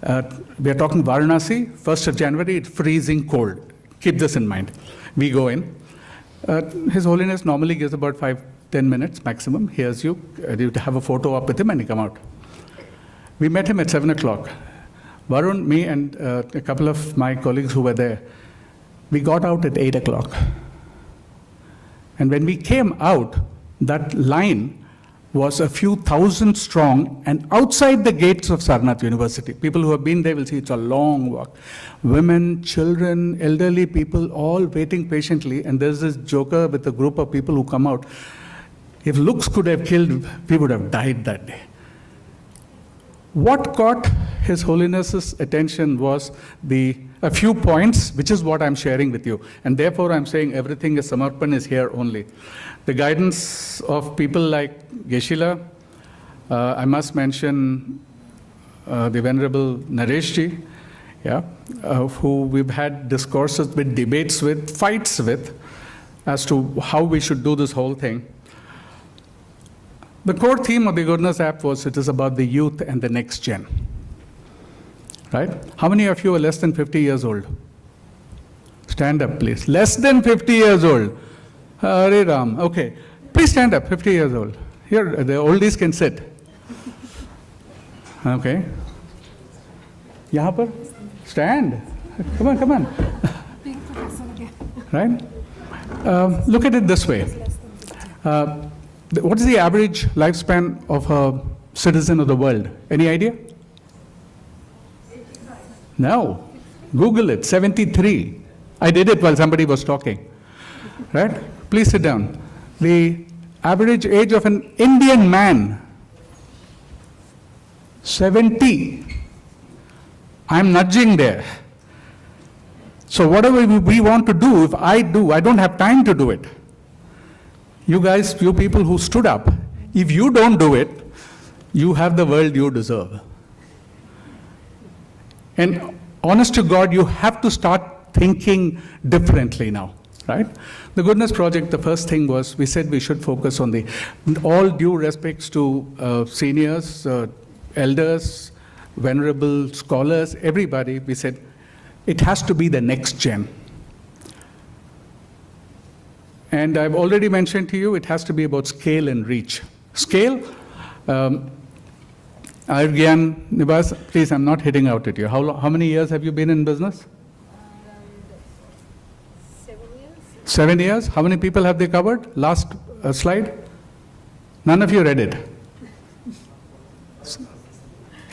We are talking Varanasi, 1st of January, it's freezing cold. Keep this in mind. We go in. His Holiness normally gives about 5-10 minutes maximum. Hears you. You have a photo up with him, and you come out. We met him at 7 o'clock. Varun, me, and a couple of my colleagues who were there, we got out at 8 o'clock. And when we came out, that line was a few thousand strong, and outside the gates of Sarnath University, people who have been there will see it's a long walk. Women, children, elderly people, all waiting patiently, and there's this joker with a group of people who come out. If looks could have killed, we would have died that day. What caught His Holiness's attention was a few points, which is what I'm sharing with you. And therefore, I'm saying everything is Samarpan is here only. The guidance of people like Geshe, I must mention the Venerable Nareshji, who we've had discourses with, debates with, fights with, as to how we should do this whole thing. The core theme of the Goodness app was it is about the youth and the next gen. Right? How many of you are less than 50 years old? Stand up, please. Less than 50 years old. Hare Ram. Okay. Please stand up, 50 years old. Here, the oldies can sit. Okay. Yahan par? Stand. Come on, come on. Right? Look at it this way. What is the average lifespan of a citizen of the world? Any idea? No. Google it, 73. I did it while somebody was talking. Right? Please sit down. The average age of an Indian man, 70. I'm nudging there. So whatever we want to do, if I don't have time to do it. You guys, you people who stood up, if you don't do it, you have the world you deserve. And honest to God, you have to start thinking differently now, right? The Goodness Project, the first thing was, we said we should focus on all due respects to seniors, elders, venerable scholars, everybody, we said, it has to be the next gen. And I've already mentioned to you, it has to be about scale and reach. Scale, Argyan, Nibas, please, I'm not hitting out at you. How many years have you been in business? 7 years. 7 years? How many people have they covered? Last slide. None of you read it.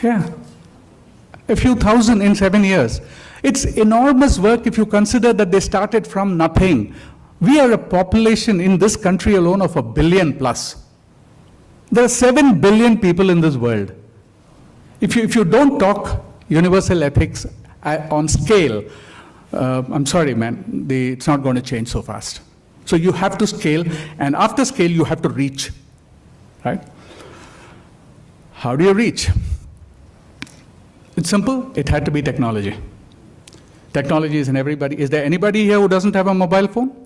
Yeah. A few thousand in 7 years. It's enormous work if you consider that they started from nothing. We are a population in this country alone of 1 billion plus. There are 7 billion people in this world. If you don't talk universal ethics on scale, I'm sorry, man, it's not going to change so fast. So you have to scale, and after scale, you have to reach, right? How do you reach? It's simple. It had to be technology. Technology is in everybody. Is there anybody here who doesn't have a mobile phone?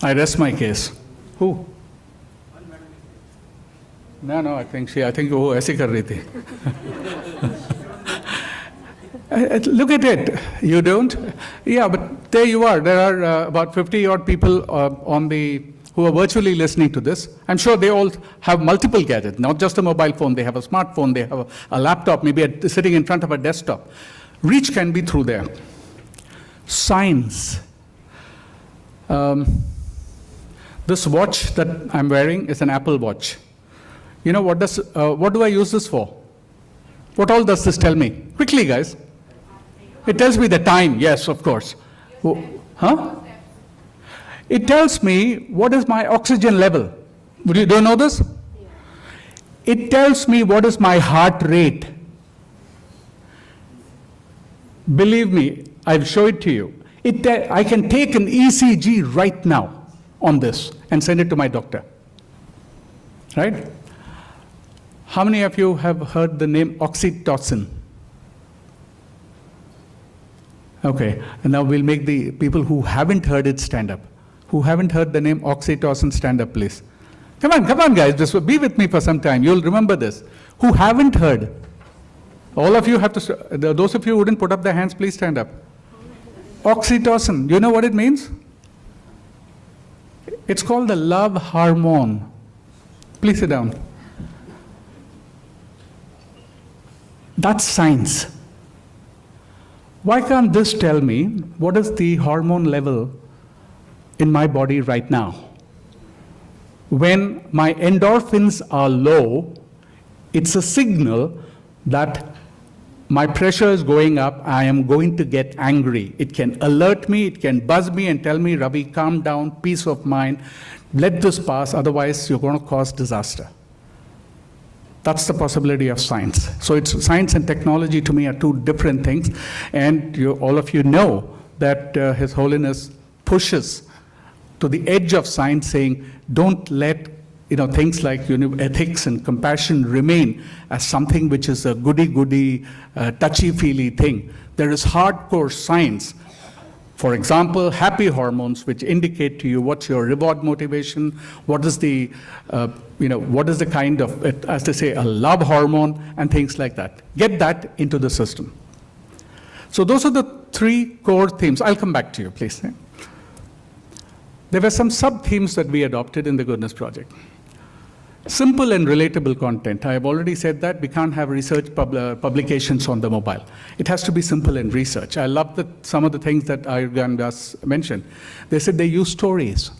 I rest my case. Who? No, I think वो ऐसे कर रही थी. Look at it. You don't? Yeah, but there you are. There are about 50-odd people who are virtually listening to this. I'm sure they all have multiple gadgets, not just a mobile phone. They have a smartphone, they have a laptop, maybe sitting in front of a desktop. Reach can be through there. Signs. This watch that I'm wearing is an Apple Watch. You know, what do I use this for? What all does this tell me? Quickly, guys. It tells me the time, yes, of course. Huh? It tells me what is my oxygen level. Do you know this? It tells me what is my heart rate. Believe me, I'll show it to you. I can take an ECG right now on this and send it to my doctor. Right? How many of you have heard the name oxytocin? Okay, and now we'll make the people who haven't heard it stand up. Who haven't heard the name oxytocin, stand up, please. Come on, guys, just be with me for some time. You'll remember this. Who haven't heard? All of you have to, those of you who wouldn't put up their hands, please stand up. Oxytocin, you know what it means? It's called the love hormone. Please sit down. That's science. Why can't this tell me what is the hormone level in my body right now? When my endorphins are low, it's a signal that my pressure is going up, I am going to get angry. It can alert me, it can buzz me and tell me, Ravi, calm down, peace of mind, let this pass, otherwise you're going to cause disaster. That's the possibility of science. So it's science and technology to me are two different things. And all of you know that His Holiness pushes to the edge of science, saying, don't let things like ethics and compassion remain as something which is a goody-goody, touchy-feely thing. There is hardcore science. For example, happy hormones, which indicate to you what's your reward motivation, what is the, what is the kind of, as they say, a love hormone, and things like that. Get that into the system. So those are the three core themes. I'll come back to you, please. There were some sub-themes that we adopted in the Goodness Project. Simple and relatable content. I have already said that we can't have research publications on the mobile. It has to be simple and research. I love some of the things that Agarwal mentioned. They said they use stories.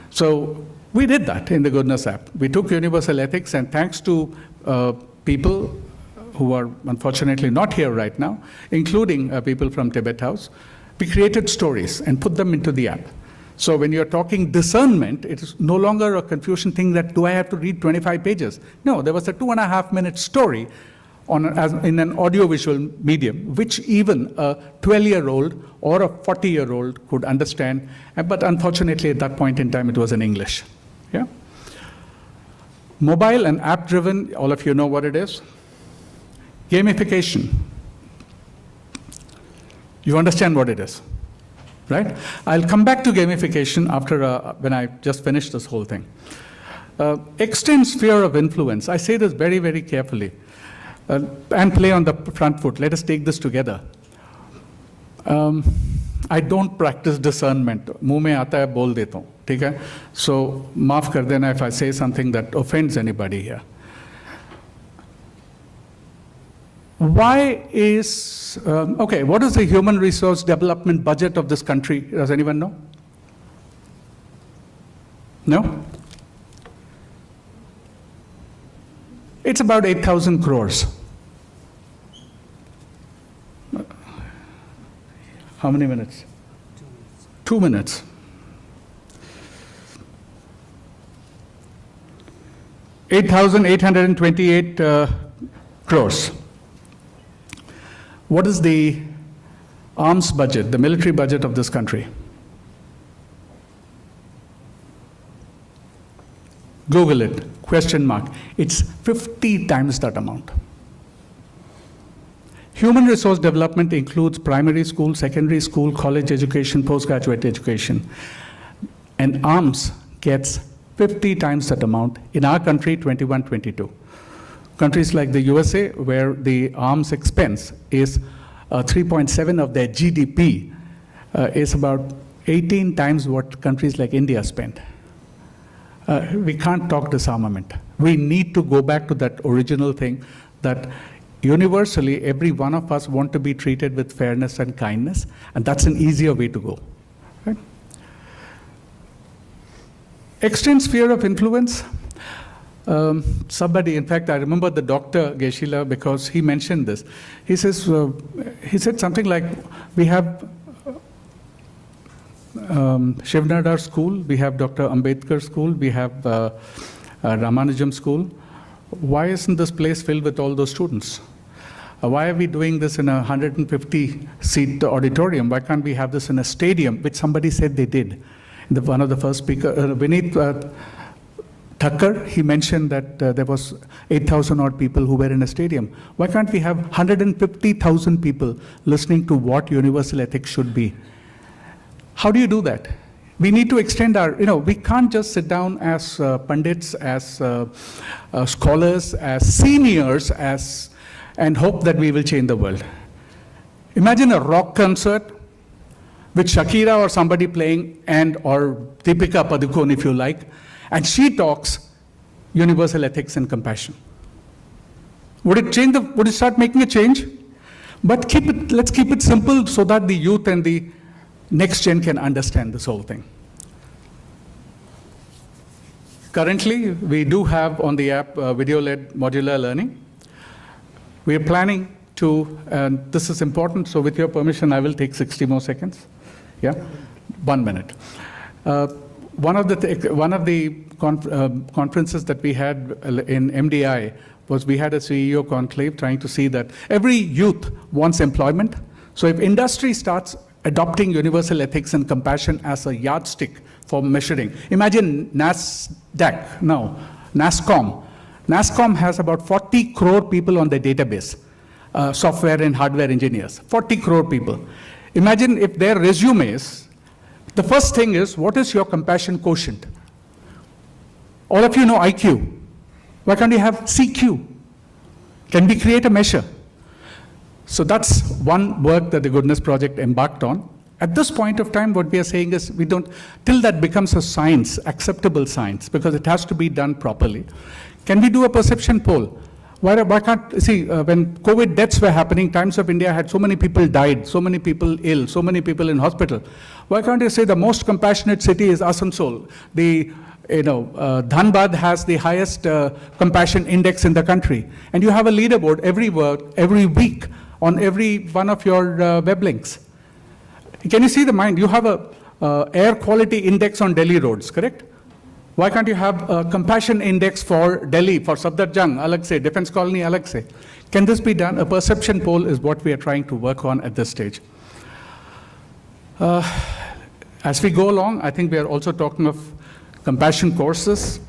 So we did that in the Goodness app. We took universal ethics, and thanks to people who are unfortunately not here right now, including people from Tibet House, we created stories and put them into the app. So when you're talking discernment, it is no longer a confusion thing that, do I have to read 25 pages? No, there was a 2.5-minute story in an audiovisual medium, which even a 12-year-old or a 40-year-old could understand. But unfortunately, at that point in time, it was in English. Yeah? Mobile and app-driven, all of you know what it is. Gamification. You understand what it is. Right? I'll come back to gamification after when I just finish this whole thing. Extend sphere of influence. I say this very, very carefully. And play on the front foot. Let us take this together. I don't practice discernment. मुंह में आता है बोल देता हूँ. ठीक है? So माफ कर देना if I say something that offends anybody here. Why is, what is the human resource development budget of this country? Does anyone know? No? It's about 8,000 crores. How many minutes? 2 minutes. 8,828 crores. What is the arms budget, the military budget of this country? Google it, question mark. It's 50 times that amount. Human resource development includes primary school, secondary school, college education, postgraduate education. And arms gets 50 times that amount. In our country, 21-22. Countries like the USA, where the arms expense is 3.7 of their GDP, is about 18 times what countries like India spend. We can't talk disarmament. We need to go back to that original thing that universally every one of us want to be treated with fairness and kindness, and that's an easier way to go. Right? Extend sphere of influence. Somebody, in fact, I remember the Dr. Geshe because he mentioned this. He says, he said something like, we have Shivnadar School, we have Dr. Ambedkar School, we have Ramanujam School. Why isn't this place filled with all those students? Why are we doing this in a 150-seat auditorium? Why can't we have this in a stadium, which somebody said they did? One of the first speakers, Vineet Thakkar, he mentioned that there was 8,000 odd people who were in a stadium. Why can't we have 150,000 people listening to what universal ethics should be? How do you do that? We need to extend our, we can't just sit down as pundits, as scholars, as seniors, and hope that we will change the world. Imagine a rock concert with Shakira or somebody playing, or Deepika Padukone, if you like, and she talks universal ethics and compassion. Would it start making a change? But let's keep it simple so that the youth and the next gen can understand this whole thing. Currently, we do have on the app video-led modular learning. We are planning to, and this is important, so with your permission, I will take 60 more seconds. Yeah, 1 minute. One of the conferences that we had in MDI was we had a CEO conclave trying to see that every youth wants employment. So if industry starts adopting universal ethics and compassion as a yardstick for measuring. Imagine NASCOM. NASCOM has about 40 crore people on their database, software and hardware engineers, 40 crore people. Imagine if their resumes, the first thing is, what is your compassion quotient? All of you know IQ. Why can't you have CQ? Can we create a measure? So that's one work that the Goodness Project embarked on. At this point of time, what we are saying is till that becomes a science, acceptable science, because it has to be done properly. Can we do a perception poll? Why can't, when COVID deaths were happening, Times of India had so many people died, so many people ill, so many people in hospital. Why can't you say the most compassionate city is Asansol? Dhanbad has the highest compassion index in the country. And you have a leaderboard every week on every one of your web links. Can you see the mind? You have a air quality index on Delhi roads, correct? Why can't you have a compassion index for Delhi, for Safdarjung, alag se, Defense Colony, alag se? Can this be done? A perception poll is what we are trying to work on at this stage. As we go along, I think we are also talking of compassion courses,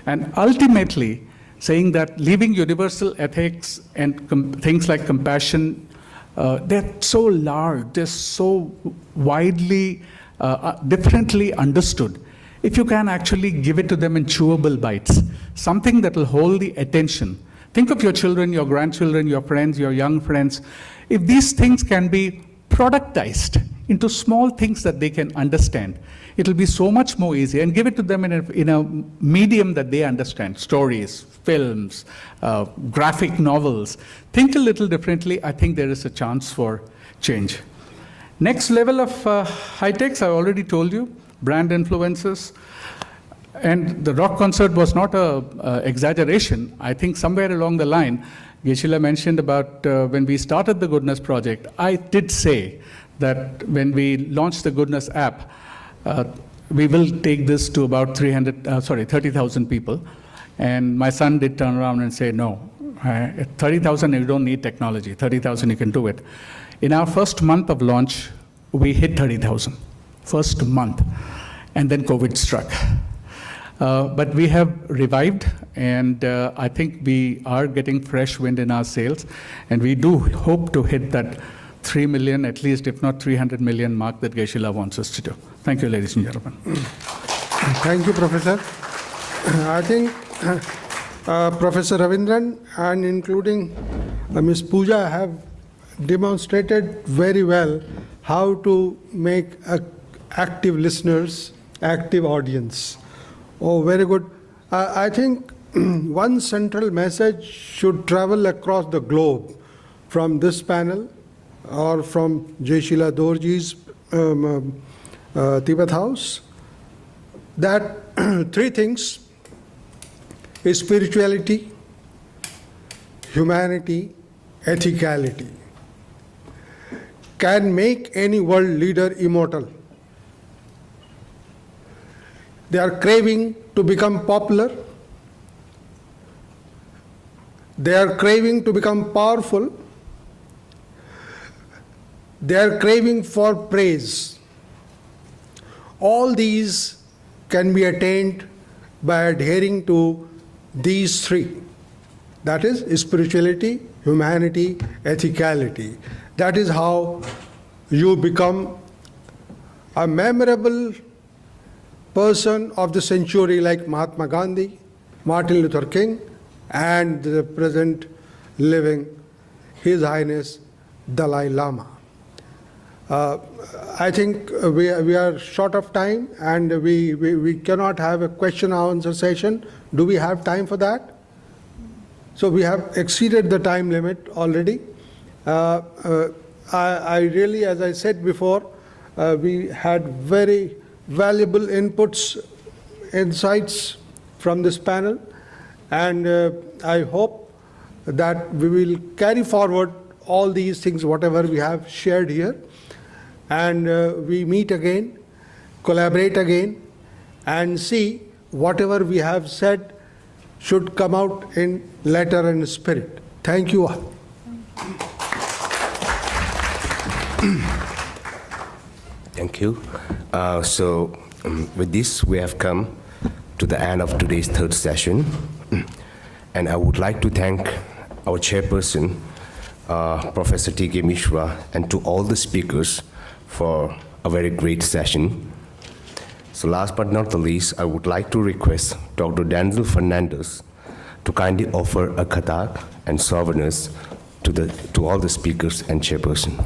and ultimately saying that leaving universal ethics and things like compassion, they're so large, they're so widely, differently understood. If you can actually give it to them in chewable bites, something that will hold the attention. Think of your children, your grandchildren, your friends, your young friends. If these things can be productized into small things that they can understand, it'll be so much more easy. And give it to them in a medium that they understand. Stories, films, graphic novels. Think a little differently. I think there is a chance for change. Next level of high-techs, I already told you. Brand influences. And the rock concert was not an exaggeration. I think somewhere along the line, Geshe mentioned about when we started the Goodness Project, I did say that when we launched the Goodness app, we will take this to about 30,000 people. And my son did turn around and say, no, 30,000, you don't need technology. 30,000, you can do it. In our first month of launch, we hit 30,000. First month. And then COVID struck. But we have revived, and I think we are getting fresh wind in our sails, and we do hope to hit that 3 million, at least, if not 300 million mark that Geshe wants us to do. Thank you, ladies and gentlemen. Thank you, Professor. I think Professor Ravindran and including Ms. Pooja have demonstrated very well how to make active listeners, active audience. Oh, very good. I think one central message should travel across the globe from this panel or from Geshe Dorji's Tibet House, that three things: spirituality, humanity, ethicality can make any world leader immortal. They are craving to become popular. They are craving to become powerful. They are craving for praise. All these can be attained by adhering to these three. That is spirituality, humanity, ethicality. That is how you become a memorable person of the century like Mahatma Gandhi, Martin Luther King, and the present living His Highness Dalai Lama. I think we are short of time, and we cannot have a question and answer session. Do we have time for that? So we have exceeded the time limit already. I really, as I said before, we had very valuable inputs, insights from this panel, and I hope that we will carry forward all these things, whatever we have shared here, and we meet again, collaborate again, and see whatever we have said should come out in letter and spirit. Thank you all. Thank you. With this, we have come to the end of today's third session. And I would like to thank our chairperson, Professor T.K. Mishra, and to all the speakers for a very great session. So last but not the least, I would like to request Dr. Damdul Fernandez to kindly offer a khatak and souvenirs to all the speakers and chairperson.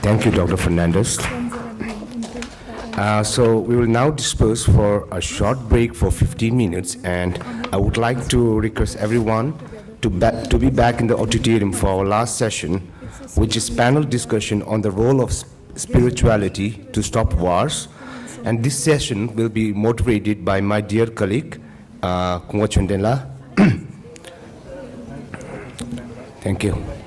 Thank you, Dr. Fernandez. So we will now disperse for a short break for 15 minutes, and I would like to request everyone to be back in the auditorium for our last session, which is panel discussion on the role of spirituality to stop wars. And this session will be moderated by my dear colleague, Kungwa Chundela. Thank you.